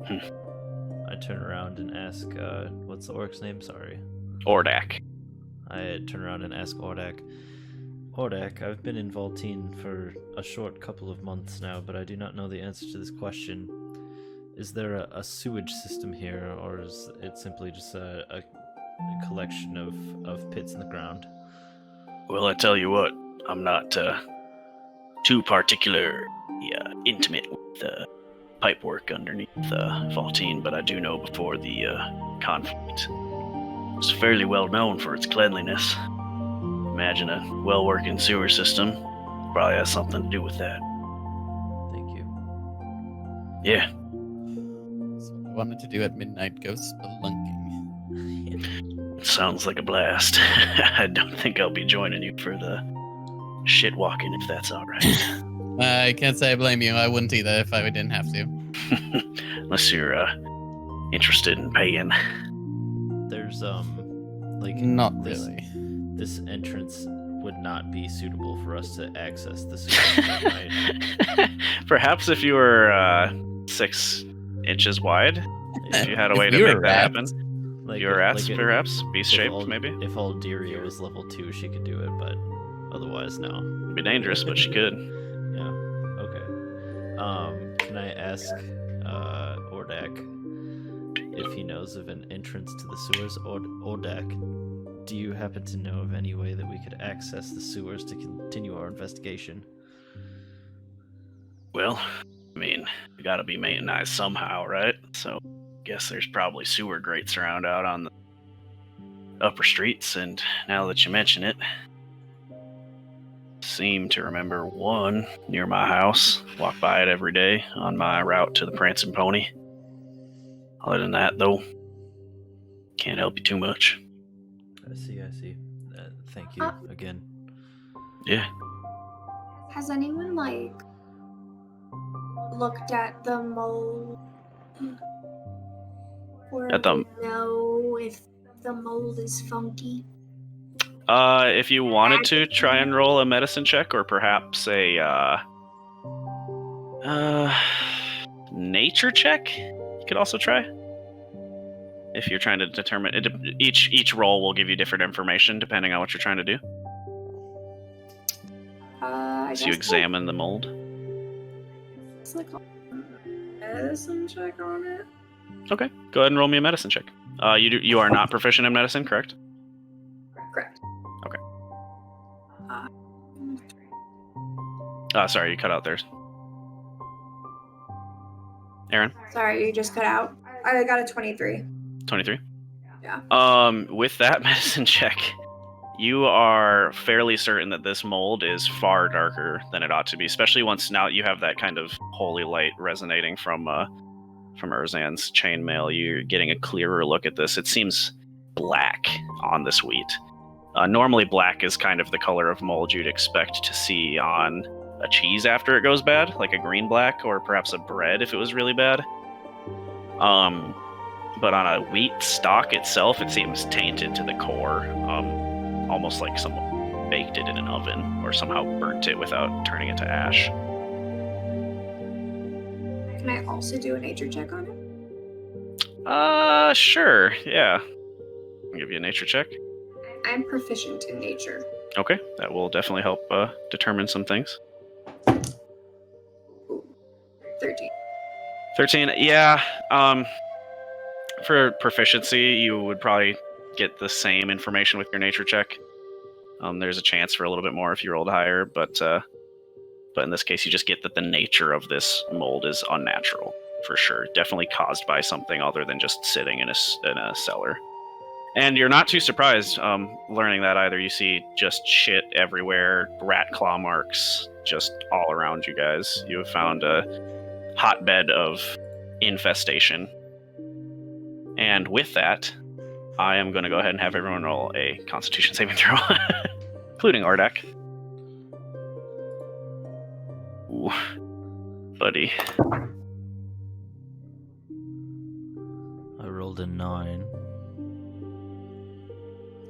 I turn around and ask, what's the orc's name? Sorry. Ordak. I turn around and ask Ordak. Ordak, I've been in Voltine for a short couple of months now, but I do not know the answer to this question. Is there a sewage system here, or is it simply just a collection of pits in the ground? Well, I tell you what, I'm not too particular, intimate with pipe work underneath Voltine, but I do know before the conflict, it was fairly well known for its cleanliness. Imagine a well-working sewer system. Probably has something to do with that. Thank you. Yeah. That's what I wanted to do at midnight, go spelunking. Sounds like a blast. I don't think I'll be joining you for the shit walking, if that's all right. I can't say I blame you. I wouldn't either if I didn't have to. Unless you're interested in paying. There's Not this, really. This entrance would not be suitable for us to access the sewer, right? Perhaps if you were 6 inches wide, if you had a If way to we were make that happen. Like Your rats, like perhaps? Beast-shaped, maybe? If Alderia was level 2, she could do it, but otherwise, no. It'd be dangerous, but she could. Yeah. Okay. Can I ask Ordak if he knows of an entrance to the sewers? Ordak, do you happen to know of any way that we could access the sewers to continue our investigation? Well, I mean, we gotta be maintenance somehow, right? So, guess there's probably sewer grates around out on the upper streets, and now that you mention it, seem to remember one near my house. Walk by it every day on my route to the Prancing Pony. Other than that, though, can't help you too much. I see. Thank you again. Yeah. Has anyone looked at the mold? Or At the- know if the mold is funky? If you wanted to, try and roll a medicine check, or perhaps a nature check. You could also try. If you're trying to determine it, each roll will give you different information depending on what you're trying to do. So you examine the mold. It's like a medicine check on it. Okay, go ahead and roll me a medicine check. You are not proficient in medicine, correct? Correct. Okay. Sorry, you cut out there. Erinn? Sorry, you just cut out. I got a 23. 23? Yeah. With that medicine check, you are fairly certain that this mold is far darker than it ought to be, especially once now you have that kind of holy light resonating from Erzan's chainmail. You're getting a clearer look at this. It seems black on this wheat. Normally black is kind of the color of mold you'd expect to see on a cheese after it goes bad, like a green black, or perhaps a bread if it was really bad. But on a wheat stalk itself, it seems tainted to the core, almost like someone baked it in an oven or somehow burnt it without turning it to ash. Can I also do a nature check on it? Sure, yeah. I'll give you a nature check. I'm proficient in nature. Okay, that will definitely help determine some things. 13. 13, yeah. For proficiency, you would probably get the same information with your nature check. There's a chance for a little bit more if you rolled higher, but in this case, you just get that the nature of this mold is unnatural, for sure. Definitely caused by something other than just sitting in a cellar. And you're not too surprised learning that either. You see just shit everywhere, rat claw marks just all around you guys. You have found a hotbed of infestation. And with that, I am going to go ahead and have everyone roll a Constitution saving throw, including Ordak. Ooh, buddy. I rolled a 9.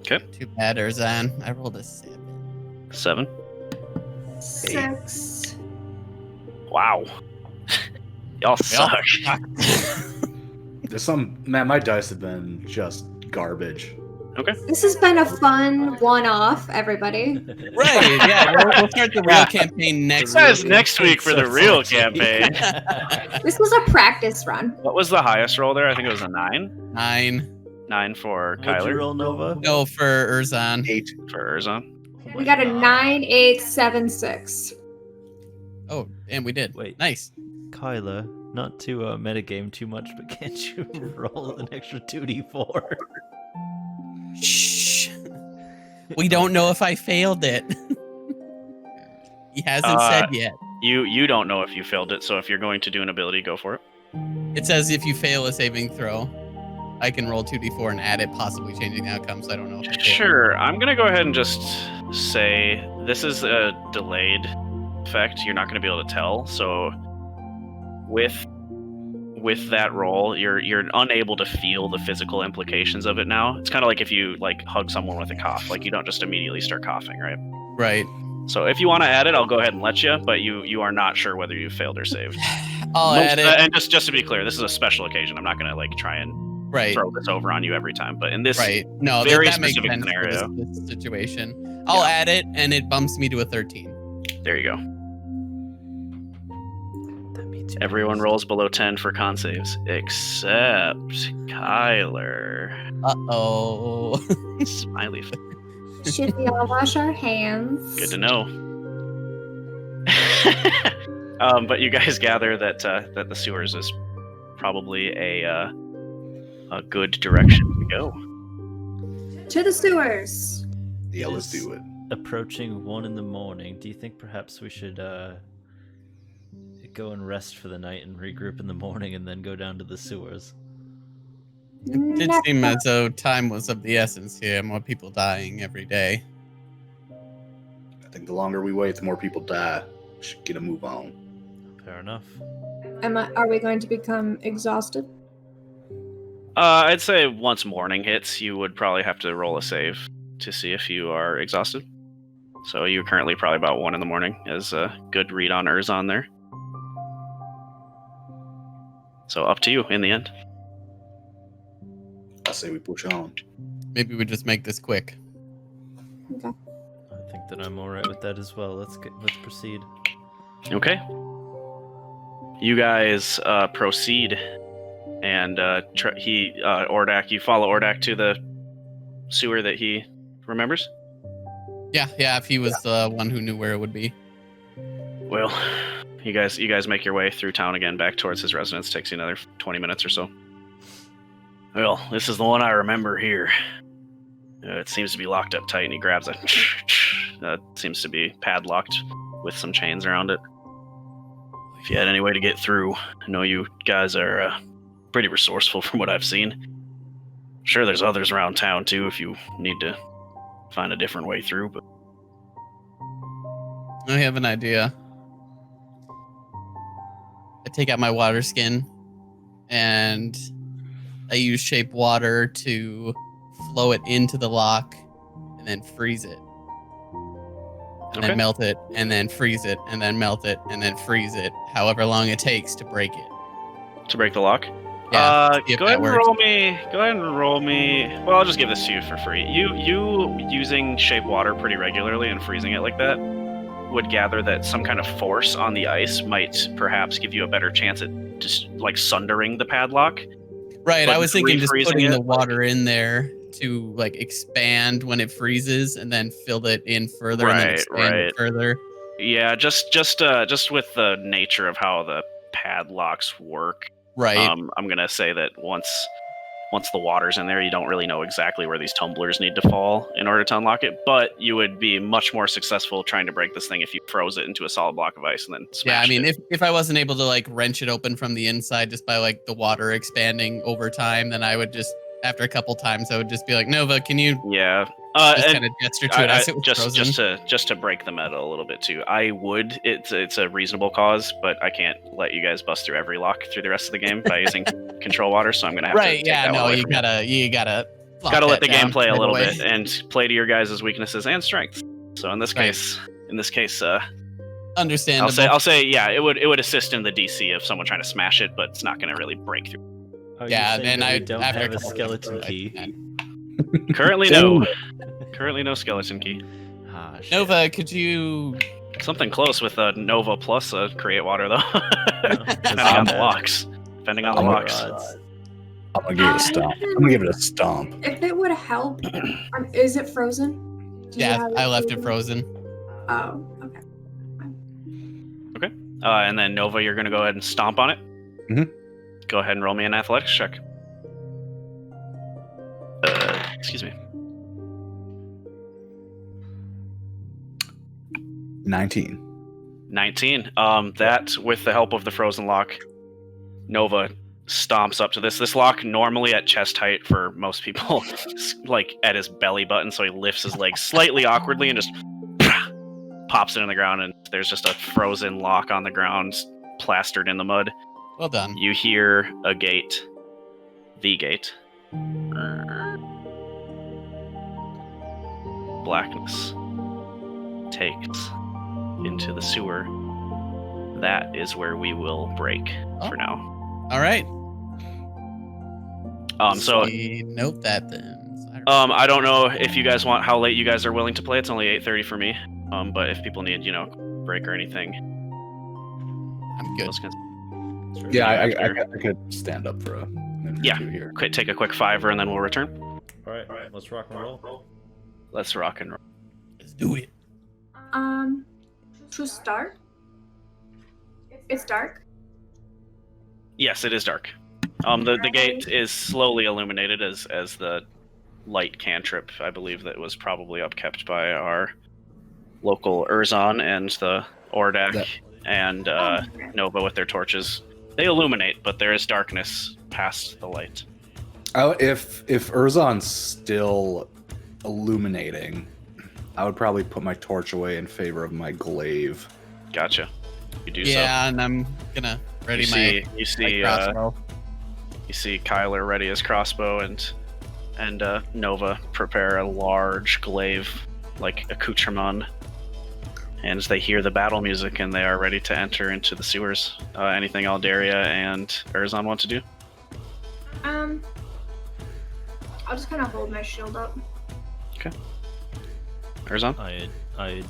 Okay. Too bad, Erzan. I rolled a 7. 7. 6. Wow. Y'all suck. There's man, my dice have been just garbage. Okay. This has been a fun one-off, everybody. Right, yeah. We'll start the real campaign next Guys, week. next week for the real campaign. This was a practice run. What was the highest roll there? I think it was a 9. 9. 9 for What'd you Kyler. roll, Nova? No, for Erzan. 8. For Erzan. We got a 9, 8, 7, 6. Oh, and we did. Wait. Nice. Kyla, not to metagame too much, but can't you roll an extra 2d4? Shh. We don't know if I failed it. He hasn't said yet. You don't know if you failed it, so if you're going to do an ability, go for it. It says if you fail a saving throw, I can roll 2d4 and add it, possibly changing the outcome, so I don't know if I failed. Sure, I'm going to go ahead and just say this is a delayed effect. You're not going to be able to tell, so with that roll, you're unable to feel the physical implications of it now. It's kind of like if you hug someone with a cough, you don't just immediately start coughing, right? Right. So if you want to add it, I'll go ahead and let you, but you are not sure whether you failed or saved. I'll add it. And just to be clear, this is a special occasion. I'm not going to try and throw this over on you every time, but in this No, very that makes specific sense scenario, for this situation. I'll add it, and it bumps me to a 13. there you go. That means Everyone rolls below 10 for con saves, except Kyler. Uh-oh. Smiley face. Should we all wash our hands? Good to know. But you guys gather that the sewers is probably a good direction to go. To the sewers. Yeah, let's do it. Approaching 1 in the morning. Do you think perhaps we should go and rest for the night and regroup in the morning and then go down to the sewers? It did seem as though time was of the essence here. More people dying every day. I think the longer we wait, the more people die. We should get a move on. Fair enough. Are we going to become exhausted? I'd say once morning hits, you would probably have to roll a save to see if you are exhausted. So you're currently probably about 1 in the morning, is a good read on Erzan there. So up to you in the end. I say we push on. Maybe we just make this quick. Okay. I think that I'm alright with that as well. Let's proceed. Okay. You guys proceed, and Ordak, you follow Ordak to the sewer that he remembers? Yeah, if he was the one who knew where it would be. Well, you guys make your way through town again back towards his residence. Takes you another 20 minutes or so. Well, this is the one I remember here. It seems to be locked up tight, and he grabs it. Seems to be padlocked with some chains around it. If you had any way to get through, I know you guys are pretty resourceful from what I've seen. I'm sure there's others around town too if you need to find a different way through. But I have an idea. I take out my water skin and I use shape water to flow it into the lock and then freeze it. And then melt it and then freeze it and then melt it and then freeze it, however long it takes to break it. To break the lock? Yeah, go ahead and roll me. Go ahead and roll me. Well, I'll just give this to you for free. You using shape water pretty regularly and freezing it like that would gather that some kind of force on the ice might perhaps give you a better chance at just like sundering the padlock. Right, But I was thinking just putting refreezing the it, water in there to like expand when it freezes and then fill it in further and then expand it further. Yeah, just with the nature of how the padlocks work. Right. I'm gonna say that once the water's in there, you don't really know exactly where these tumblers need to fall in order to unlock it, but you would be much more successful trying to break this thing if you froze it into a solid block of ice and then smashed Yeah, I mean, it. if I wasn't able to like wrench it open from the inside just by like the water expanding over time, then I would just, after a couple times, I would just be like, Nova, can you just kind of gesture to it as it was frozen? just to break the meta a little bit too. I would. It's a reasonable cause, but I can't let you guys bust through every lock through the rest of the game by using control water. So I'm gonna have to take that one away from you gotta let the game play a little bit and play to your guys' weaknesses and strengths. So in this case, understandable. I'll say yeah, it would assist in the DC of someone trying to smash it, but it's not gonna really break through. Yeah, and I don't have a skeleton key. Currently no. Currently no skeleton key. Nova, could you... Something close with a Nova plus a create water though. Depending on the locks. Depending on the locks. I'm gonna give it a stomp. I'm gonna give it a stomp. If it would help, is it frozen? Yeah, I left it frozen. Oh, okay. Okay. And then Nova, you're gonna go ahead and stomp on it. Mm-hmm. Go ahead and roll me an athletics check. Excuse me. 19. That, with the help of the frozen lock, Nova stomps up to this. This lock, normally at chest height for most people, like at his belly button, so he lifts his legs slightly awkwardly and just pops it in the ground, and there's just a frozen lock on the ground, plastered in the mud. Well done. You hear a gate. The gate. Blackness takes into the sewer. That is where we will break for now. All right. So note that then. I don't know if you guys want how late you guys are willing to play. It's only 8:30 for me. But if people need, break or anything, I'm good. Yeah, I could stand up for a minute or two here. Take a quick 5 and then we'll return. All right, let's rock and roll. Let's rock and roll. Let's do it. To start, it's dark. Yes, it is dark. The gate is slowly illuminated as the light cantrip, I believe, that was probably upkept by our local Erzon and the Ordak and Nova with their torches. They illuminate, but there is darkness past the light. Oh, if Erzon's still illuminating, I would probably put my torch away in favor of my glaive. Gotcha. You do so. Yeah, and I'm gonna ready my crossbow. You see Kyler ready his crossbow and Nova prepare a large glaive like accoutrement. And they hear the battle music and they are ready to enter into the sewers. Anything Aldaria and Erzon want to do? I'll just kind of hold my shield up. Okay. Erzon? I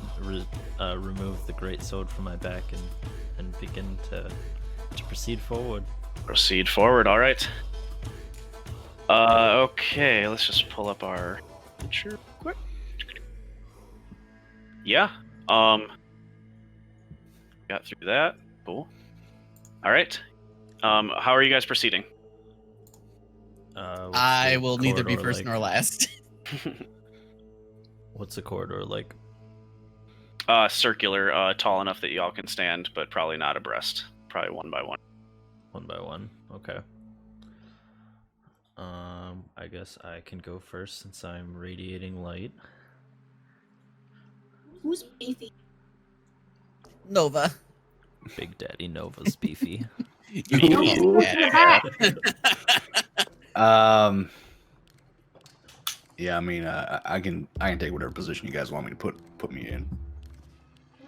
remove the greatsword from my back and begin to proceed forward. Proceed forward, alright. Okay, let's just pull up our picture quick. Yeah. Got through that. Cool. Alright. How are you guys proceeding? I will neither be first nor last. What's the corridor like? Circular, tall enough that y'all can stand, but probably not abreast. Probably one by one. One by one. Okay. I guess I can go first since I'm radiating light. Who's beefy? Nova. Big Daddy Nova's beefy. You Don't can be call me looking at that. Yeah, I mean, I can take whatever position you guys want me to put me in.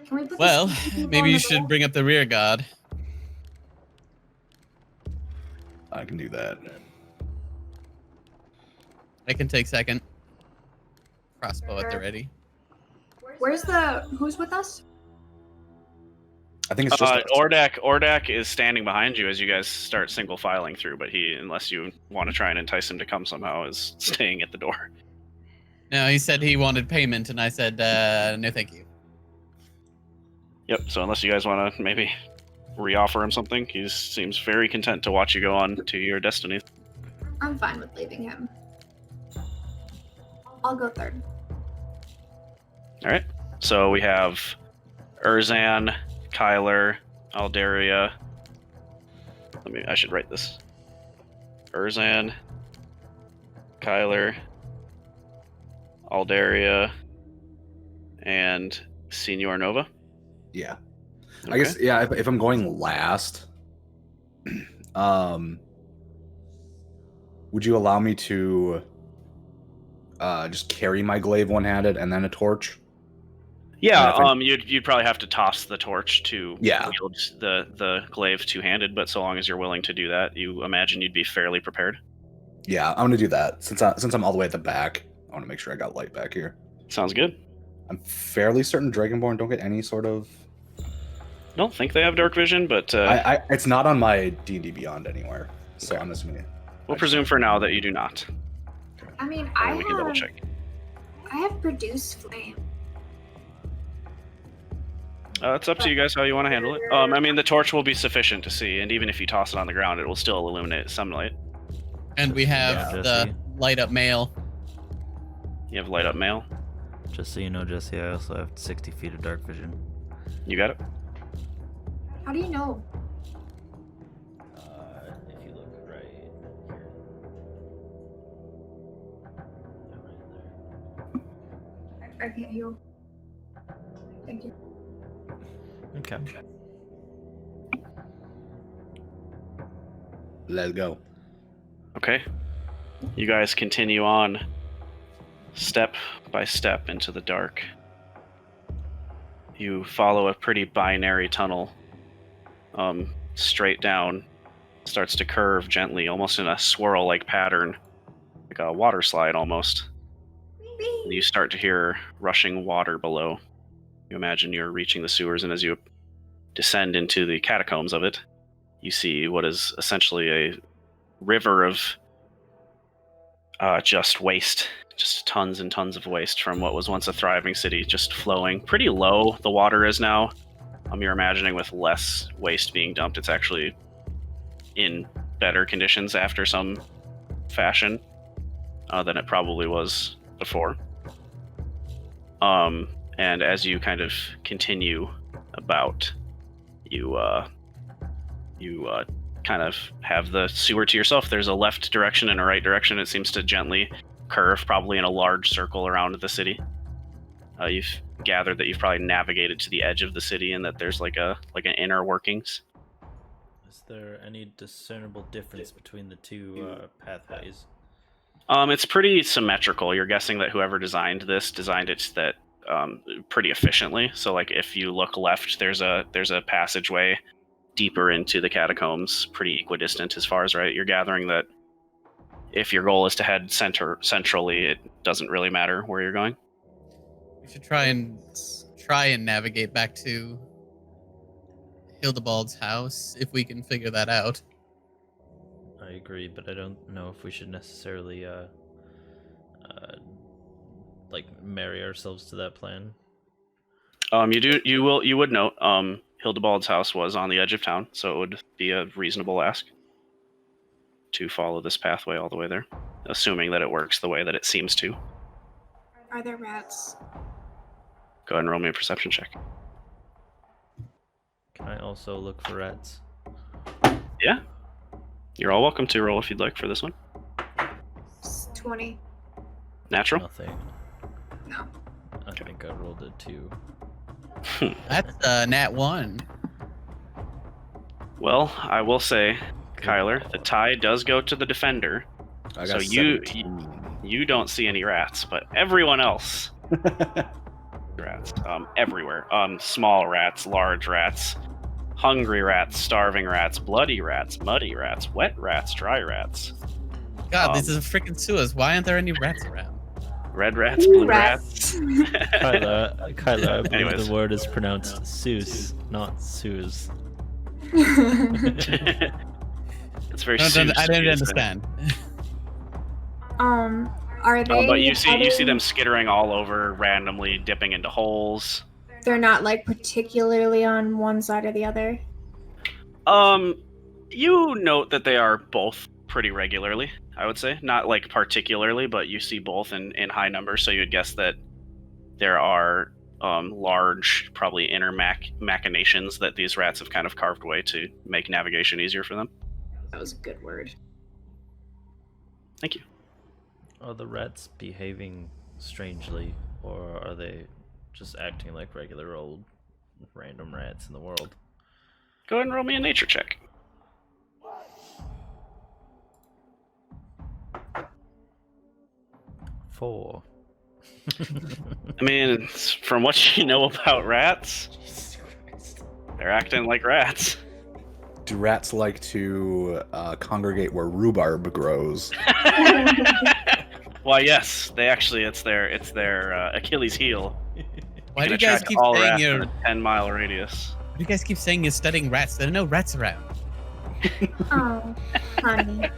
Can we put Well, these people maybe on you the should roll? bring up the rear guard. I can do that. I can take second. Crossbow at the ready. Who's with us? I think it's just us. Ordak is standing behind you as you guys start single filing through, but he, unless you want to try and entice him to come somehow, is staying at the door. No, he said he wanted payment, and I said, no thank you. Yep, so unless you guys want to maybe reoffer him something, he seems very content to watch you go on to your destiny. I'm fine with leaving him. I'll go third. Alright, so we have Erzan, Kyler, Aldaria. I should write this. Erzan, Kyler, Aldaria, and Senor Nova. Yeah. Okay. I guess, yeah, if I'm going last, would you allow me to just carry my glaive one-handed and then a torch? Yeah, you'd probably have to toss the torch to wield the glaive two-handed, but so long as you're willing to do that, you imagine you'd be fairly prepared. Yeah, I'm gonna do that. Since I'm all the way at the back, I want to make sure I got light back here. Sounds good. I'm fairly certain Dragonborn don't get any sort of... I don't think they have dark vision, but it's not on my D&D Beyond anywhere, so I'm assuming we'll presume for now that you do not. I mean, And then we can double check. I have produce flame. It's up to you guys how you want to handle it. I mean, the torch will be sufficient to see, and even if you toss it on the ground, it will still illuminate some light. And we have Yeah, the Jesse. light up mail. You have light up mail. Just so you know, Jesse, I also have 60 feet of dark vision. You got it. How do you know? If you look right here. I can't heal. Thank you. Okay. Let's go. Okay. You guys continue on step by step into the dark. You follow a pretty binary tunnel straight down. Starts to curve gently, almost in a swirl-like pattern, like a water slide almost. And you start to hear rushing water below. You imagine you're reaching the sewers, and as you descend into the catacombs of it, you see what is essentially a river of just waste, just tons and tons of waste from what was once a thriving city, just flowing. Pretty low the water is now. You're imagining with less waste being dumped, it's actually in better conditions after some fashion than it probably was before. And as you kind of continue about, you kind of have the sewer to yourself. There's a left direction and a right direction. It seems to gently curve, probably in a large circle around the city. You've gathered that you've probably navigated to the edge of the city and that there's like an inner workings. Is there any discernible difference between the two pathways? It's pretty symmetrical. You're guessing that whoever designed it that pretty efficiently. So like if you look left, there's a passageway deeper into the catacombs, pretty equidistant as far as right. You're gathering that if your goal is to head centrally, it doesn't really matter where you're going. We should try and navigate back to Hildebald's house if we can figure that out. I agree, but I don't know if we should necessarily marry ourselves to that plan. You would note Hildebald's house was on the edge of town, so it would be a reasonable ask to follow this pathway all the way there, assuming that it works the way that it seems to. Are there rats? Go ahead and roll me a perception check. Can I also look for rats? Yeah. You're all welcome to roll if you'd like for this one. 20. Natural? Nothing. No. I think I rolled it too. That's nat 1. Well, I will say, Kyler, the tie does go to the defender. I So got you don't see any rats, but everyone else rats everywhere. Small rats, large rats, hungry rats, starving rats, bloody rats, muddy rats, wet rats, dry rats. God, this is a freaking sewers. Why aren't there any rats around? Red rats, blue Rats. Kyla, I believe Anyways. the word is pronounced Seuss, not Suze. It's very. No, I don't Seuss-y, understand. Are they? But you see them skittering all over, randomly dipping into holes. They're not like particularly on one side or the other. You note that they are both pretty regularly, I would say. Not like particularly, but you see both in high numbers, so you'd guess that there are large, probably inner machinations that these rats have kind of carved away to make navigation easier for them. That was a good word. Thank you. Are the rats behaving strangely, or are they just acting like regular old random rats in the world? Go ahead and roll me a nature check. Four. I mean, from what you know about rats, Jesus Christ. they're acting like rats. Do rats like to congregate where rhubarb grows? Why, yes, they actually it's their Achilles heel. Why do you Can guys attract keep all saying rats you're? in a 10-mile radius? Why do you guys keep saying you're studying rats? There are no rats around. Oh, honey.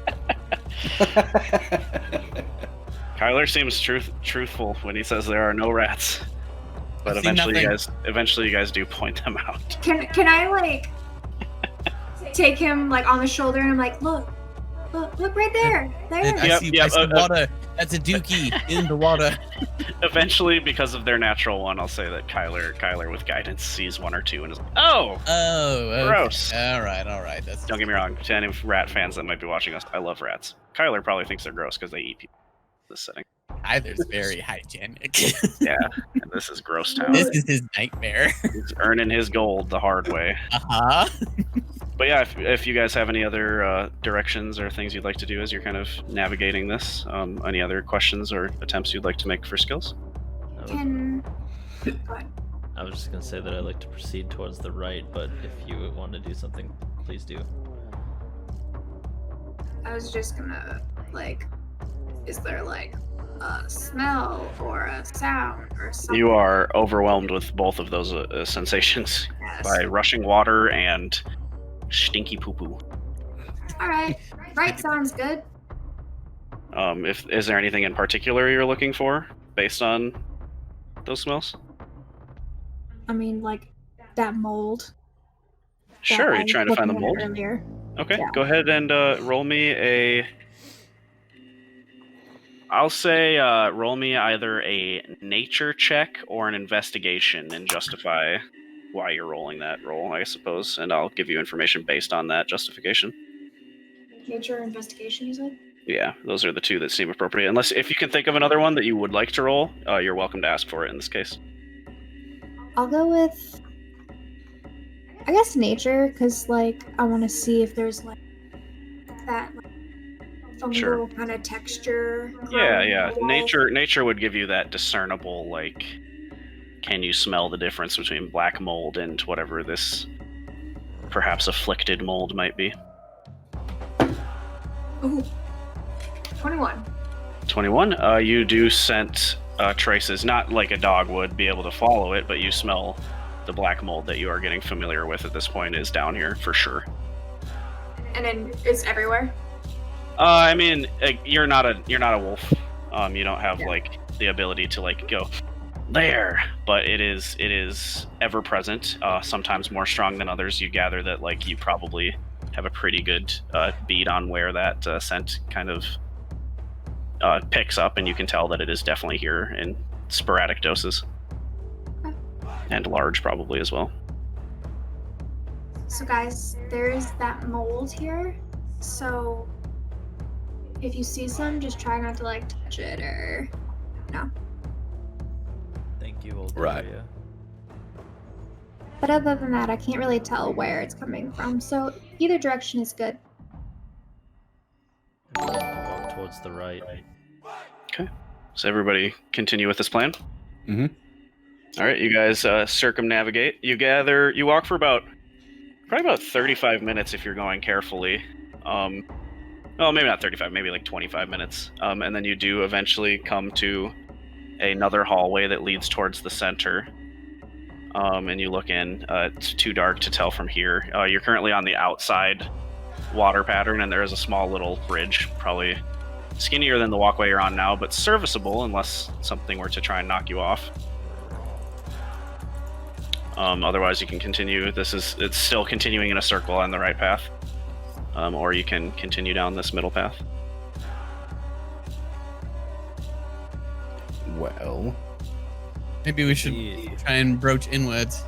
Kyler seems truthful when he says there are no rats, but I've seen eventually you guys do point them out. Can I like take him like on the shoulder and I'm like, look right there. There. I Yep, see yep, some water. That's a dookie in the water. Eventually, because of their natural one, I'll say that Kyler with guidance sees one or two and is like, oh, Oh, okay. Gross. All right. That's don't get me wrong. To any rat fans that might be watching us, I love rats. Kyler probably thinks they're gross because they eat people in this setting. Kyler's very hygienic. Yeah, and this is gross town. This is his nightmare. He's earning his gold the hard way. Uh-huh. But yeah, if you guys have any other directions or things you'd like to do as you're kind of navigating this, any other questions or attempts you'd like to make for skills? Can. Go ahead. I was just gonna say that I'd like to proceed towards the right, but if you want to do something, please do. I was just gonna like. Is there like a smell or a sound or something? You are overwhelmed with both of those sensations Yes. by rushing water and stinky poo-poo. All right. Right sounds good. Is there anything in particular you're looking for based on those smells? I mean, like that mold. Sure, that you're I trying to was find the looking mold. at earlier. Okay, Yeah. go ahead and roll me a. I'll say roll me either a nature check or an investigation and justify why you're rolling that roll, I suppose, and I'll give you information based on that justification. Nature investigation, you said? Yeah, those are the two that seem appropriate. Unless if you can think of another one that you would like to roll, you're welcome to ask for it in this case. I'll go with, I guess, nature, because like I want to see if there's like that like, fungal Sure. kind of texture. Yeah. growing on the wall. Nature would give you that discernible, like, can you smell the difference between black mold and whatever this perhaps afflicted mold might be? Ooh. 21. 21. You do scent traces, not like a dog would be able to follow it, but you smell the black mold that you are getting familiar with at this point is down here for sure. And then it's everywhere. I mean, you're not a wolf. You don't have like the ability to like go there, but it is ever present. Sometimes more strong than others. You gather that like you probably have a pretty good beat on where that scent kind of picks up, and you can tell that it is definitely here in sporadic doses. Okay. And large, probably, as well. So guys, there's that mold here. So if you see some, just try not to like touch it or no. Thank you, old Right. area. But other than that, I can't really tell where it's coming from. So either direction is good. I'm going to walk towards the right. Okay. So everybody continue with this plan? Mm-hmm. All right, you guys circumnavigate. You walk for probably about 35 minutes if you're going carefully. Well, maybe not 35, maybe like 25 minutes. And then you do eventually come to another hallway that leads towards the center. And you look in. It's too dark to tell from here. You're currently on the outside water pattern, and there is a small little bridge, probably skinnier than the walkway you're on now, but serviceable unless something were to try and knock you off. Otherwise, you can continue. It's still continuing in a circle on the right path. Or you can continue down this middle path. Well, Maybe we should Yeah. try and broach inwards.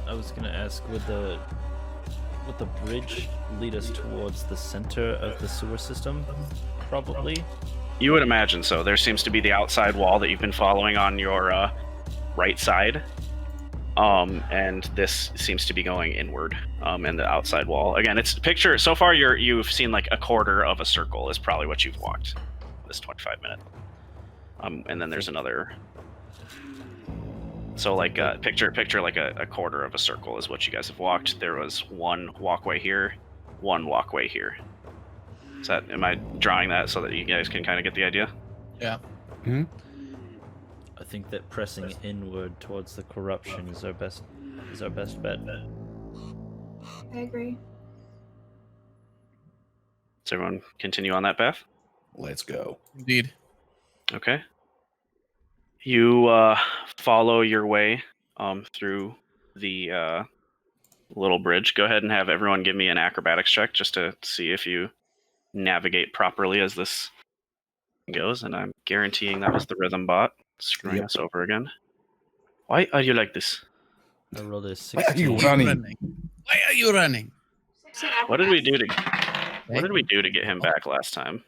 I was gonna ask, would the bridge lead us towards the center of the sewer system? Probably. You would imagine so. There seems to be the outside wall that you've been following on your right side. And this seems to be going inward in the outside wall. Again, it's picture so far you've seen like a quarter of a circle is probably what you've walked this 25 minute. And then there's another. So like picture like a quarter of a circle is what you guys have walked. There was one walkway here, one walkway here. Am I drawing that so that you guys can kind of get the idea? Yeah. hmm I think that pressing inward towards the corruption is our best bet. I agree. Does everyone continue on that path? let's go. Indeed. Okay. You follow your way through the little bridge. Go ahead and have everyone give me an acrobatics check just to see if you navigate properly as this goes. And I'm guaranteeing that was the rhythm bot screwing Yep. us over again. Why are you like this? I rolled a Why are you 16. running? Why are you running? What did we do to get him back last time?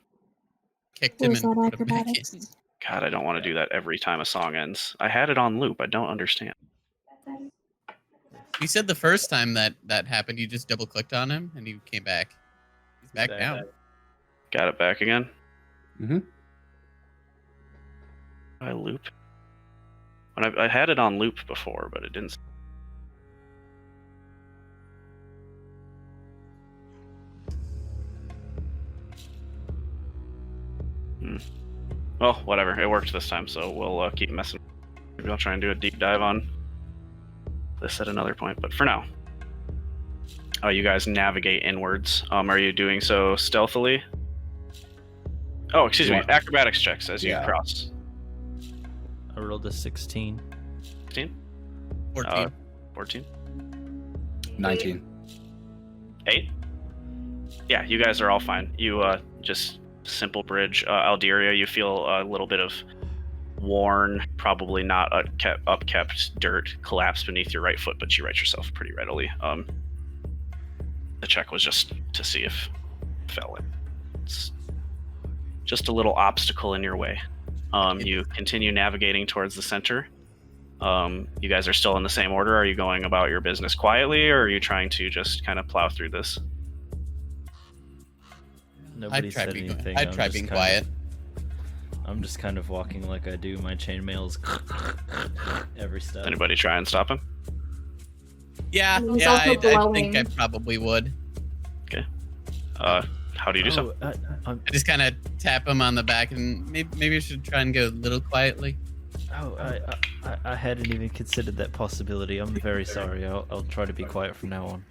Kicked him Where's and that put him back in. acrobatics? God, I don't want to do that every time a song ends. I had it on loop. I don't understand. You said the first time that happened, you just double clicked on him and he came back. He's back now. Got it back again. Mm-hmm. I loop. When I had it on loop before, but it didn't. Well, whatever. It worked this time, so we'll keep messing. Maybe I'll try and do a deep dive on this at another point. But for now, you guys navigate inwards. Are you doing so stealthily? Oh, excuse me. Acrobatics checks as you Yeah. cross. I rolled a 16. 16? 14. 14? 19. 8? Yeah, you guys are all fine. You just simple bridge. Alderia, you feel a little bit of worn, probably not upkept dirt collapse beneath your right foot, but you right yourself pretty readily. The check was just to see if it fell in. It's just a little obstacle in your way. You continue navigating towards the center. You guys are still in the same order. Are you going about your business quietly, or are you trying to just kind of plow through this? Nobody said anything. I'd I'm try just being kind quiet. I'm just kind of walking like I do. My chainmail's every step. Anybody try and stop him? Yeah, He's yeah, also I think blowing. I probably would. How do you do so? I'm, I just kind of tap him on the back, and maybe I should try and go a little quietly. I hadn't even considered that possibility. I'm very sorry. I'll try to be quiet from now on.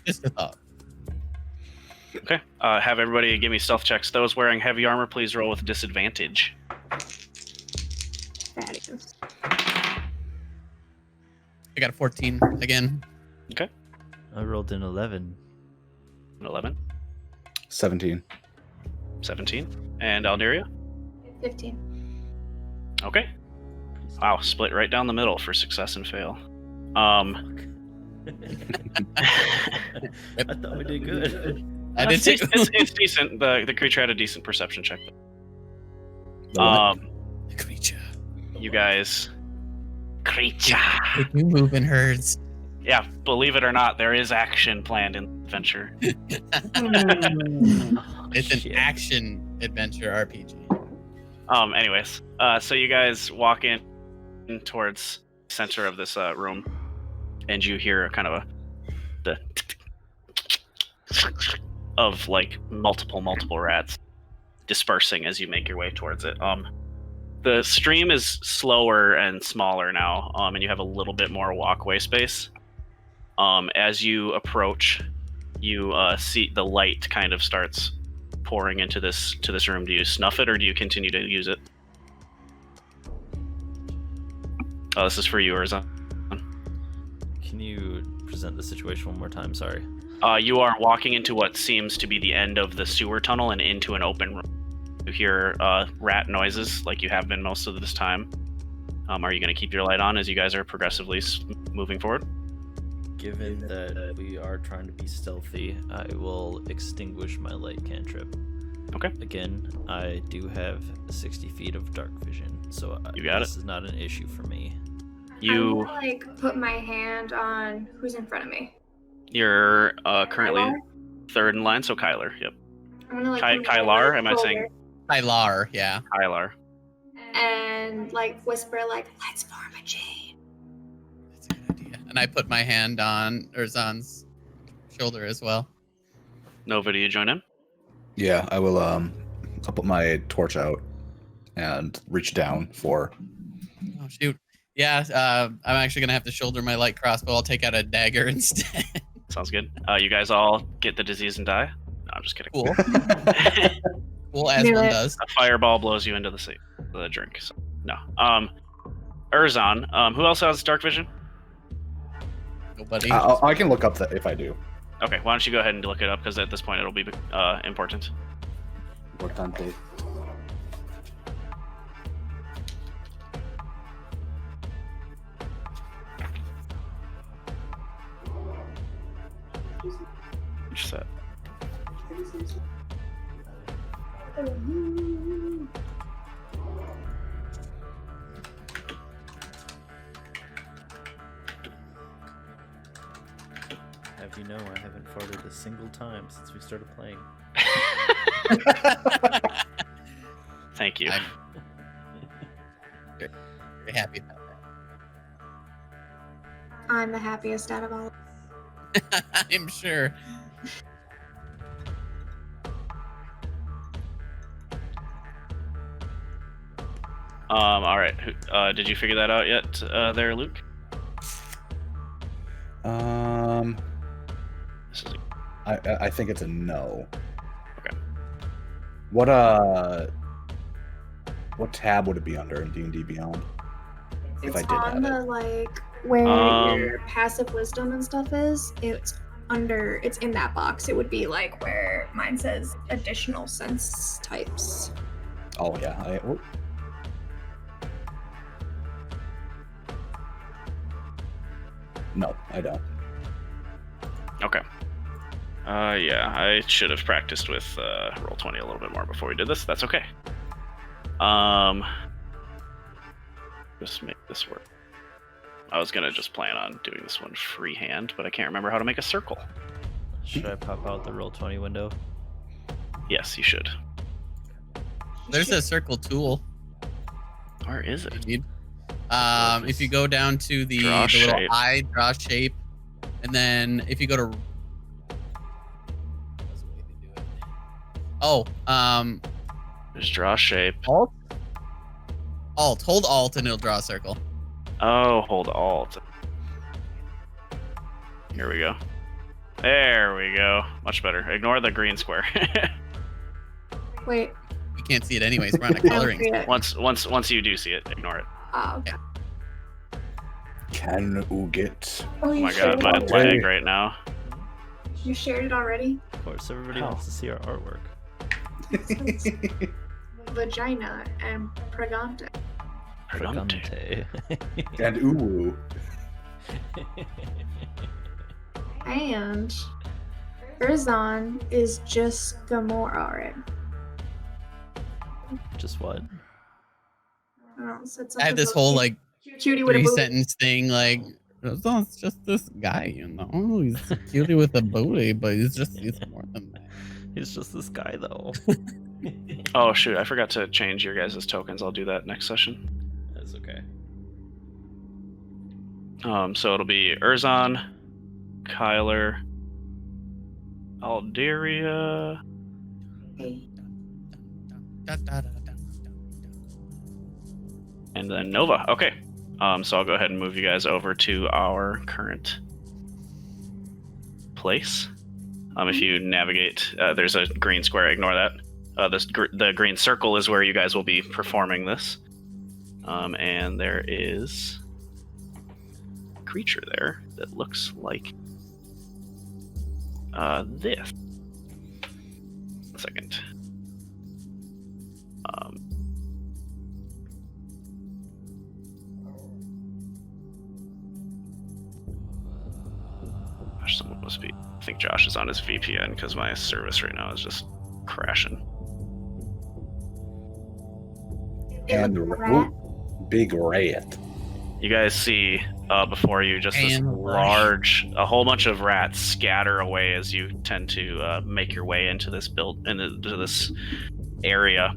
Just a thought. Okay. Have everybody give me stealth checks. Those wearing heavy armor, please roll with disadvantage. Thaddeus. I got a 14 again. I rolled an 11. 11, 17. 17, and Alderia. 15. Okay. Wow, split right down the middle for success and fail. I thought we did good. I did too. It's decent. The creature had a decent perception check. The what? The creature. You guys, creature. They do move in herds. Yeah, believe it or not, there is action planned in the adventure. It's an Shit. action adventure RPG. Anyways, so you guys walk in towards the center of this room, and you hear kind of the of like multiple rats dispersing as you make your way towards it. The stream is slower and smaller now, and you have a little bit more walkway space. As you approach, you see the light kind of starts pouring into this room. Do you snuff it or do you continue to use it? Oh, this is for you, Erinn. Can you present the situation one more time? Sorry. You are walking into what seems to be the end of the sewer tunnel and into an open room. You hear rat noises like you have been most of this time. Are you going to keep your light on as you guys are progressively moving forward? Given that we are trying to be stealthy, I will extinguish my light cantrip. Okay. Again, I do have 60 feet of dark vision, so You got this is not an issue for me. You, I'm gonna, like, put my hand on who's in front of me. you're currently Kylar? third in line, so Kyler. Yep. I'm gonna like put my Kylar? right Am I saying shoulder Tylar, yeah. Kyler? and like whisper like, "Let's form a chain." That's a good idea. And I put my hand on Erzan's shoulder as well. Nova, do you join in? Yeah, I will. I'll put my torch out and reach down for. Oh shoot. Yeah, I'm actually gonna have to shoulder my light crossbow. I'll take out a dagger instead. Sounds good. You guys all get the disease and die? No, I'm just kidding. Cool. Cool as Do one it. does. A fireball blows you into the drink. So, no. Erzan, who else has dark vision? Nobody. I can look up that if I do. Okay, why don't you go ahead and look it up, because at this point it'll be important. Importante. Which set? Have you know, I haven't farted a single time since we started playing. Thank you. I'm very happy about I'm the happiest out of all. that. I'm sure. All right. Did you figure that out yet, there, Luke? This is I think it's a no. Okay. What tab would it be under in D&D Beyond? If I It's did on have the it. like where Um, your passive wisdom and stuff is. It's in that box. It would be like where mine says additional sense types. Oh yeah. No, I don't. Okay. Yeah, I should have practiced with Roll20 a little bit more before we did this. That's okay. Just make this work. I was gonna just plan on doing this one freehand, but I can't remember how to make a circle. Should I pop out the Roll20 window? Yes, you should. There's a circle tool. Where is You it? need. If you go down to the Draw little shape. eye, draw shape, and then if you go to. What's the way to do it? Oh, Just draw shape. Alt. Hold Alt, and it'll draw a circle. Oh, hold Alt. Here we go. There we go. Much better. Ignore the green square. Wait. You can't see it anyways. We're on a I don't coloring. see it. once you do see it, ignore it. Oh. Can you get? Oh, Oh you my shared god, it my already? lag right now. You shared it already? Of course, everybody How? wants to see our artwork. Vagina and pregante. Fragante. And Uwu. And Erinn is just Gamora, right? Just what? I don't know, said I have something this about whole like cutie with a boob. 3-sentence thing like, oh, it's just this guy, you know? He's a cutie with a booty, but he's more than that. He's just this guy, though. Oh shoot, I forgot to change your guys' tokens. I'll do that next session. That's okay. So it'll be Erinn, Kyler, Alderia. And then Nova. Okay. So I'll go ahead and move you guys over to our current place. If you navigate, there's a green square. Ignore that. The green circle is where you guys will be performing this. And there is a creature there that looks like this. 1 second. Someone must be. I think Josh is on his VPN because my service right now is just crashing. And big rat. You guys see before you just this And a whole bunch of rats scatter away as you tend to make your way into this into this area.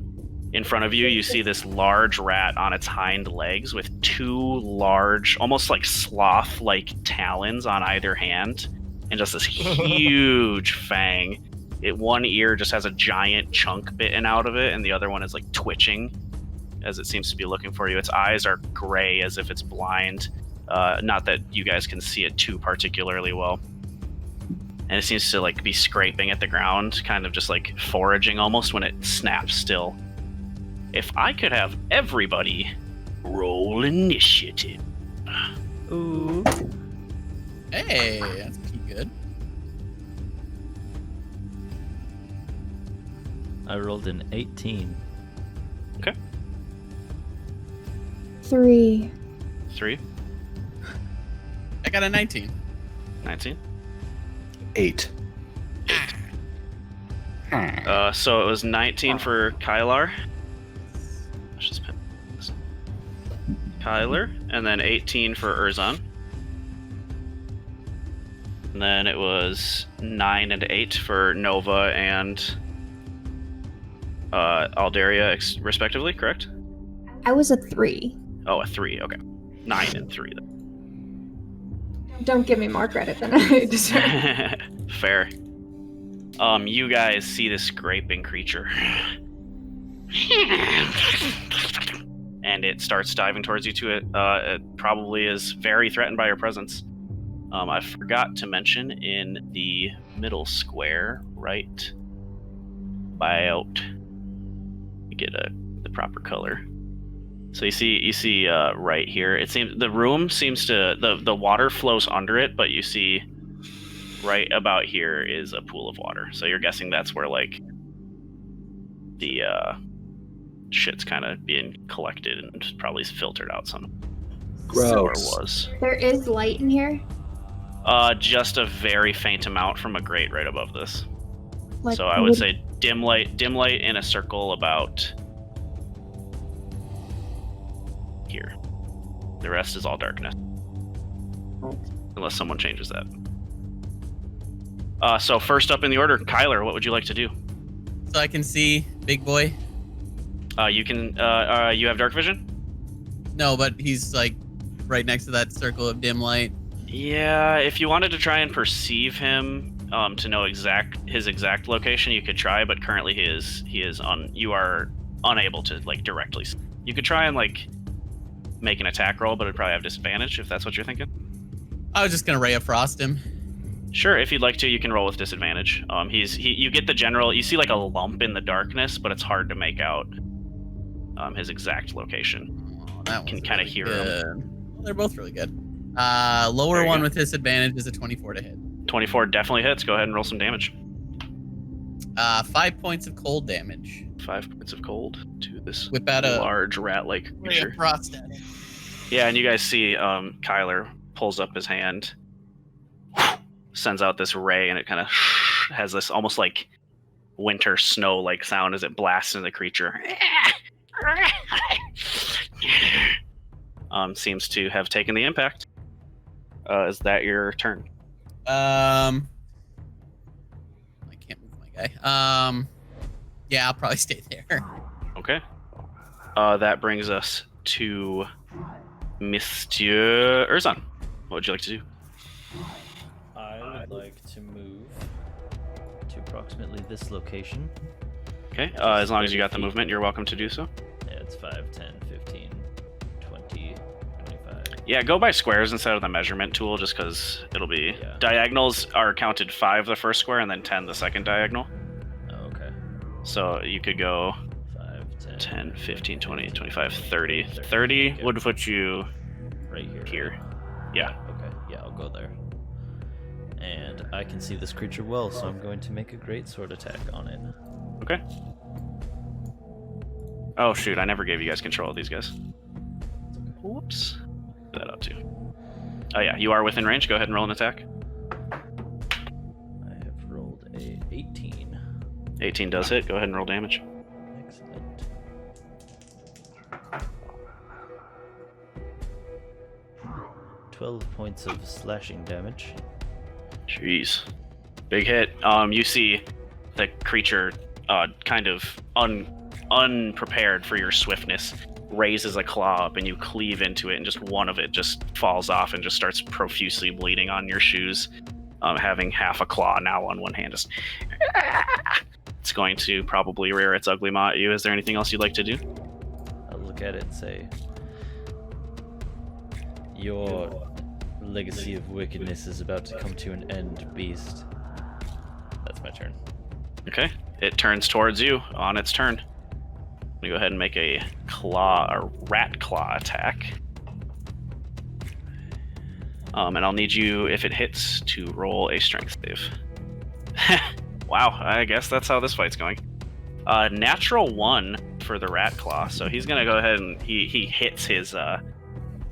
In front of you, you see this large rat on its hind legs with 2 large, almost like sloth-like talons on either hand, and just this huge fang. One ear just has a giant chunk bitten out of it, and the other one is like twitching as it seems to be looking for you. Its eyes are gray as if it's blind. Not that you guys can see it too particularly well. And it seems to like be scraping at the ground, kind of just like foraging almost when it snaps still. If I could have everybody roll initiative. Ooh. Hey, that's pretty good. I rolled an 18. 3. 3, I got a 19. 19. 8. So it was 19 for Kylar. Let's just put this. Kyler, and then 18 for Erinn. And then it was 9 and 8 for Nova and Alderia, respectively, correct? I was a 3. Oh, a 3, okay. 9 and 3 then. Don't give me more credit than I deserve. Fair. You guys see this scraping creature. And it starts diving towards you to it. It probably is very threatened by your presence. I forgot to mention in the middle square, right about get the proper color. So you see right here. It seems the room seems to the water flows under it, but you see right about here is a pool of water. So you're guessing that's where like the shit's kind of being collected and probably filtered out some. Gross. Or was. There is light in here. Just a very faint amount from a grate right above this. Like, So I would say dim light in a circle about here. The rest is all darkness. Unless someone changes that. So first up in the order, Kyler, what would you like to do? So I can see Big Boy. You can. You have dark vision. No, but he's like right next to that circle of dim light. Yeah, if you wanted to try and perceive him, to know his exact location, you could try. But currently, you are unable to like directly. You could try and like make an attack roll, but it'd probably have disadvantage if that's what you're thinking. I was just gonna Ray of Frost him. Sure, if you'd like to, you can roll with disadvantage. You get the general. You see like a lump in the darkness, but it's hard to make out his exact location. Oh, that Can one's kind of really hear good. him. Well, they're both really good. There Lower you one go. with disadvantage is a 24 to hit. 24 definitely hits. Go ahead and roll some damage. 5 points of cold damage. 5 points of cold to this Whip out a large rat-like ray of creature. frost at him. Yeah, and you guys see Kyler pulls up his hand, sends out this ray, and it kind of has this almost like winter snow-like sound as it blasts into the creature. Seems to have taken the impact. Is that your turn? I can't move my guy. Yeah, I'll probably stay there. Okay. That brings us to Monsieur Erzan. What would you like to do? I would like to move to approximately this location. Okay, as long as you got the movement, you're welcome to do so. Yeah, it's 5, 10, 15, 20, 25. Yeah, go by squares instead of the measurement tool, just because it'll be... Yeah. Diagonals are counted 5 the first square, and then 10 the second diagonal. Oh, okay. So you could go 5, 10, 15, 20, 25, 30. 30 would put you right here. here. Yeah. Okay, yeah, I'll go there. And I can see this creature well, so I'm going to make a greatsword attack on it. Okay. Oh, shoot, I never gave you guys control of these guys. Whoops. Put that out too. Oh, yeah, you are within range. Go ahead and roll an attack. I have rolled a 18. 18 does hit. Go ahead and roll damage. Excellent. "12 points of slashing damage." Jeez. Big hit. You see the creature kind of unprepared for your swiftness raises a claw up and you cleave into it, and just one of it just falls off and just starts profusely bleeding on your shoes, having half a claw now on one hand. Just it's going to probably rear its ugly maw at you. Is there anything else you'd like to do? I'll look at it and say, "Your legacy of wickedness is about to come to an end, beast." That's my turn. Okay. It turns towards you on its turn. I'm gonna go ahead and make a rat claw attack. And I'll need you, if it hits, to roll a strength save. Wow, I guess that's how this fight's going. Natural 1 for the rat claw, so he's gonna go ahead and he hits his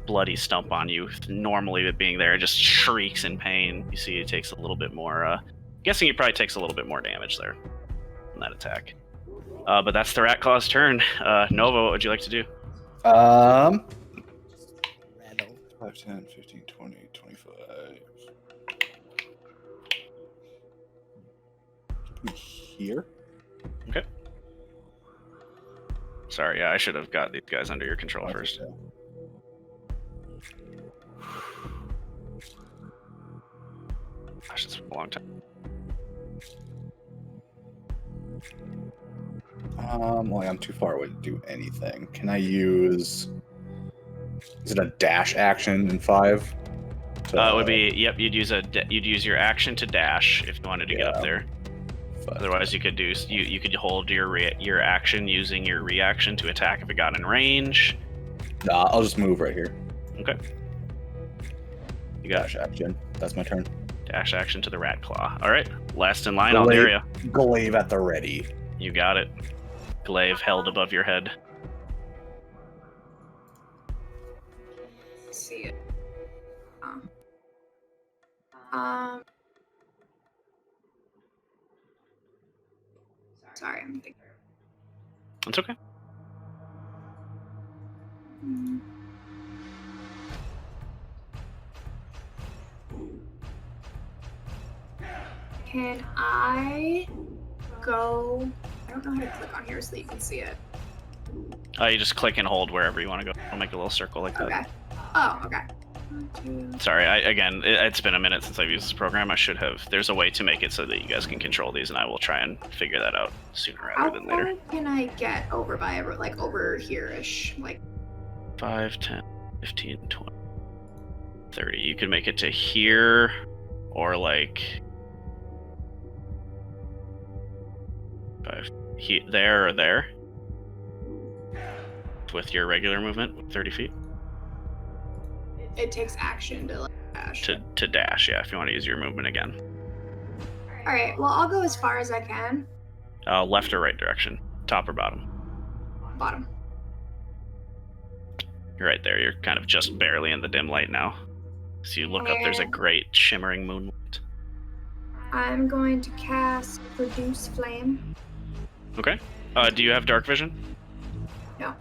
bloody stump on you. Normally it being there, it just shrieks in pain. You see, it takes a little bit more. Guessing he probably takes a little bit more damage there from that attack. But that's the rat claw's turn. Nova, what would you like to do? 5, 10, 15, 20, 25. Here? Okay. Sorry, yeah, I should have got these guys under your control first. Gosh, it's been a long time. Well, I'm too far away to do anything. Can I use... Is it a dash action in 5? It would be, yep, you'd use your action to dash if you wanted to get up there. 5. Otherwise, you could hold your action using your reaction to attack if it got in range. Nah, I'll just move right here. Okay. You got Dash action. That's my turn. dash action to the rat claw. All right, last in line, I'll dare you. Glaive at the ready. You got it. Glaive held above your head. See it. Sorry, I'm thinking. It's okay. Can I go? I don't know how to click on here so that you can see it. You just click and hold wherever you want to go. I'll make a little circle like that. Okay. Oh, okay. 1, 2. Sorry, it's been a minute since I've used this program. I should have. There's a way to make it so that you guys can control these, and I will try and figure that out sooner How rather than later. far can I get over by, like, over here-ish? Like, 5, 10, 15, 20, 30. You could make it to here, or like 5 there or there with your regular movement, 30 feet. it takes action to, like, dash. To dash, yeah, if you want to use your movement again. Alright, well, I'll go as far as I can. Left or right direction, top or bottom. Bottom. You're right there. You're kind of just barely in the dim light now. So you look up, there's a great shimmering moonlight. I'm going to cast Produce Flame. Okay. Do you have dark vision? No.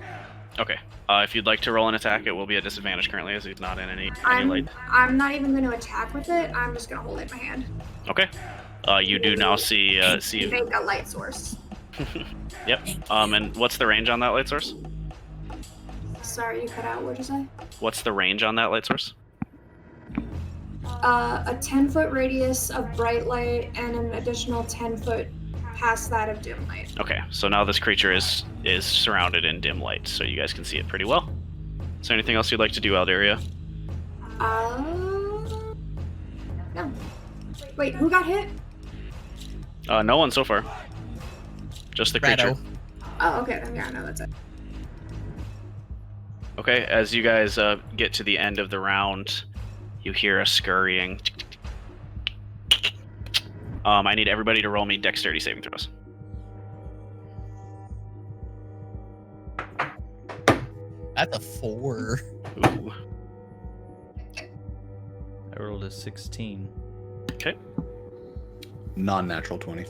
Okay. If you'd like to roll an attack, it will be a disadvantage currently as he's not in any light. I'm not even going to attack with it. I'm just going to hold it in my hand. Okay. You do now see Make a light source. Yep. And what's the range on that light source? Sorry, you cut out. What'd you say? What's the range on that light source? A 10-foot radius of bright light and an additional 10-foot past that of dim light. Okay, so now this creature is surrounded in dim light, so you guys can see it pretty well. Is there anything else you'd like to do, Aldaria? No. Wait, who got hit? No one so far. Just the creature. Rado. Oh, okay. Then yeah, no, that's it. Okay, as you guys get to the end of the round, you hear a scurrying. I need everybody to roll me dexterity saving throws. That's a 4. Ooh. I rolled a 16. Okay, Non-natural 20.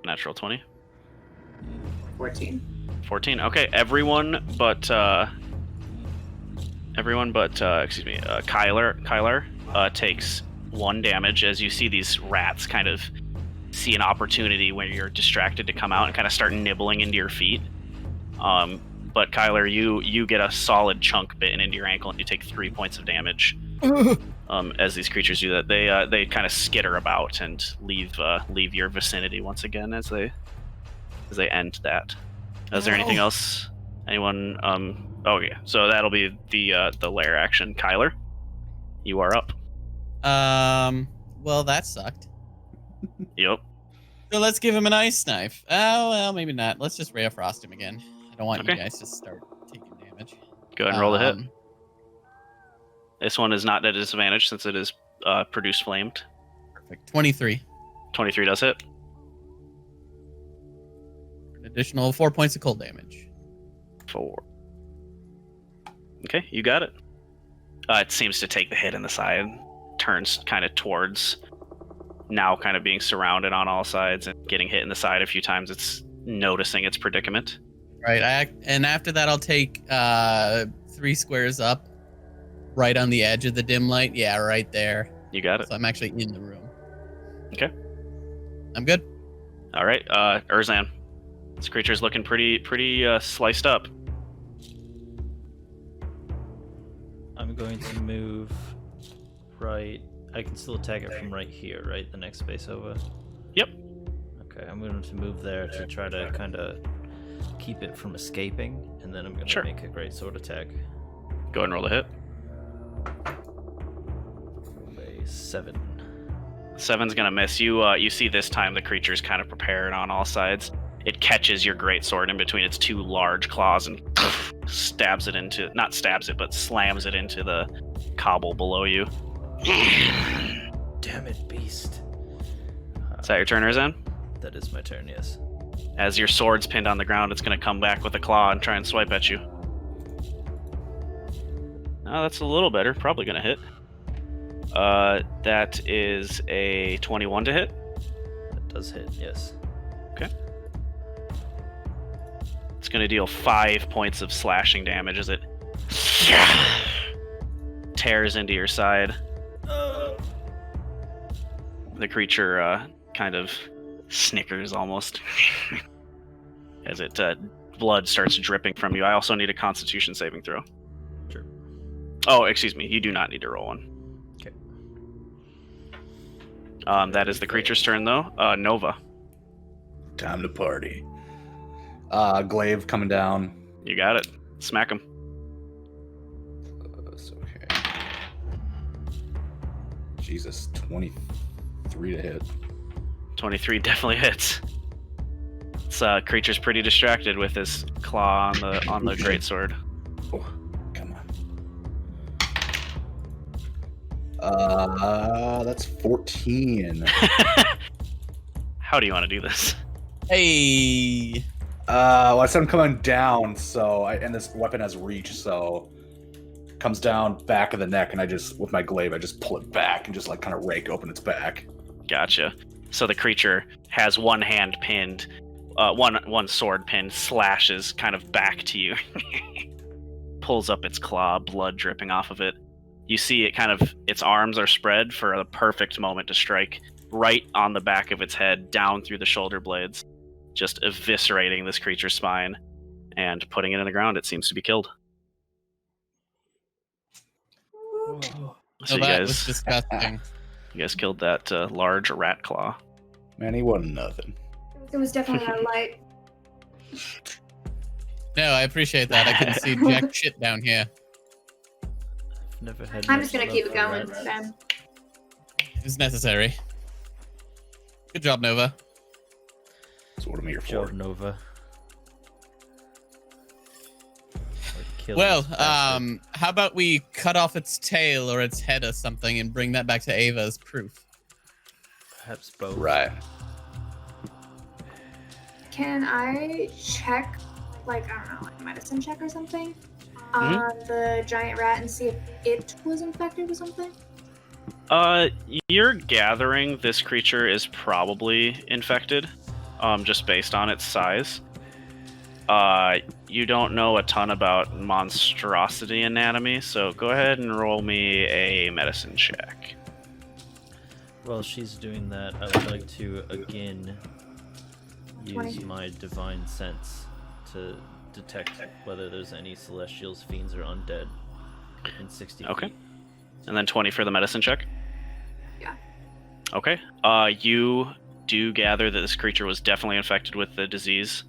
natural 20. 14. 14. Okay, everyone but Kyler takes 1 damage as you see these rats kind of see an opportunity when you're distracted to come out and kind of start nibbling into your feet. But Kyler, you get a solid chunk bitten into your ankle and you take 3 points of damage. As these creatures do that, they kind of skitter about and leave your vicinity once again as they end that. Is there anything else? Anyone? Oh yeah. So that'll be the lair action. Kyler, you are up. Well, that sucked. Yep. So let's give him an ice knife. Oh, well, maybe not. Let's just Ray of Frost him again. I don't want you Okay. guys to start taking damage. Go ahead and roll the hit. Um, This one is not at a disadvantage since it is produce flamed. Perfect. 23. 23 does hit. An additional 4 points of cold damage. 4. Okay, you got it. It seems to take the hit in the side, turns kind of towards now kind of being surrounded on all sides and getting hit in the side a few times. It's noticing its predicament. Right. And after that, I'll take 3 squares up, right on the edge of the dim light. Yeah, right there. You got it. So I'm actually in the room. Okay. I'm good. All right, Erzan. This creature's looking pretty sliced up. I'm going to move right. I can still attack it from right here, right? The next space over. Yep. Okay, I'm going to move there to try to kind of keep it from escaping, and then I'm going to Sure. make a great sword attack. Go ahead and roll the hit. A 7. 7's gonna miss you. You see this time the creature's kind of prepared on all sides. It catches your greatsword in between its 2 large claws and slams it into the cobble below you. Damn it, beast. Is that your turn, Erzan? That is my turn, yes. As your sword's pinned on the ground, it's gonna come back with a claw and try and swipe at you. Oh, that's a little better. Probably gonna hit. That is a 21 to hit. That does hit, yes. It's going to deal 5 points of slashing damage as it tears into your side. The creature kind of snickers almost as it blood starts dripping from you. I also need a Constitution saving throw. Sure. Oh, excuse me. You do not need to roll one. Okay. That is the creature's turn, though. Nova. Time to party. Glaive coming down. You got it. Smack him. It's okay. Jesus, 23 to hit. 23 definitely hits. This creature's pretty distracted with his claw on the greatsword. Oh, come on. That's 14. How do you want to do this? Hey. Well, I said I'm coming down, and this weapon has reach, so comes down back of the neck, and I just, with my glaive, I just pull it back and just like kind of rake open its back. Gotcha. So the creature has one hand pinned, one sword pinned, slashes kind of back to you, pulls up its claw, blood dripping off of it. You see it its arms are spread for a perfect moment to strike right on the back of its head, down through the shoulder blades, just eviscerating this creature's spine and putting it in the ground. It seems to be killed. Whoa. So that was disgusting. You guys killed that large rat claw. Man, he wasn't nothing. It was definitely not light. No, I appreciate that. I couldn't see jack shit down here. I've never had. I'm much just gonna love keep for it going, rats. Ben. It's necessary. Good job, Nova. That's what I'm here for. Job Nova. Kill Well, this bastard. how about we cut off its tail or its head or something and bring that back to Ava as proof? Perhaps both. Right. Can I check, like, I don't know, like a medicine check or something on the giant rat and see if it was infected with something? You're gathering this creature is probably infected, just based on its size. You don't know a ton about monstrosity anatomy, so go ahead and roll me a medicine check. While she's doing that, I would like to again use 20. my divine sense to detect whether there's any celestials, fiends, or undead in 60 Okay. feet. And then 20 for the medicine check? Yeah. Okay. You do gather that this creature was definitely infected with the disease.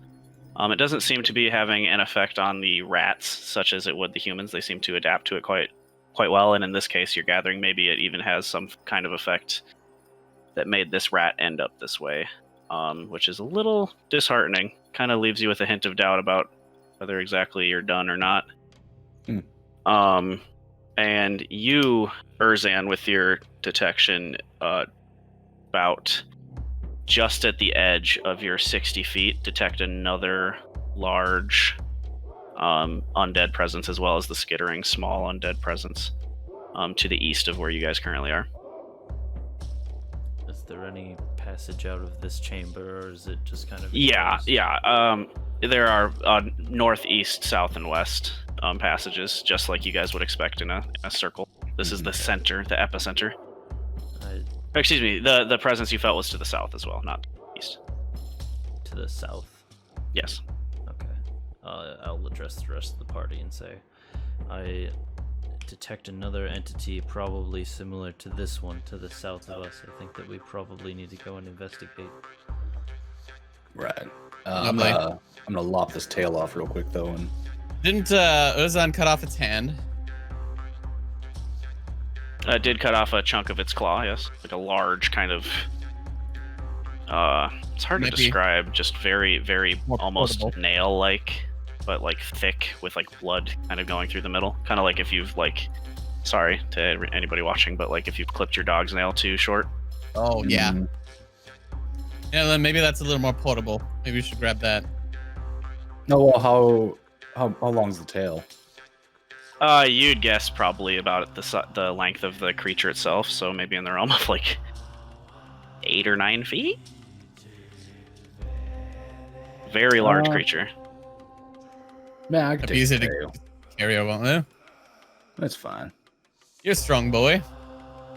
It doesn't seem to be having an effect on the rats, such as it would the humans. They seem to adapt to it quite well, and in this case, you're gathering maybe it even has some kind of effect that made this rat end up this way, which is a little disheartening. Kind of leaves you with a hint of doubt about whether exactly you're done or not. And you, Erzan, with your detection, about just at the edge of your 60 feet, detect another large undead presence, as well as the skittering small undead presence to the east of where you guys currently are. Is there any passage out of this chamber, or is it just kind of... Yeah. enclosed? There are northeast, south, and west passages, just like you guys would expect in a circle. This is the center, the epicenter. Excuse me, the presence you felt was to the south as well, not east. To the south. Yes. Okay. I'll address the rest of the party and say, I detect another entity probably similar to this one to the south of us. I think that we probably need to go and investigate. Right. I'm gonna lop this tail off real quick though, and Didn't Ozan cut off its hand? It did cut off a chunk of its claw, yes. Like a large kind of... it's hard to Maybe describe, just very, very more almost portable. nail-like, but like thick with like blood kind of going through the middle. Kind of like if you've like... Sorry to anybody watching, but like if you've clipped your dog's nail too short. Oh, yeah. Mm, Yeah, then maybe that's a little more portable. Maybe we should grab that. No, well, how long's the tail? You'd guess probably about the length of the creature itself, so maybe in the realm of like 8 or 9 feet. Very large creature. Man, I can It'd take be easy the to tail. carry over, won't it? That's fine. You're a strong boy.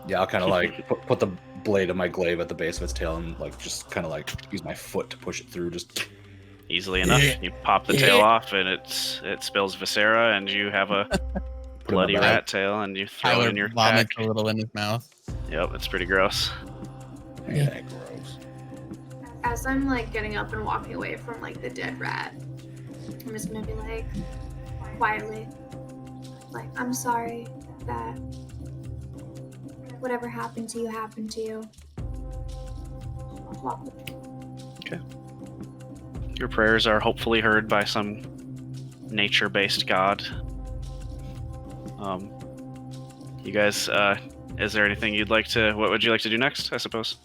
Yeah, I'll kind of like put the blade of my glaive at the base of its tail and like just kind of like use my foot to push it through. Just Easily enough. You pop the tail off and it spills viscera and you have a put it in bloody my bag. rat tail and you throw it Tyler in your vomits pack. a little in his mouth. Yep, it's pretty gross. Ain't that gross? As I'm like getting up and walking away from like the dead rat, I'm just gonna be like, quietly, like, I'm sorry that whatever happened to you happened to you. Walk away. Your prayers are hopefully heard by some nature-based god. You guys, is there anything you'd like to... What would you like to do next, I suppose?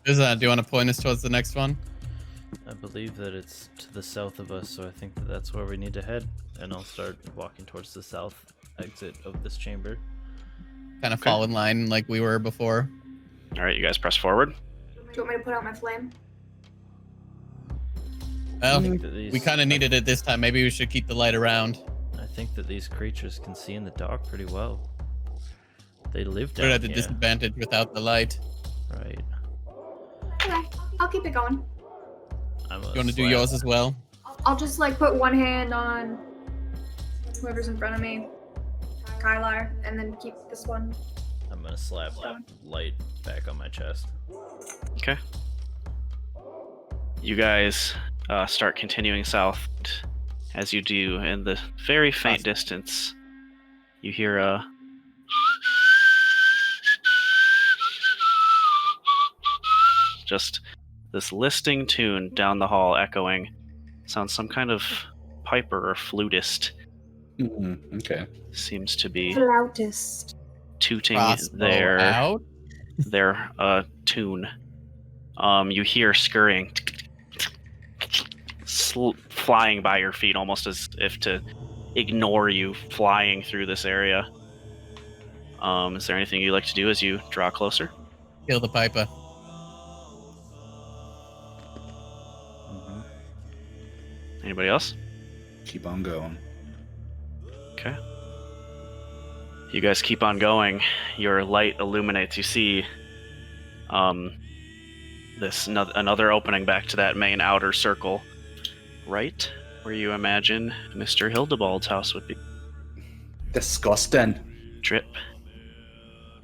Do you want to point us towards the next one? I believe that it's to the south of us, so I think that that's where we need to head. And I'll start walking towards the south exit of this chamber. Kind of fall in line like we were before. All right, you guys press forward. Do you want me to put out my flame? Well, These- we kind of needed it this time. Maybe we should keep the light around. I think that these creatures can see in the dark pretty well. They live down We're at a here. disadvantage without the light. Right. Okay, I'll keep it going. I'm You want to do yours as well? I'll just like put one hand on whoever's in front of me, Kylar, and then keep this one. I'm gonna slap that light back on my chest. Okay. You guys start continuing south. As you do, in the very faint distance, you hear a just this listing tune down the hall echoing. Sounds some kind of piper or flutist Okay. seems to be Flautist. tooting Crossbow their out. tune. You hear scurrying flying by your feet, almost as if to ignore you flying through this area. Is there anything you'd like to do as you draw closer? Kill the piper. Mm-hmm. Anybody else? Keep on going. Okay. You guys keep on going. Your light illuminates. You see another opening back to that main outer circle, right where you imagine Mr. Hildebald's house would be. Disgusting. Drip.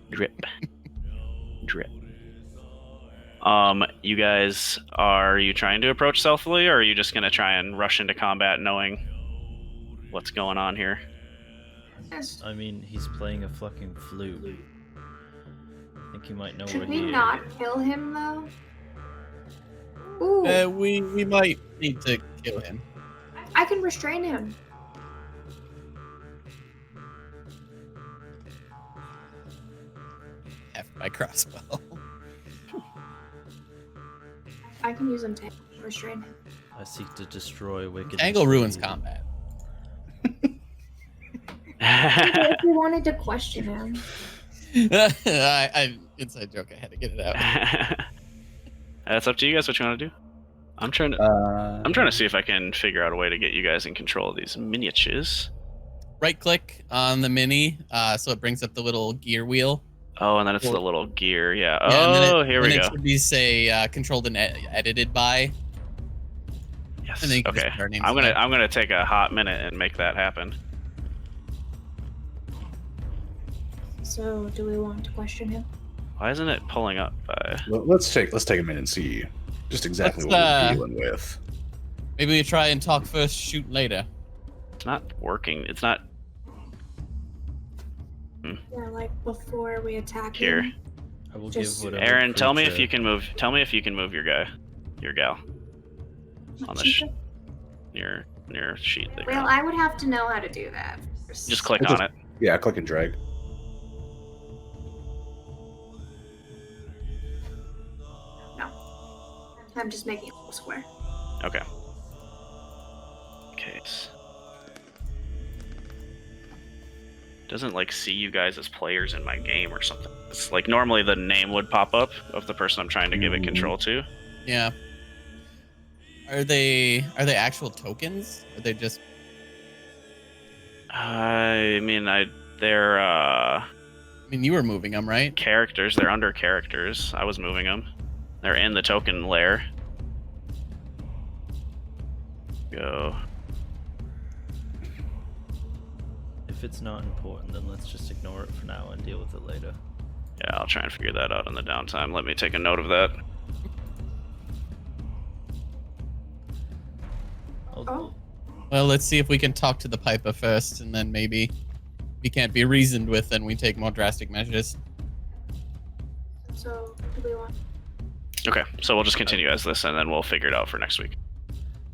Drip. Drip. You guys, are you trying to approach stealthily, or are you just going to try and rush into combat knowing what's going on here? Yes. I mean, he's playing a fucking flute. I think you might know Should where we he not kill him though? Ooh, We might need to kill him. I can restrain him. F my crossbow. I can use him to restrain him. I seek to destroy wicked. Angle ruins combat. If you wanted to question him. I inside joke. I had to get it out. That's up to you guys what you want to do. I'm trying to see if I can figure out a way to get you guys in control of these miniatures. Right click on the mini, so it brings up the little gear wheel. Oh, and then it's the little gear. Yeah. Yeah, and then Oh, here we It go. should be say controlled and edited by. Yes. and then you can just Okay. put our names I'm in gonna there. take a hot minute and make that happen. So, do we want to question him? Why isn't it pulling up? Let's take a minute and see just exactly Let's, what we're dealing with. Maybe we try and talk first, shoot later. It's not working. It's not Yeah, like before we attack here. him. I will Just- give whatever. Aaron, tell me if creature- you can move. Tell me if you can move your guy, your gal, on the your sheet. There. Well, I would have to know how to do that. Just click Just- on it. Yeah, click and drag. No. I'm just making a little square. Okay. Case. Doesn't like see you guys as players in my game or something. It's like normally the name would pop up of the person I'm trying to give it control to. Yeah. Are they actual tokens? Are they just I mean, they're I mean, you were moving them, right? characters. They're under characters. I was moving them. They're in the token layer. Go. If it's not important, then let's just ignore it for now and deal with it later. Yeah, I'll try and figure that out in the downtime. Let me take a note of that. Oh. Well, let's see if we can talk to the Piper first, and then maybe if he can't be reasoned with, then we take more drastic measures. So, what do we want? Okay, so we'll just continue as this, and then we'll figure it out for next week.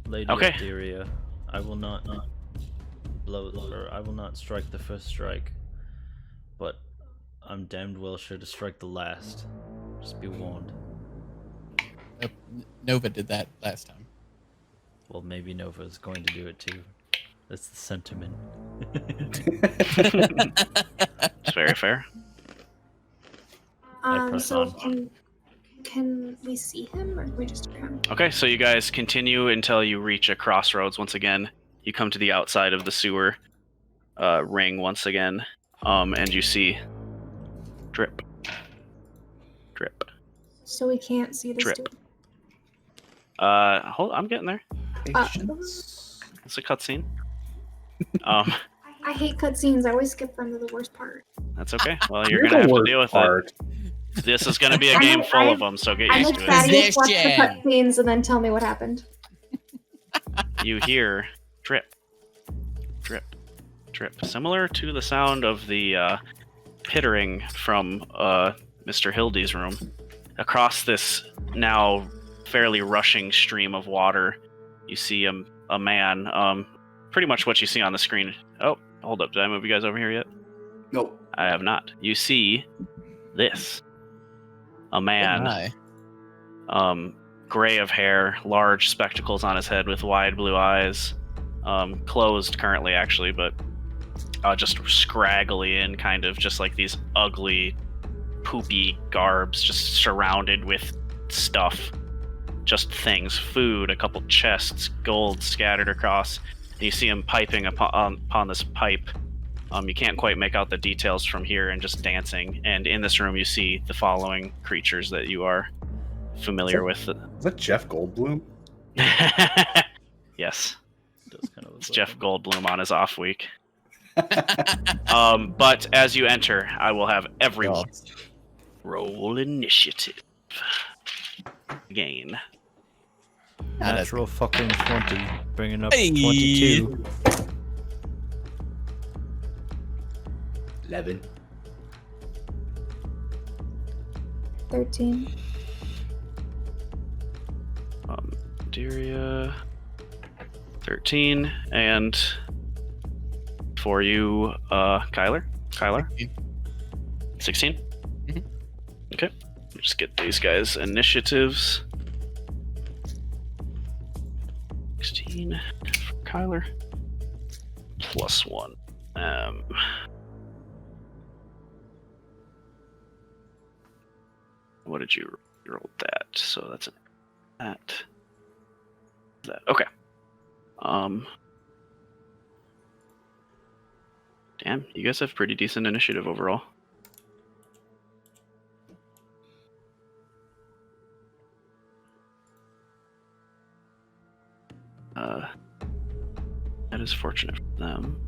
Lady Okay. Etheria, I will not I will not strike the first strike, but I'm damned well sure to strike the last. Just be warned. Nova did that last time. Well, maybe Nova's going to do it too. That's the sentiment. It's very fair. I press So on. can we see him, or can we just hear him? Okay, so you guys continue until you reach a crossroads once again. You come to the outside of the sewer ring once again, and you see drip, drip, So we can't see this drip. dude. I'm getting there. Patience. It's a cutscene. I hate cutscenes. I always skip them to the worst part. That's okay. Well, you're You're gonna the have to worst deal with part. it. This is gonna be a game full of them, so get I used make to it. Thaddeus watch the Position. cutscenes and then tell me what happened. You hear drip, drip, drip, similar to the sound of the pittering from Mr. Hildy's room. Across this now fairly rushing stream of water, you see a man, pretty much what you see on the screen. Oh, hold up, did I move you guys over here yet? Nope. I have not. You see this. A man, gray of hair, large spectacles on his head with wide blue eyes, closed currently actually, but just scraggly and kind of just like these ugly, poopy garbs, just surrounded with stuff, just things, food, a couple chests, gold scattered across. And you see him piping upon this pipe. You can't quite make out the details from here, and just dancing. And in this room, you see the following creatures that you are familiar with. Is that Jeff Goldblum? Yes, Does kind of look it's like Jeff him. Goldblum on his off week. But as you enter, I will have everyone roll initiative. Again. Natural fucking 20, bringing up Hey. 22. 11. 13. Deria, 13, and for you, Kyler, 16. Mhm. Okay, just get these guys initiatives. 16 for Kyler, +1. What did you roll that? So that's that. Okay. Damn, you guys have pretty decent initiative overall. That is fortunate for them.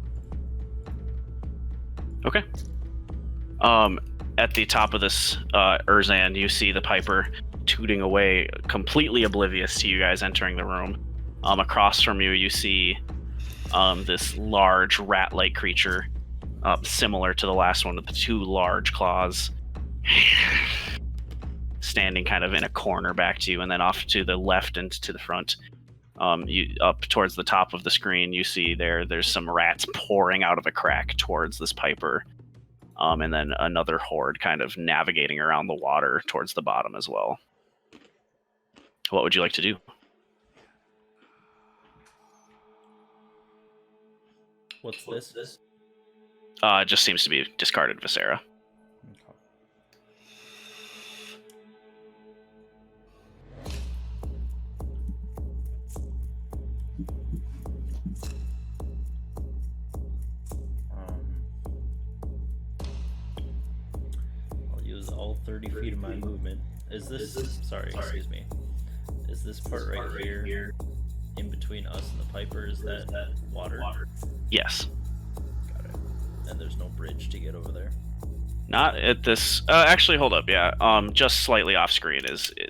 Okay. At the top of this Urzan, you see the Piper tooting away, completely oblivious to you guys entering the room. Across from you, you see this large rat-like creature, similar to the last one with the two large claws, standing kind of in a corner back to you, and then off to the left and to the front. You up towards the top of the screen, you see there's some rats pouring out of a crack towards this Piper. And then another horde kind of navigating around the water towards the bottom as well. What would you like to do? What's this? It just seems to be discarded Viscera. I'll use all 30 feet of my movement. Is this, excuse me. Is this part right here in between us and the Piper? Is that water? Yes. Got it. And there's no bridge to get over there. Not at this. Actually, hold up. Yeah. Just slightly off screen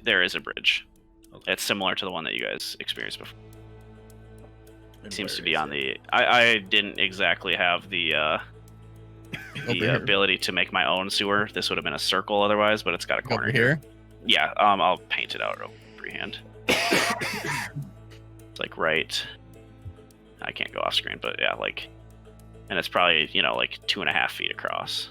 there is a bridge. Okay. It's similar to the one that you guys experienced before. And It seems where to be is on it? the. I didn't exactly have the Over here. ability to make my own sewer. This would have been a circle otherwise, but it's got a corner Over here. Yeah. I'll paint it out real freehand. It's like right. I can't go off screen, but yeah, like, and it's probably like 2.5 feet across.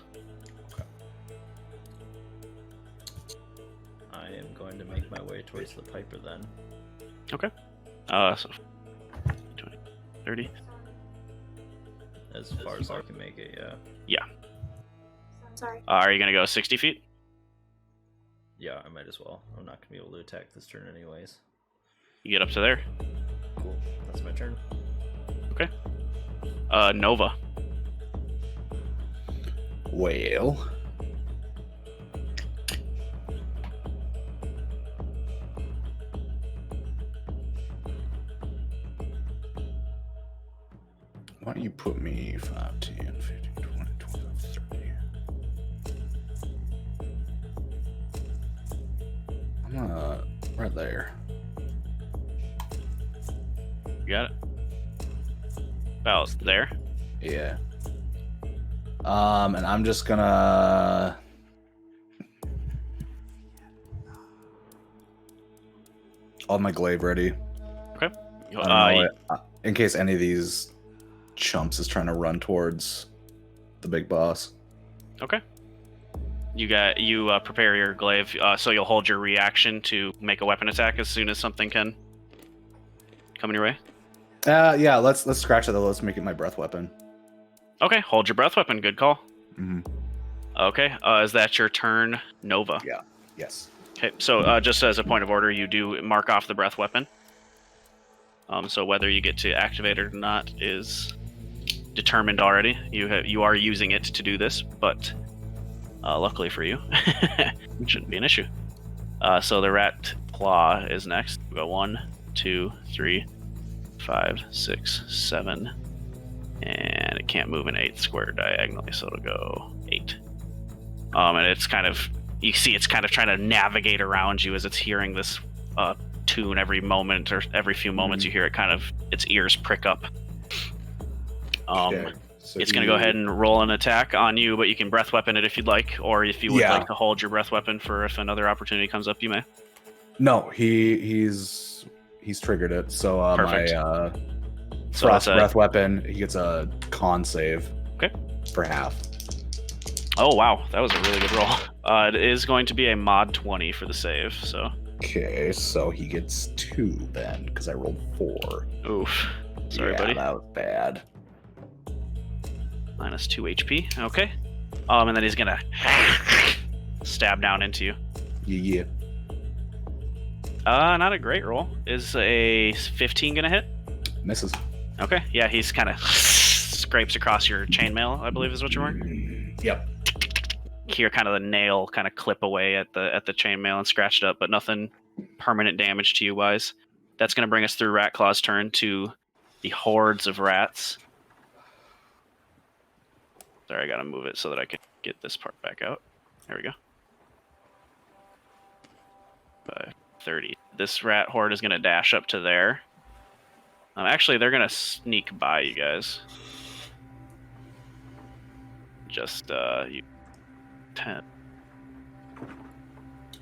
I am going to make my way towards the Piper then. So 30. As far as I can make it, yeah. Yeah. Sorry. Are you gonna go 60 feet? Yeah, I might as well. I'm not gonna be able to attack this turn anyways. You get up to there. Cool. That's my turn. Okay. Nova. Well. Why don't you put me 5, 10, 15, 20, 25, 30? I'm right there. You got it. About there. Yeah. And I'm just gonna all my glaive ready. Okay. I don't know, in case any of these chumps is trying to run towards the big boss. Okay. You prepare your glaive, so you'll hold your reaction to make a weapon attack as soon as something can come in your way. Yeah, let's scratch it though. Let's make it my breath weapon. Okay, hold your breath weapon. Good call. Mm-hmm. Okay, is that your turn, Nova? Yeah. Yes. Okay, so just as a point of order, you do mark off the breath weapon. So whether you get to activate it or not is determined already. You are using it to do this, but luckily for you, it shouldn't be an issue. So the rat claw is next. We go 1, 2, 3, 5, 6, 7, and it can't move an 8th square diagonally, so it'll go 8. And it's kind of, you see it's kind of trying to navigate around you as it's hearing this tune every moment, or every few moments you hear it kind of, its ears prick up. Okay. So it's going to go ahead and roll an attack on you, but you can breath weapon it if you'd like, or if you would like to hold your breath weapon for if another opportunity comes up, you may. No, he's triggered it. So Perfect. my So frost that's breath weapon, he gets a con save. Okay. For half. Oh wow, that was a really good roll. It is going to be a mod 20 for the save, so. Okay, so he gets 2 then, because I rolled 4. Oof. Sorry, buddy. That was bad. Minus 2 HP. Okay. And then he's gonna stab down into you. Yeah. Not a great roll. Is a 15 gonna hit? Misses. Okay. Yeah, he's kind of scrapes across your chainmail, I believe is what you're wearing. Yep. Hear kind of the nail kind of clip away at the chainmail and scratch it up, but nothing permanent damage to you wise. That's gonna bring us through Ratclaw's turn to the hordes of rats. Sorry, I gotta move it so that I can get this part back out. There we go. 5:30. This rat horde is gonna dash up to there. Actually, they're gonna sneak by you guys. Just you 10.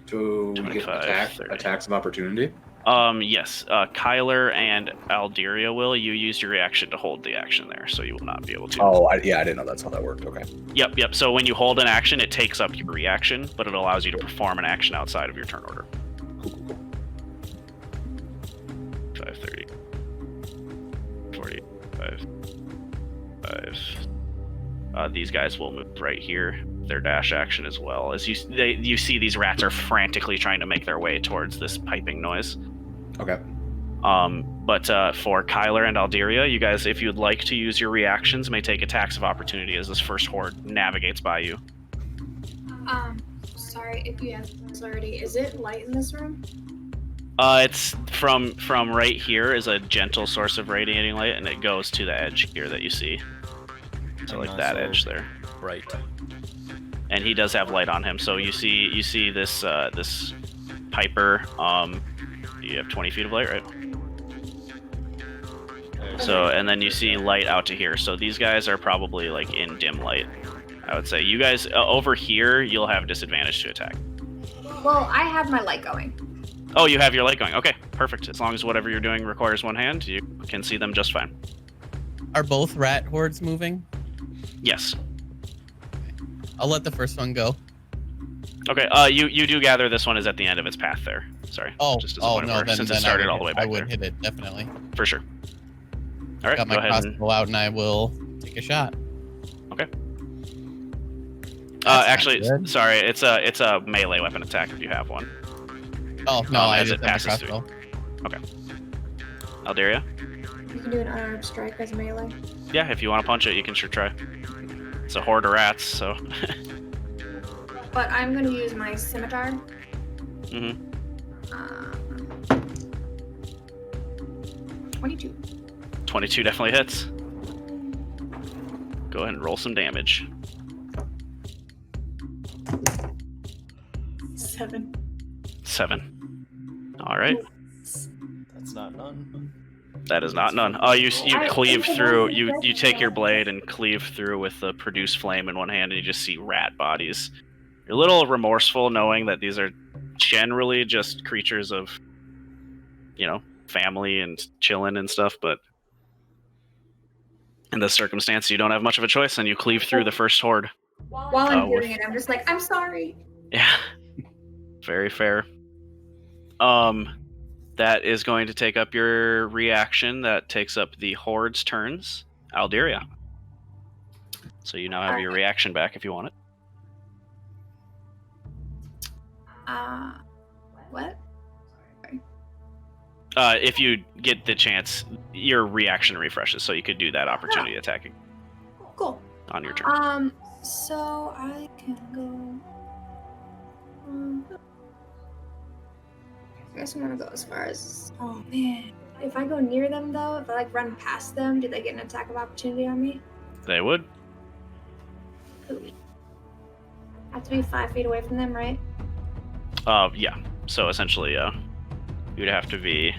To get 25, 30. attacks of opportunity? Yes. Kyler and Alderia will. You used your reaction to hold the action there, so you will not be able to. Oh, I didn't know that's how that worked. Okay. Yep. So when you hold an action, it takes up your reaction, but it allows you to perform an action outside of your turn order. Cool. 5:30. 45. 5. These guys will move right here. Their dash action as well. As you see, these rats are frantically trying to make their way towards this piping noise. Okay. But for Kyler and Alderia, you guys, if you'd like to use your reactions, may take attacks of opportunity as this first horde navigates by you. Sorry if you have this already. Is it light in this room? It's from right here is a gentle source of radiating light, and it goes to the edge here that you see. So like that edge there. Right. And he does have light on him, so you see this this Piper. You have 20 feet of light, right? So and then you see light out to here. So these guys are probably like in dim light. I would say you guys over here you'll have disadvantage to attack. Well, I have my light going. Oh, you have your light going. Okay, perfect. As long as whatever you're doing requires one hand, you can see them just fine. Are both rat hordes moving? Yes. I'll let the first one go. Okay. You do gather this one is at the end of its path there. Sorry. Oh, just as a point of no, order, then since then it started I would, all the way back I would there. hit it definitely. For sure. All right, Got go my ahead. crossbow out, and I will take a shot. Okay. That's Actually, not good. sorry. It's a melee weapon attack if you have one. Oh no, I as just it have my passes through. crossbow. Alderia? You can do an unarmed strike as melee. Yeah, if you want to punch it, you can sure try. It's a horde of rats, so. But I'm gonna use my scimitar. Mm-hmm. 22. 22 definitely hits. Go ahead and roll some damage. 7. 7. All right. That's not none. That is not none. Oh, you cleave through. You take your blade and cleave through with the produce flame in one hand, and you just see rat bodies. You're a little remorseful knowing that these are generally just creatures of, family and chilling and stuff, but in this circumstance, you don't have much of a choice, and you cleave through the first horde. While I'm doing it, I'm just like, I'm sorry. Yeah. Very fair. That is going to take up your reaction. That takes up the horde's turns. Alderia. So you now have your reaction back if you want it. What? If you get the chance, your reaction refreshes, so you could do that opportunity attacking Cool. on your turn. So I can go. I guess I'm gonna go as far as. Oh man. If I go near them though, if I run past them, do they get an attack of opportunity on me? They would. Ooh. I have to be 5 feet away from them, right? Yeah. So essentially, you'd have to be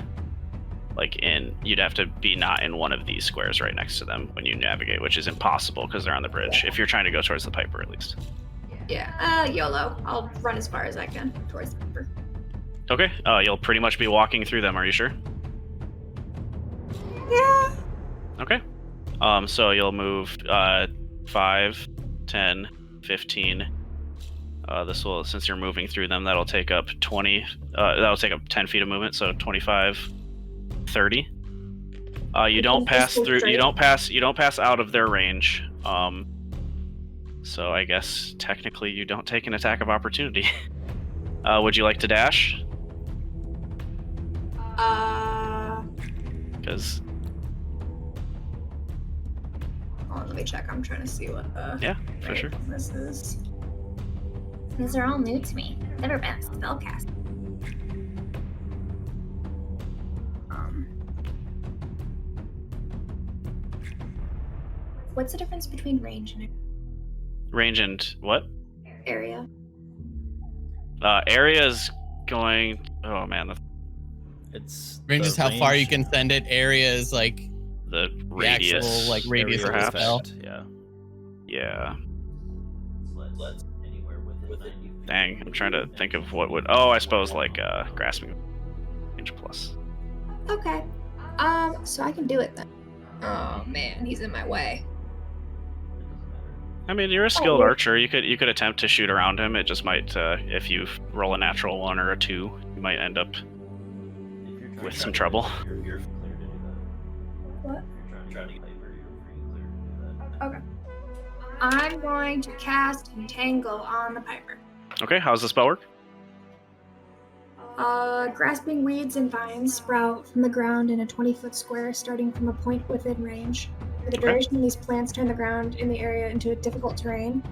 you'd have to be not in one of these squares right next to them when you navigate, which is impossible because they're on the bridge. If you're trying to go towards the Piper, at least. Yeah. YOLO. I'll run as far as I can towards the river. Okay. You'll pretty much be walking through them. Are you sure? Yeah. Okay. So you'll move 5, 10, 15. This will, since you're moving through them, that'll take up 20. That'll take up 10 feet of movement, so 25, 30. You don't pass through. You don't pass out of their range. So I guess technically you don't take an attack of opportunity. Would you like to dash? Because. Hold on, let me check. I'm trying to see what. Yeah, for sure. This is. These are all new to me. Never been a spellcaster. What's the difference between range and Range and what? area? Area is going. Oh man, It's Range the is how far you range- can send it. Area is like the the radius. actual like radius of area the perhaps. spell. effect, Yeah. Yeah. Anywhere within Dang, I'm trying to think of what would. Oh, I suppose grasping range plus. Okay. So I can do it then. Oh man, he's in my way. I mean, you're a skilled well- archer. You could attempt to shoot around him. It just might, if you roll a natural 1 or a 2, you might end up with some trouble. What? Okay. I'm going to cast Entangle on the Piper. Okay, how's the spell work? Grasping weeds and vines sprout from the ground in a 20-foot square starting from a point within range. For the Okay. duration, these plants turn the ground in the area into a difficult terrain.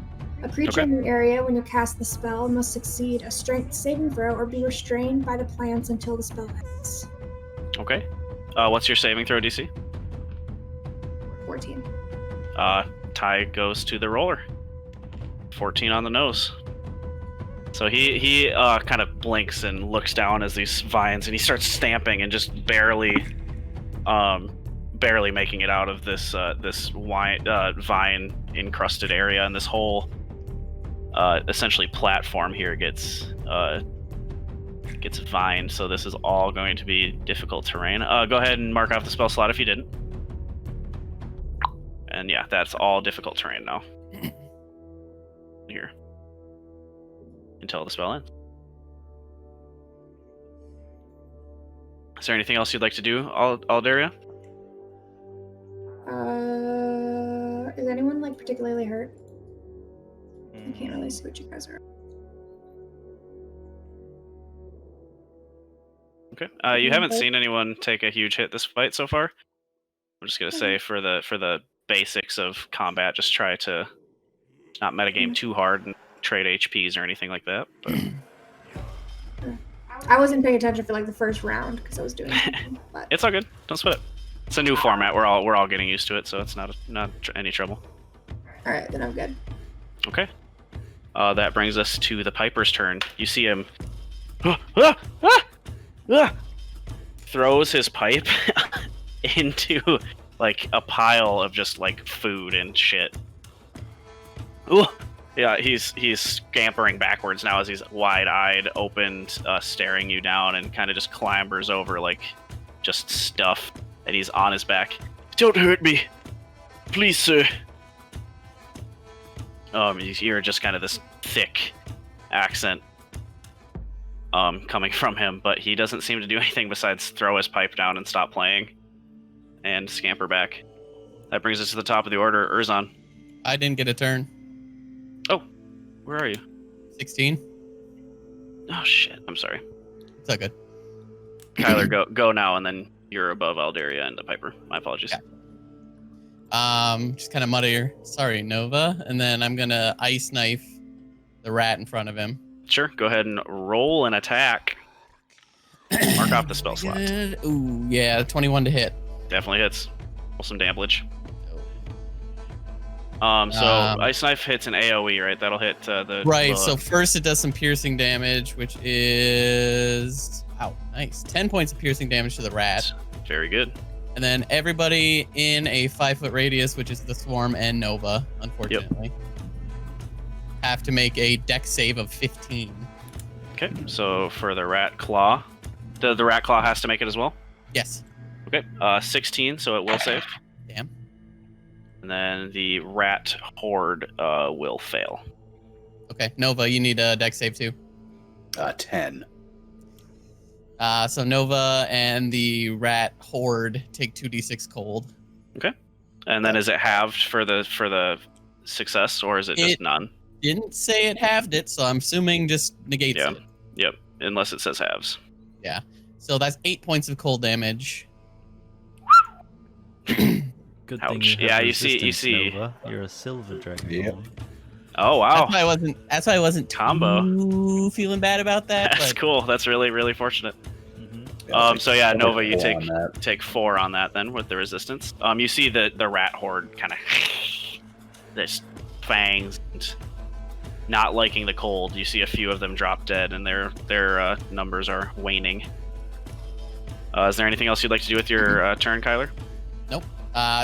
A creature Okay. in the area, when you cast the spell, must succeed a strength saving throw or be restrained by the plants until the spell ends. Okay. What's your saving throw DC? 14. Tie goes to the roller. 14 on the nose. So he kind of blinks and looks down as these vines, and he starts stamping and just barely making it out of this vine encrusted area, and this whole essentially platform here gets vined. So this is all going to be difficult terrain. Go ahead and mark off the spell slot if you didn't. And yeah, that's all difficult terrain now. Here. Until the spell ends. Is there anything else you'd like to do, Alderia? particularly hurt. I can't really see what you guys are. Okay. You haven't seen anyone take a huge hit this fight so far. I'm just gonna say for the basics of combat, just try to not metagame too hard and trade HPs or anything like that. But I wasn't paying attention for like the first round because I was doing something, but it's all good. Don't sweat it. It's a new format. We're all getting used to it, so it's not any trouble. all right, then I'm good. Okay. That brings us to the Piper's turn. You see him throws his pipe into like a pile of just like food and shit. Ooh. Yeah, he's scampering backwards now as he's wide-eyed, opened, staring you down, and kind of just clambers over like just stuff, and he's on his back. Don't hurt me, please, sir. You hear just kind of this thick accent coming from him, but he doesn't seem to do anything besides throw his pipe down and stop playing and scamper back. That brings us to the top of the order. Urzon. I didn't get a turn. Oh, where are you? 16. Oh shit, I'm sorry. It's all good. Kyler, go now, and then you're above Aldaria and the Piper. My apologies. Yeah. Just kind of mutter, sorry, Nova, and then I'm gonna ice knife the rat in front of him. Sure, go ahead and roll an attack. Mark off the spell slot. Good. Ooh, yeah, 21 to hit. Definitely hits. Roll some damage. So ice knife hits an AOE, right? That'll hit the right. So first it does some piercing damage, which is nice. 10 points of piercing damage to the rat. Very good. And then everybody in a 5-foot radius, which is the swarm and Nova, unfortunately, have to make a dex save of 15. Okay. So for the rat claw, the rat claw has to make it as well. Yes. Okay. 16, so it will save. Damn. And then the rat horde will fail. Okay, Nova, you need a dex save too. 10. So Nova and the rat horde take 2d6 cold. Okay. And then is it halved for the success, or is it just none? Didn't say it halved it, so I'm assuming just negates it. Yep. Unless it says halves. Yeah. So that's 8 points of cold damage. Good Ouch. thing you have Yeah, you see- resistance, Nova. You're a silver dragon. Yep. Boy. Oh wow. That's why I wasn't Combo. too feeling bad about that. That's but cool. That's really, really fortunate. Mm-hmm. So yeah, Nova, you four on that. take 4 on that then with the resistance. You see the rat horde kind of this fangs and not liking the cold. You see a few of them drop dead, and their numbers are waning. Is there anything else you'd like to do with your turn, Kyler? Nope.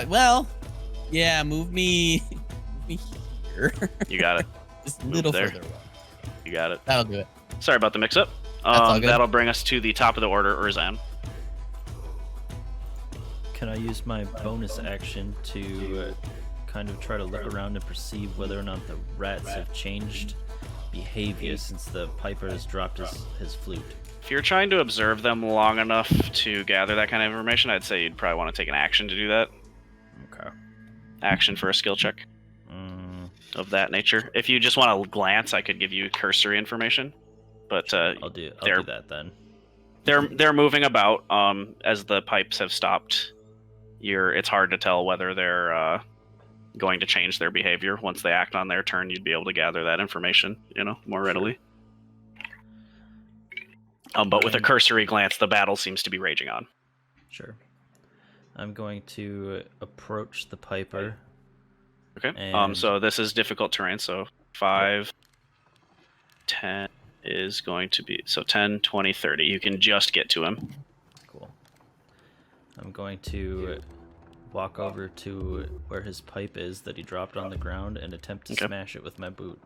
Well, yeah, move me here. You got it. Just a little there. further away. You got it. That'll do it. Sorry about the mix-up. all good. That'll bring us to the top of the order, Urzan. Can I use my bonus action to kind of try to look around and perceive whether or not the rats have changed behavior since the Piper has dropped his flute? If you're trying to observe them long enough to gather that kind of information, I'd say you'd probably want to take an action to do that. Okay. Action for a skill check of that nature. If you just want to glance, I could give you cursory information. But I'll do that then. They're moving about as the pipes have stopped. It's hard to tell whether they're going to change their behavior. Once they act on their turn, you'd be able to gather that information, more readily. But with a cursory glance, the battle seems to be raging on. Sure. I'm going to approach the Piper. Okay. And- So this is difficult terrain. So 5, 10 is going to be 10, 20, 30. You can just get to him. Cool. I'm going to walk over to where his pipe is that he dropped on the ground and attempt to Okay. smash it with my boot.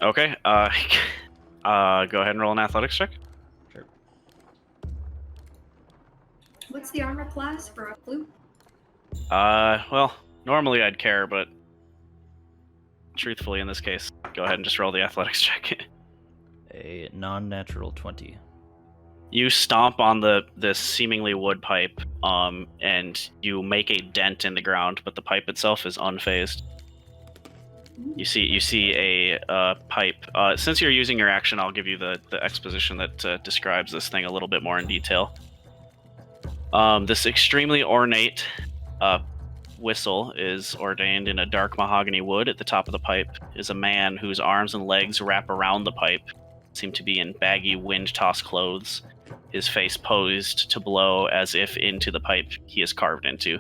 Okay. Go ahead and roll an athletics check. Sure. What's the armor class for a flute? Well, normally I'd care, but truthfully in this case, go ahead and just roll the athletics check. A non-natural 20. You stomp on this seemingly wood pipe, and you make a dent in the ground, but the pipe itself is unfazed. You see a pipe. Since you're using your action, I'll give you the exposition that describes this thing a little bit more in detail. This extremely ornate whistle is ordained in a dark mahogany wood. At the top of the pipe is a man whose arms and legs wrap around the pipe, seem to be in baggy, wind-tossed clothes, his face posed to blow as if into the pipe he is carved into,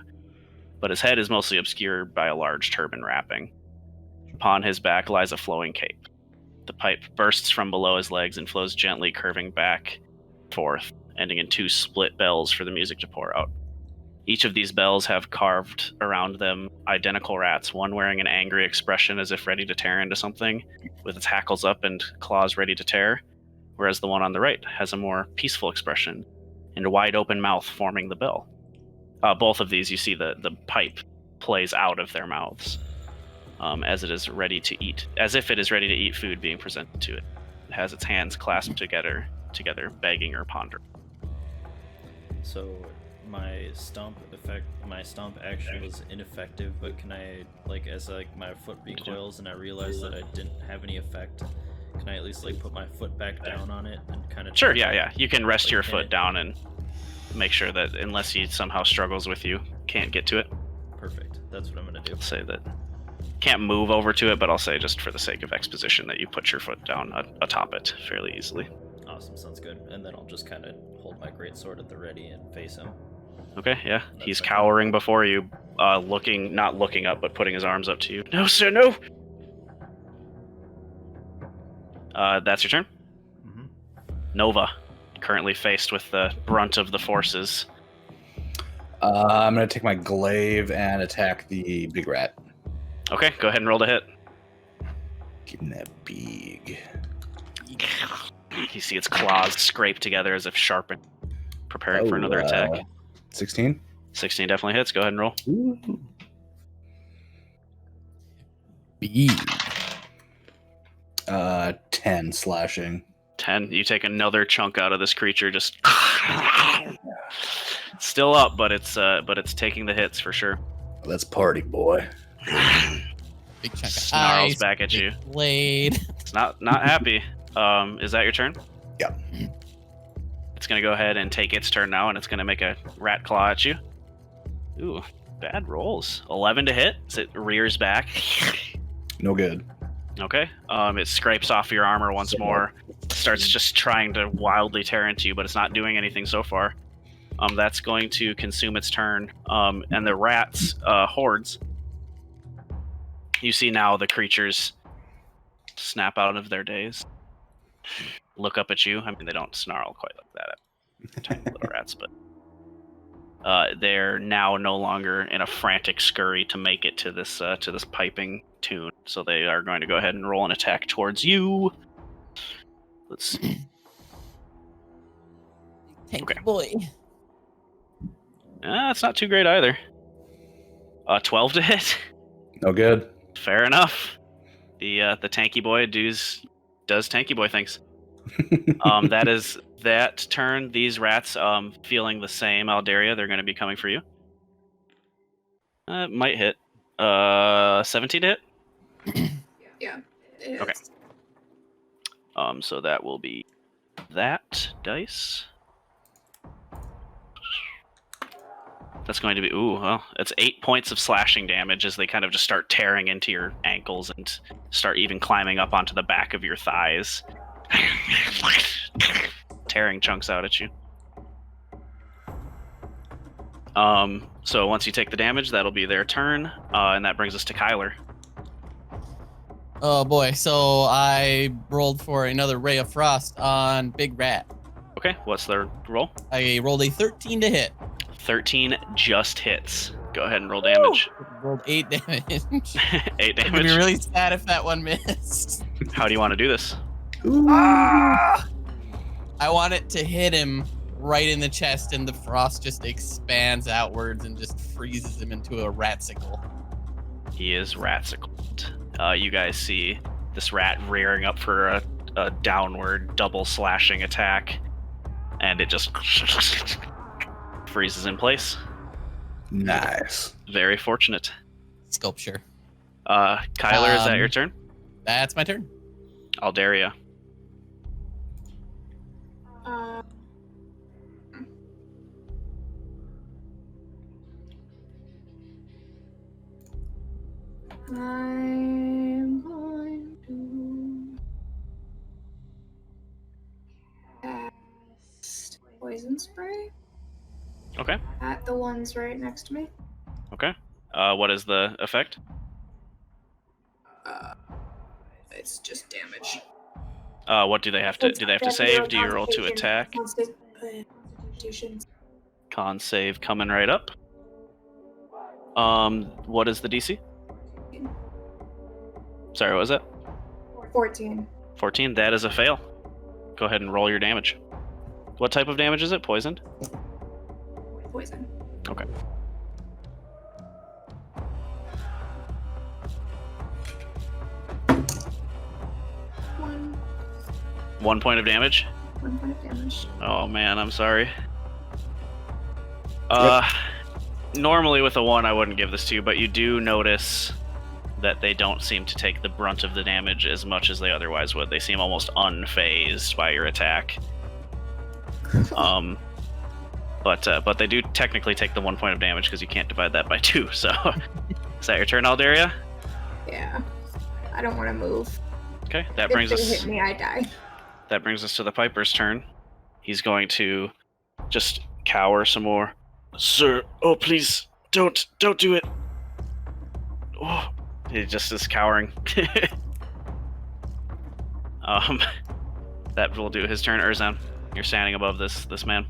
but his head is mostly obscured by a large turban wrapping. Upon his back lies a flowing cape. The pipe bursts from below his legs and flows gently, curving back and forth, ending in 2 split bells for the music to pour out. Each of these bells have carved around them identical rats, one wearing an angry expression as if ready to tear into something, with its hackles up and claws ready to tear, whereas the one on the right has a more peaceful expression and a wide open mouth forming the bell. Both of these, you see the pipe plays out of their mouths as it is ready to eat, as if it is ready to eat food being presented to it. It has its hands clasped together, begging or pondering. So my stomp action was ineffective, but can I, as my foot recoils and I realize that I didn't have any effect, can I at least put my foot back down on it and kind of... Sure, yeah. You can rest your foot down and make sure that unless he somehow struggles with you, can't get to it. Perfect. That's what I'm going to do. I'll say that. Can't move over to it, but I'll say just for the sake of exposition that you put your foot down atop it fairly easily. Awesome, sounds good. And then I'll just kind of hold my greatsword at the ready and face him. Okay, yeah. He's cowering before you, not looking up, but putting his arms up to you. No, sir, no! That's your turn? Mm-hmm. Nova, currently faced with the brunt of the forces. I'm going to take my glaive and attack the big rat. Okay, go ahead and roll to hit. Getting that big. You see its claws scrape together as if sharpened, preparing for another attack. 16? 16 definitely hits. Go ahead and roll. Ooh. Big. 10 slashing. 10. You take another chunk out of this creature, just still up, but it's taking the hits for sure. That's party, boy. Big chunk of Snarls ice, back at big you. blade. It's not happy. Is that your turn? Yep. It's gonna go ahead and take its turn now, and it's gonna make a rat claw at you. Ooh, bad rolls. 11 to hit. So it rears back. No good. Okay. It scrapes off your armor once more. Starts just trying to wildly tear into you, but it's not doing anything so far. That's going to consume its turn. And the rats, hordes. You see now the creatures snap out of their daze. Look up at you. I mean, they don't snarl quite like that. Tiny little rats, but they're now no longer in a frantic scurry to make it to this piping tune. So they are going to go ahead and roll an attack towards you. Let's see. Tanky boy. It's not too great either. 12 to hit. No good. Fair enough. The tanky boy does tanky boy things. That is that turn. These rats feeling the same, Aldaria, they're going to be coming for you. Might hit. 17 to hit. Yeah. Okay. So that will be that dice. That's going to be, it's 8 points of slashing damage as they kind of just start tearing into your ankles and start even climbing up onto the back of your thighs. Tearing chunks out at you. So once you take the damage, that'll be their turn, and that brings us to Kyler. Oh boy, so I rolled for another Ray of Frost on Big Rat. Okay, what's their roll? I rolled a 13 to hit. 13 just hits. Go ahead and roll damage. Rolled 8 damage. 8 I'd be damage. really sad if that one missed. How do you want to do this? Ah! I want it to hit him right in the chest, and the frost just expands outwards and just freezes him into a ratsicle. He is ratsicled. You guys see this rat rearing up for a downward double slashing attack, and it just freezes in place. Nice. Very fortunate. Sculpture. Kyler, is that your turn? That's my turn. Aldaria. I'm going to cast poison spray Okay. at the ones right next to me. Okay. What is the effect? It's just damage. What do they have to? Do they have to save? Do you roll to attack? Constitution. Con save coming right up. What is the DC? Sorry, what was that? 14. 14. That is a fail. Go ahead and roll your damage. What type of damage is it? Poisoned? Poison. Okay. One. 1 point of damage? 1 point of damage. Oh man, I'm sorry. Normally with a 1 I wouldn't give this to you, but you do notice that they don't seem to take the brunt of the damage as much as they otherwise would. They seem almost unfazed by your attack. But they do technically take the 1 point of damage because you can't divide that by 2. So, is that your turn, Aldaria? Yeah. I don't want to move. Okay, that brings If they us. hit me, I die. That brings us to the Piper's turn. He's going to just cower some more. Sir, oh please, don't do it. Oh, he just is cowering. That will do his turn. Erzan, you're standing above this man.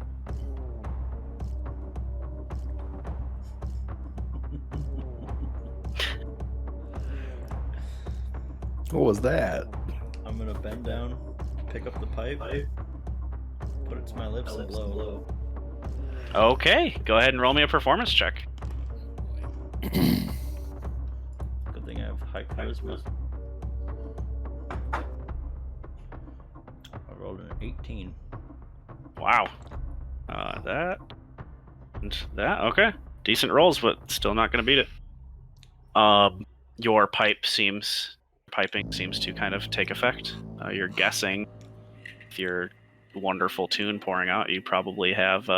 What was that? I'm gonna bend down, pick up the pipe, put it to my lips, and blow. Okay, go ahead and roll me a performance check. Good thing I have high charisma. I rolled an 18. Wow. That and that. Okay, decent rolls, but still not going to beat it. Your piping seems to kind of take effect. You're guessing with your wonderful tune pouring out, you probably have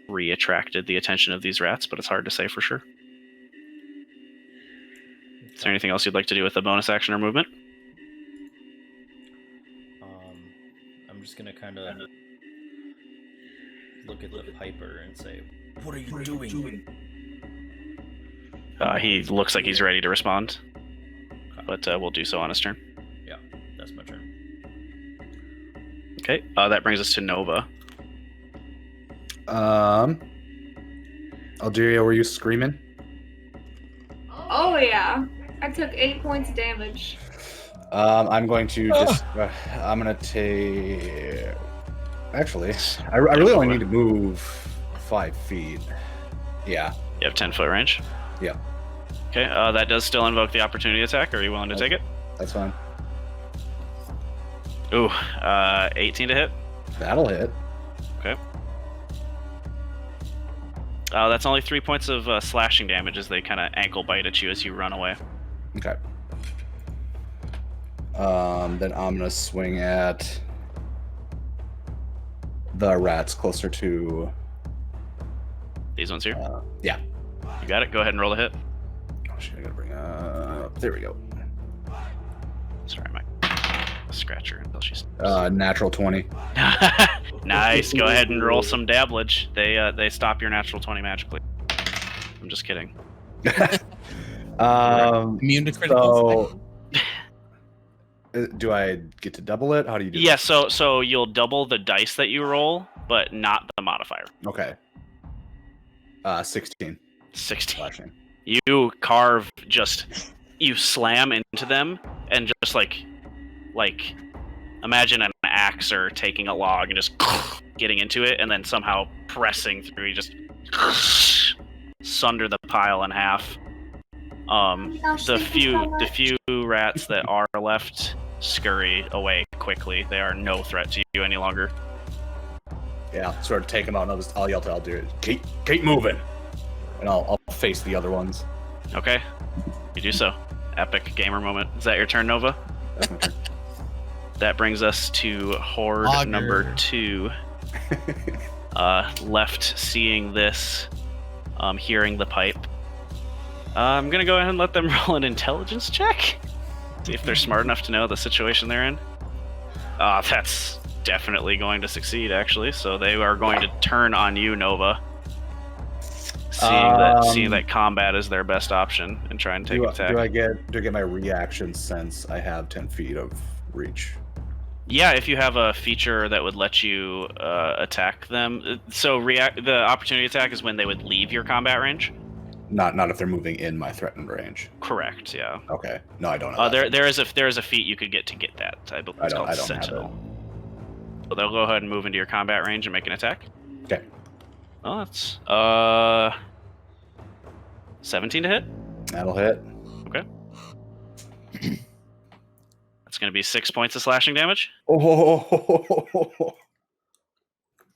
re-attracted the attention of these rats, but it's hard to say for sure. Is there anything else you'd like to do with a bonus action or movement? I'm just gonna kind of look at the Piper and say, "What are you doing?" He looks like he's ready to respond, but we'll do so on his turn. Yeah, that's my turn. Okay, that brings us to Nova. Aldaria, were you screaming? Oh yeah. I took 8 points of damage. I'm going to just. I'm gonna take. Actually, I really only need to move 5 feet. Yeah. You have 10-foot range? Yeah. Okay, that does still invoke the opportunity attack. Are you willing to take it? That's fine. Ooh, 18 to hit. That'll hit. Okay. That's only 3 points of slashing damage as they kind of ankle bite at you as you run away. Okay. Then I'm gonna swing at the rats closer to. These ones here? Yeah. You got it. Go ahead and roll a hit. Oh shit! I gotta bring up. There we go. Sorry, my scratcher until she's. Natural 20. Nice. Go ahead and roll some dabblage. They stop your natural 20 magically. I'm just kidding. Immune to critical. So, do I get to double it? How do you do Yeah. So you'll double the dice that you roll, but not the modifier. that? Okay. 16. 16. Slashing. You carve you slam into them and just like imagine an axe or taking a log and just getting into it and then somehow pressing through. You just sunder the pile in half. The few rats that are left scurry away quickly. They are no threat to you any longer. Yeah, sort of take them out, and I'll yell to Aldir, keep moving, and I'll face the other ones. Okay, you do so. Epic gamer moment. Is that your turn, Nova? That's my turn. That brings us to horde Augur. number 2. Left seeing this, hearing the pipe. I'm gonna go ahead and let them roll an intelligence check. See if they're smart enough to know the situation they're in. That's definitely going to succeed, actually. So they are going to turn on you, Nova. Seeing that combat is their best option and try and take attack. Do I get my reaction since I have 10 feet of reach? Yeah, if you have a feature that would let you attack them. So the opportunity attack is when they would leave your combat range. Not if they're moving in my threatened range. Correct. Yeah. Okay. No, I don't know. There is a feat you could get that. I believe it's called Sentinel. So they'll go ahead and move into your combat range and make an attack. Okay. Oh, that's 17 to hit. That'll hit. Okay. That's going to be 6 points of slashing damage. Oh.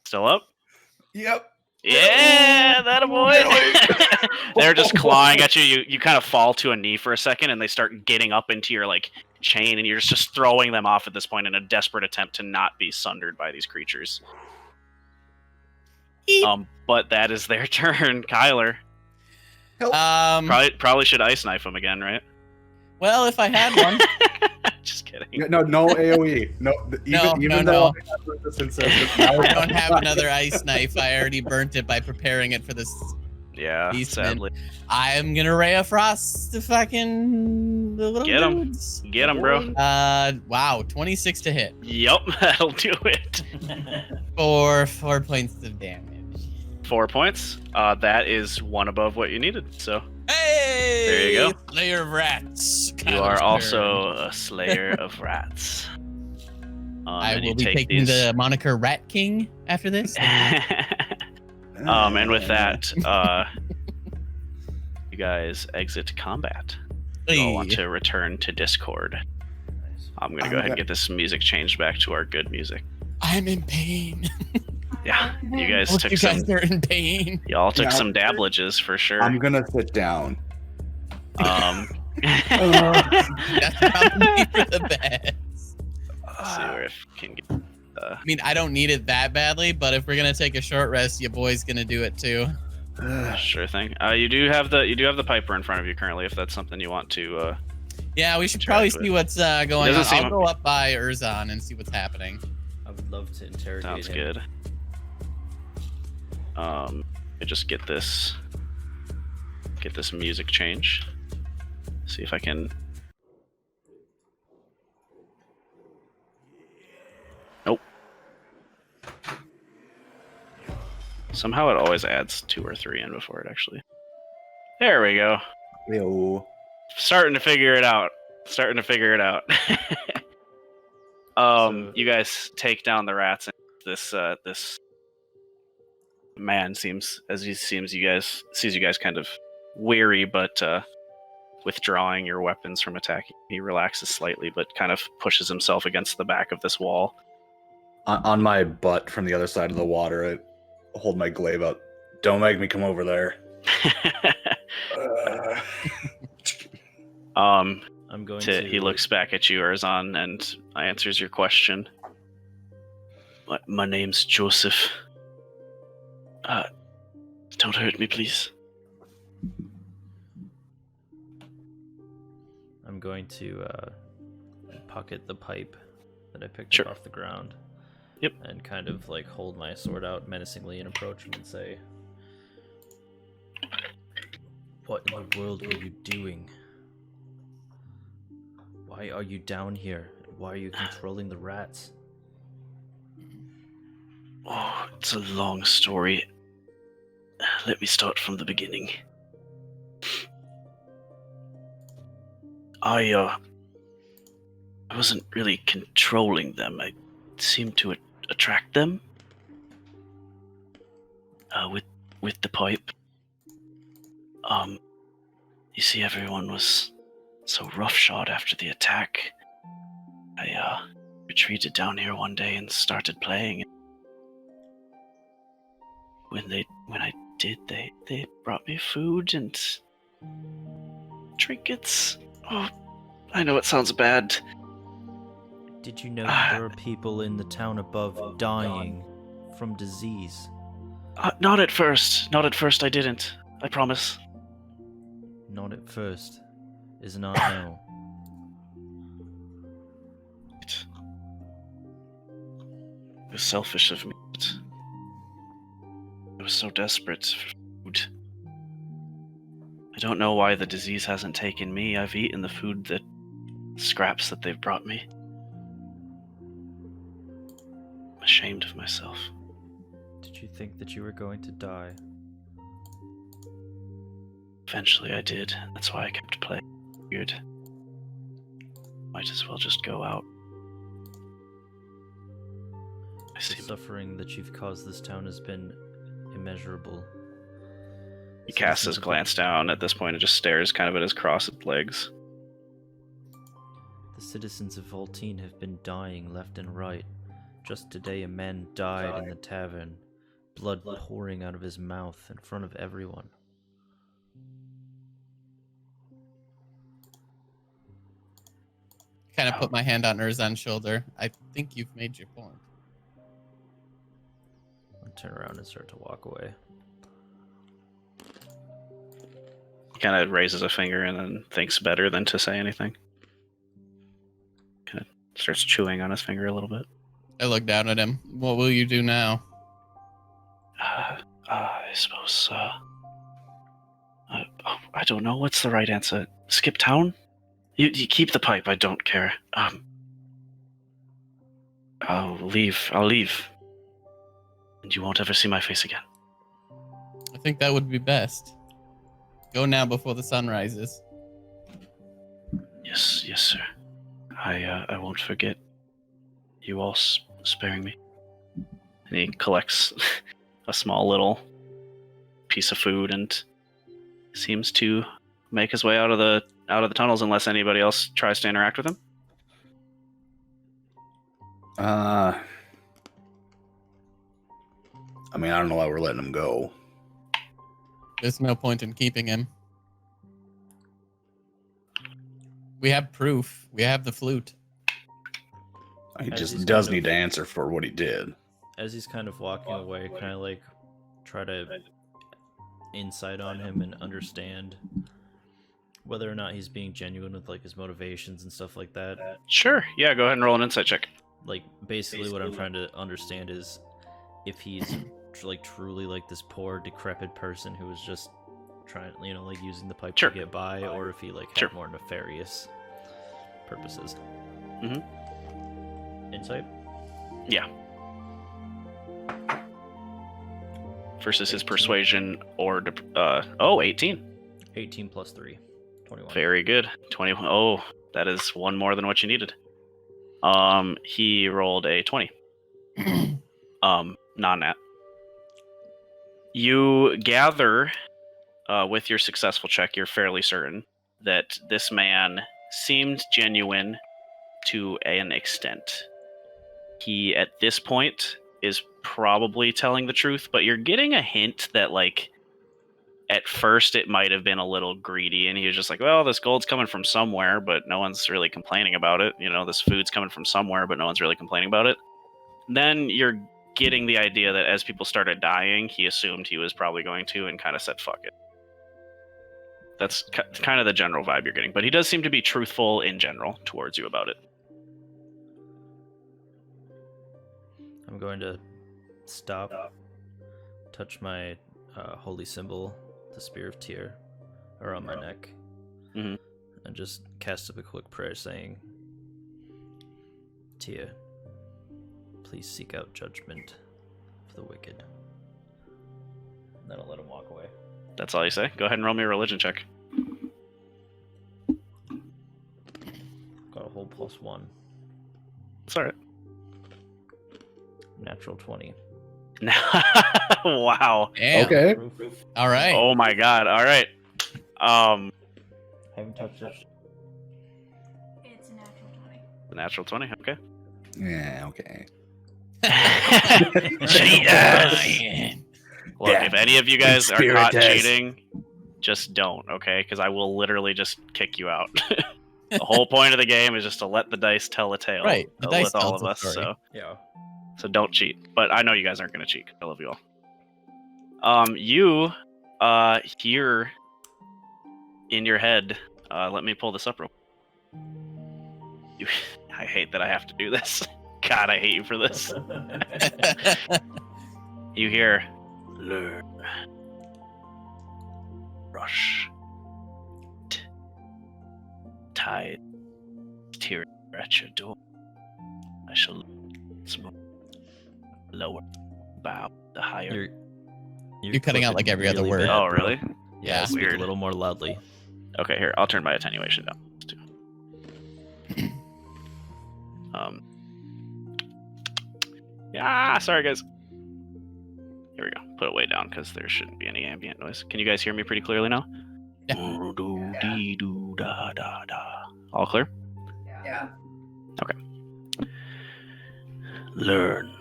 Still up. Yep. Yeah, that a boy. They're just clawing at you. You kind of fall to a knee for a second, and they start getting up into your chain, and you're just throwing them off at this point in a desperate attempt to not be sundered by these creatures. But that is their turn, Kyler. Probably should ice knife them again, right? Well, if I had one. Just kidding. No AOE. No. Even though I have resistance, I don't have another ice knife. I already burnt it by preparing it for this. Yeah, sadly. I'm gonna Ray of Frost the fucking the little Get 'em. dudes. Get him, bro. Wow, 26 to hit. Yup, that'll do it. For 4 points of damage. 4 points. That is one above what you needed. So Hey! There you go. Slayer of rats. you are also a slayer of rats. I will be taking the moniker Rat King after this. And with that, you guys exit combat. You'll want to return to Discord. I'm gonna go ahead and get this music changed back to our good music. I'm in pain. Yeah, you guys Both took you some. guys are in pain. Y'all took some dablages for sure. I'm gonna sit down. That's probably for the best. Let's see where if we can get. I mean, I don't need it that badly, but if we're gonna take a short rest, your boy's gonna do it too. Sure thing. You do have the piper in front of you currently. If that's something you want to. Yeah, we should probably see what's going on. I'll go up by Urzon and see what's happening. I would love to interrogate Sounds him. good. I just get this music change. See if I can. Nope. Somehow it always adds 2 or 3 in before it actually. There we go. Yo. Starting to figure it out. You guys take down the rats, and this man sees you guys kind of weary, but withdrawing your weapons from attacking. He relaxes slightly, but kind of pushes himself against the back of this wall. On my butt from the other side of the water, I hold my glaive out. Don't make me come over there. I'm going to. He looks back at you, Erzon, and answers your question. My name's Joseph. Don't hurt me, please. I'm going to pocket the pipe that I picked Sure. up off the ground. Yep. And kind of hold my sword out menacingly and approach him and say, "What in the world were you doing? Why are you down here? Why are you controlling the rats?" Oh, it's a long story. Let me start from the beginning. I wasn't really controlling them. I seemed to attract them with the pipe. You see, everyone was so roughshod after the attack. I retreated down here one day and started playing. when I did, they brought me food and trinkets. Oh, I know it sounds bad. Did you know that there are people in the town above dying from disease? Not at first. Not at first. I didn't. I promise. Not at first. Is not no. It was selfish of me. But I was so desperate for food. I don't know why the disease hasn't taken me. I've eaten the food, the scraps that they've brought me. I'm ashamed of myself. Did you think that you were going to die? Eventually I did. That's why I kept playing weird. Might as well just go out. I The see. suffering that you've caused this town has been immeasurable. He casts his Citizens of- glance down at this point and just stares kind of at his crossed legs. The citizens of Voltine have been dying left and right. Just today a man died in the tavern, blood pouring out of his mouth in front of everyone. Kind of put my hand on Erzan's shoulder. I think you've made your point. I'll turn around and start to walk away. He kind of raises a finger and then thinks better than to say anything. Kind of starts chewing on his finger a little bit. I look down at him. What will you do now? I suppose, I don't know what's the right answer. Skip town? You keep the pipe, I don't care. I'll leave. And you won't ever see my face again. I think that would be best. Go now before the sun rises. Yes, sir. I won't forget you all sparing me. And he collects a small little piece of food and seems to make his way out of the tunnels unless anybody else tries to interact with him. I mean, I don't know why we're letting him go. There's no point in keeping him. We have proof. We have the flute. He As just he's does kind need of- to answer for what he did. As he's kind of walking away, kind of like try to insight on him and understand whether or not he's being genuine with like his motivations and stuff like that. Sure. Yeah, go ahead and roll an insight check. Like basically what I'm trying to understand is if he's like truly like this poor decrepit person who was just trying, you know, like using the pipe Sure. to get by, or if he like had Sure. more nefarious purposes. Mhm. Insight? Yeah. Versus his persuasion or 18. 18 plus 3. 21. Very good. 21. Oh, that is one more than what you needed. He rolled a 20. Non-nat. You gather with your successful check, you're fairly certain that this man seemed genuine to an extent. He, at this point, is probably telling the truth, but you're getting a hint that, like, at first it might have been a little greedy, and he was just like, well, this gold's coming from somewhere, but no one's really complaining about it. You know, this food's coming from somewhere, but no one's really complaining about it. Then you're getting the idea that as people started dying, he assumed he was probably going to and kind of said, fuck it. That's kind of the general vibe you're getting, but he does seem to be truthful in general towards you about it. I'm going to stop, touch my holy symbol, the Spear of Tyr, around my neck, Mhm. and just cast up a quick prayer saying, Tyr, please seek out judgment for the wicked. And then I'll let him walk away. That's all you say? Go ahead and roll me a religion check. Got a whole +1. It's alright. Natural 20. Wow. Damn. Okay. All right. Oh my god. Alright. Haven't touched it. It's a natural 20. The natural 20, okay. Yeah, okay. Cheaters! Look, Yeah. if any of you guys are Spirit caught test. cheating, just don't, okay? Because I will literally just kick you out. The whole point of the game is just to let the dice tell a tale. Right, the dice with all tells of the us. story. Yeah. So don't cheat. But I know you guys aren't going to cheat. I love you all. You hear in your head. Let me pull this up real. I hate that I have to do this. God, I hate you for this. You hear, learn, rush, tide, tear at your door. I shall smoke, lower, bow, the higher. You're cutting out clipping like every other really word. bad, Oh, bro. really? Yeah, speak Weird. a little more loudly. Okay, here, I'll turn my attenuation down. Yeah, sorry guys. Here we go. Put it way down because there shouldn't be any ambient noise. Can you guys hear me pretty clearly now? Yeah. All clear? Yeah. Learn,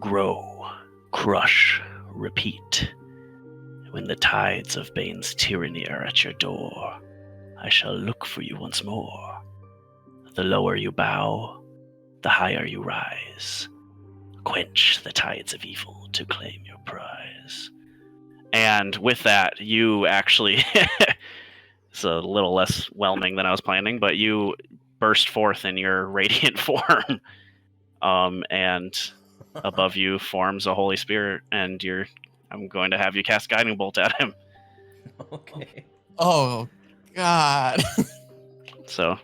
grow, crush, repeat. When the tides of Bane's tyranny are at your door, I shall look for you once more. The lower you bow, the higher you rise. Quench the tides of evil to claim your prize. And with that, you actually, it's a little less whelming than I was planning, but you burst forth in your radiant form. And above you forms a Holy Spirit, and I'm going to have you cast Guiding Bolt at him. Okay. Oh, God. So,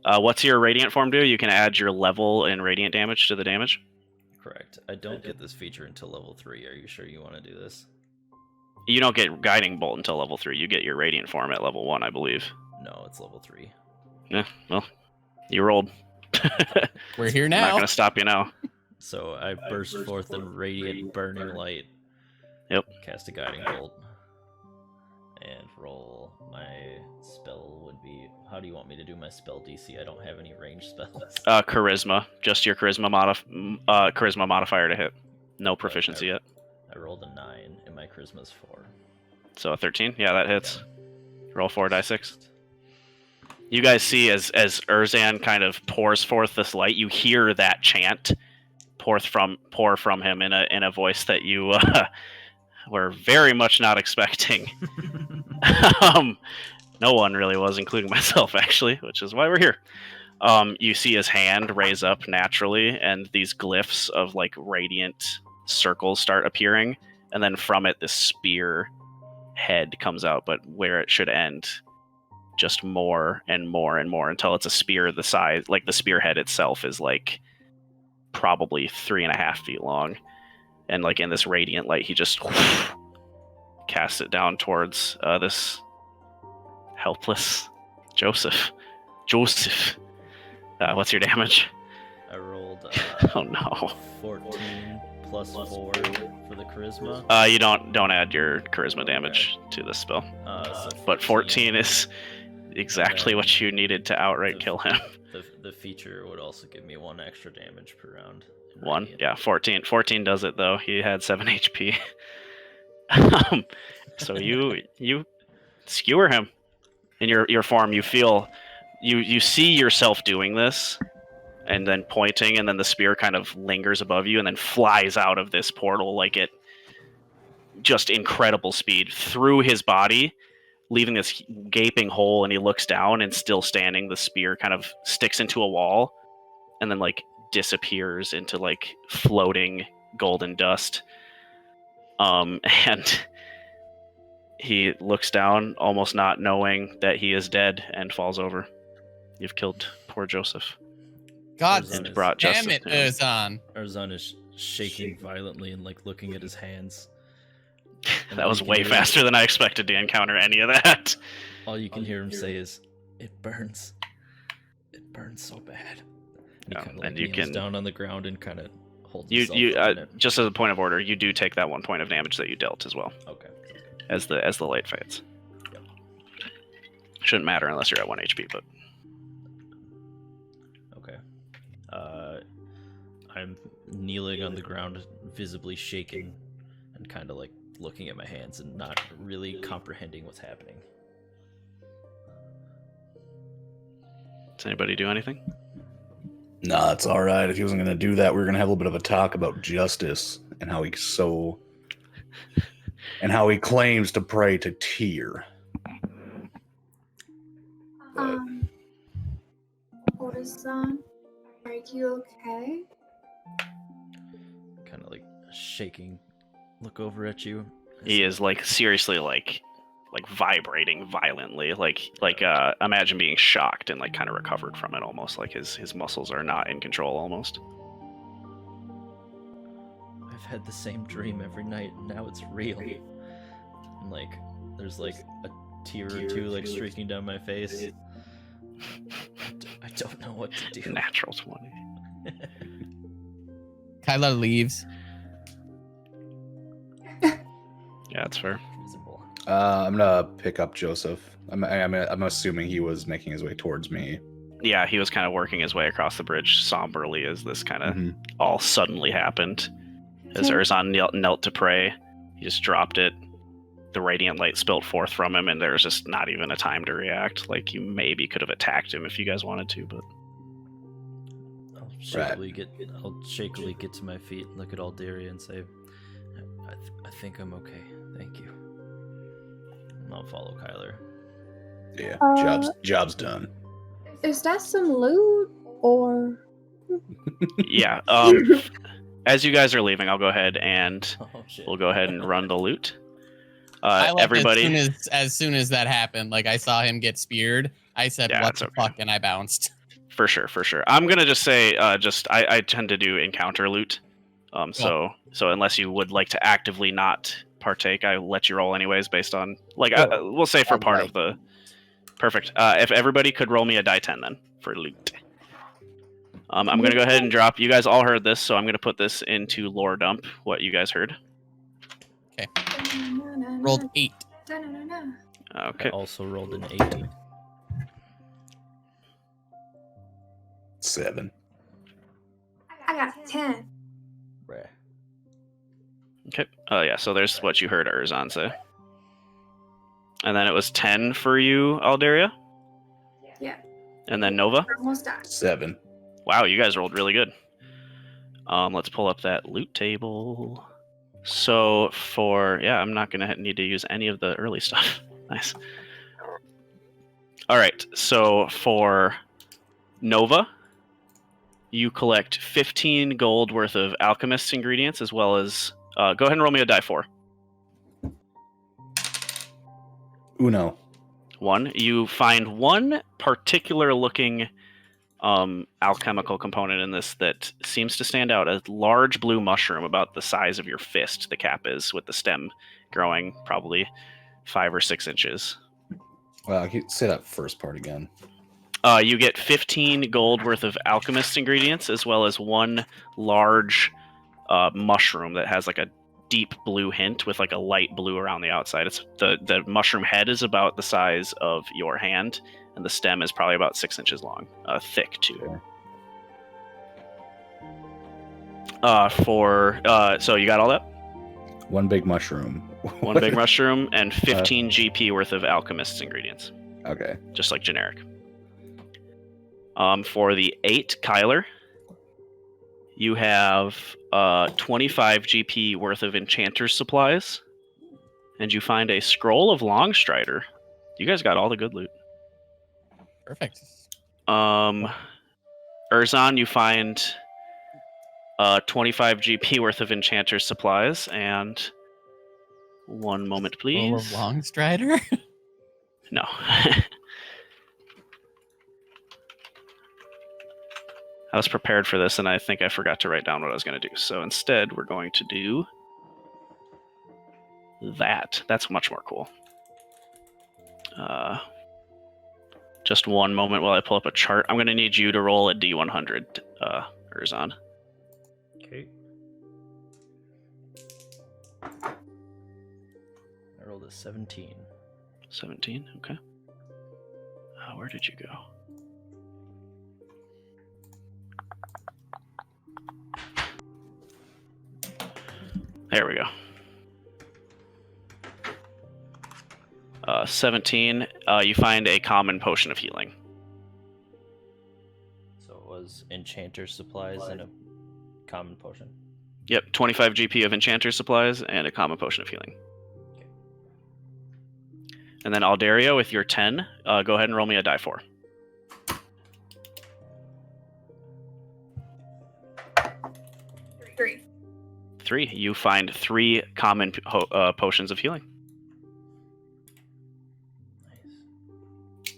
what's your radiant form do? You can add your level in radiant damage to the damage. Correct. I don't get this feature until level 3. Are you sure you want to do this? You don't get Guiding Bolt until level 3. You get your radiant form at level 1, I believe. No, it's level 3. Yeah, well, you rolled. We're here I'm not now. going to stop you now. So I burst forth in radiant burning light. Yep. Cast a guiding bolt. And roll my spell would be... How do you want me to do my spell DC? I don't have any range spells. Charisma. Just your charisma modifier to hit. No proficiency yet. I rolled a 9 and my charisma's 4. So a 13? Yeah, that hits. Roll 4d6. You guys see as Urzan kind of pours forth this light, you hear that chant pour from him in a voice that you were very much not expecting. No one really was, including myself, actually, which is why we're here. You see his hand raise up naturally, and these glyphs of like radiant circles start appearing, and then from it, this spear head comes out, but where it should end, just more and more and more until it's a spear the size, like the spearhead itself is like probably 3.5 feet long, and like in this radiant light, he just casts it down towards this helpless Joseph. What's your damage? I rolled Oh no. 14 plus 4 for the charisma. You don't add your charisma damage to this spell. So But 14 is exactly what you needed to outright kill him. The feature would also give me 1 extra damage per round. in 1, radiant. yeah, 14 does it though. He had 7 HP. So you skewer him in your form. You feel you see yourself doing this, and then pointing, and then the spear kind of lingers above you and then flies out of this portal like it just incredible speed through his body, leaving this gaping hole, and he looks down, and still standing, the spear kind of sticks into a wall and then like disappears into like floating golden dust. And he looks down, almost not knowing that he is dead, and falls over. You've killed poor Joseph. God Urzan brought is, justice damn it, to him. Ozan. Urzan is shaking violently and like looking at his hands. And That all was you can way hear- faster than I expected to encounter any of that. All you can hear him say is, "It burns. It burns so bad." And Yeah, he kind of and like you kneels can- down on the ground and kind of holds You himself up in it. just as a point of order, you do take that 1 point of damage that you dealt as well Okay. as the light fades. Yep. Shouldn't matter unless you're at 1 HP, but Okay. I'm kneeling on the ground, visibly shaking, and kind of like looking at my hands and not really comprehending what's happening. Does anybody do anything? Nah, it's all right. If he wasn't going to do that, we were going to have a little bit of a talk about justice and how he claims to pray to Tyr. Orison, are you okay? Kind of like shaking, look over at you. He is like seriously like vibrating violently, like imagine being shocked and like kind of recovered from it, almost like his muscles are not in control almost. I've had the same dream every night, and now it's real. And like, there's like a tear or two like streaking down my face. I don't know what to do. Natural 20. Kyla leaves. Yeah, that's fair. Visible. I'm gonna pick up Joseph. I'm assuming he was making his way towards me. Yeah, he was kind of working his way across the bridge somberly as this kind of all suddenly happened. As Erinn knelt to pray, he just dropped it. The radiant light spilled forth from him, and there was just not even a time to react. Like, you maybe could have attacked him if you guys wanted to, but... I'll shakily get to my feet and look at Aldaria and say, I think I'm okay. Thank you. And I'll follow Kyler. Yeah, job's done. Is that some loot or? Yeah. As you guys are leaving, I'll go ahead and we'll go ahead and run the loot. Everybody. As soon as that happened, like I saw him get speared, I said, Yeah, "What it's the okay. fuck?" and I bounced. For sure. I'm gonna just say, I tend to do encounter loot. So unless you would like to actively not partake, I let you roll anyways based on we'll say for part of the. Perfect. If everybody could roll me a die 10 then for loot. I'm gonna go ahead and drop. You guys all heard this, so I'm gonna put this into lore dump. What you guys heard. Rolled 8. Okay. I also rolled an 8. 7. I got 10. Bruh. Okay. Yeah. So there's what you heard Erinn say. And then it was 10 for you, Aldaria. Yeah. And then Nova. Almost died. 7. Wow, you guys rolled really good. Let's pull up that loot table. So I'm not gonna need to use any of the early stuff. Nice. All right. So for Nova, you collect 15 gold worth of alchemist's ingredients, as well as go ahead and roll me a die 4. Uno. 1. You find one particular looking alchemical component in this that seems to stand out. A large blue mushroom about the size of your fist, the cap is, with the stem growing probably 5 or 6 inches. Well, say that first part again. You get 15 gold worth of alchemist ingredients, as well as one large mushroom that has like a deep blue hint with like a light blue around the outside. It's the mushroom head is about the size of your hand, and the stem is probably about 6 inches long, thick too. So you got all that? One big mushroom. One big mushroom and 15 GP worth of alchemist's ingredients. Okay. Just like generic. For the 8 Kyler, you have 25 GP worth of enchanter's supplies, and you find a scroll of Longstrider. You guys got all the good loot. Perfect. Erinn, you find 25 GP worth of enchanter's supplies, and one moment, please. Roll of Longstrider? No. I was prepared for this, and I think I forgot to write down what I was going to do. So instead, we're going to do that. That's much more cool. Just one moment while I pull up a chart. I'm going to need you to roll a D100, Erinn. Okay. I rolled a 17. 17, okay. Where did you go? There we go. 17. You find a common potion of healing. So it was enchanter's supplies and a common potion. Yep, 25 GP of enchanter supplies and a common potion of healing. Okay. And then Aldario, with your 10, go ahead and roll me a die 4. Three. 3. You find 3 common potions of healing. Nice.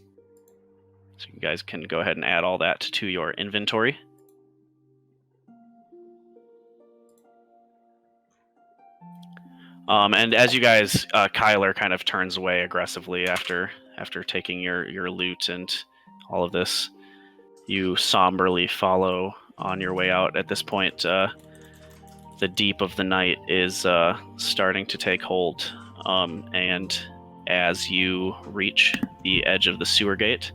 So you guys can go ahead and add all that to your inventory. And as you guys, Kyler kind of turns away aggressively after taking your loot and all of this. You somberly follow on your way out. At this point, the deep of the night is starting to take hold. And as you reach the edge of the sewer gate,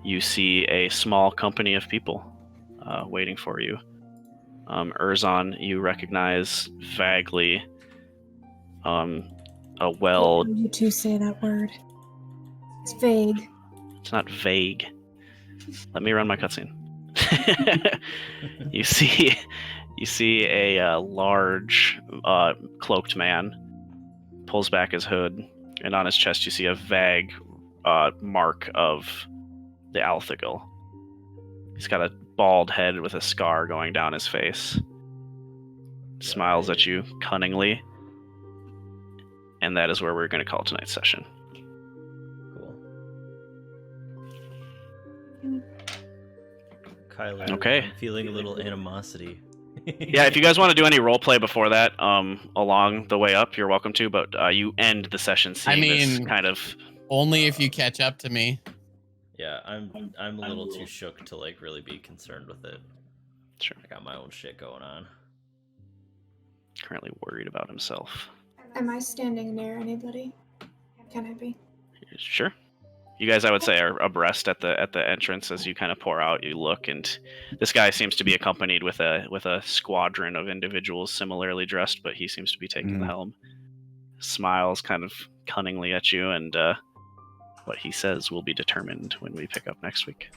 you see a small company of people waiting for you. Erzon, you recognize vaguely a well. You two say that word. It's vague. It's not vague. Let me run my cutscene. You see a large cloaked man pulls back his hood, and on his chest you see a vague mark of the Althagil. He's got a bald head with a scar going down his face. Smiles at you cunningly. And that is where we're going to call tonight's session. Cool. Kyler, Okay. I'm feeling a little animosity. Yeah, if you guys want to do any role play before that, along the way up, you're welcome to. But you end the session seeing this kind of. Only if you catch up to me. Yeah, I'm a little too shook to like really be concerned with it. Sure. I got my own shit going on. Currently worried about himself. Am I standing near anybody? Can I be? Sure. You guys, I would say, are abreast at the entrance. As you kind of pour out, you look, and this guy seems to be accompanied with a squadron of individuals similarly dressed, but he seems to be taking the helm. Smiles kind of cunningly at you, and what he says will be determined when we pick up next week.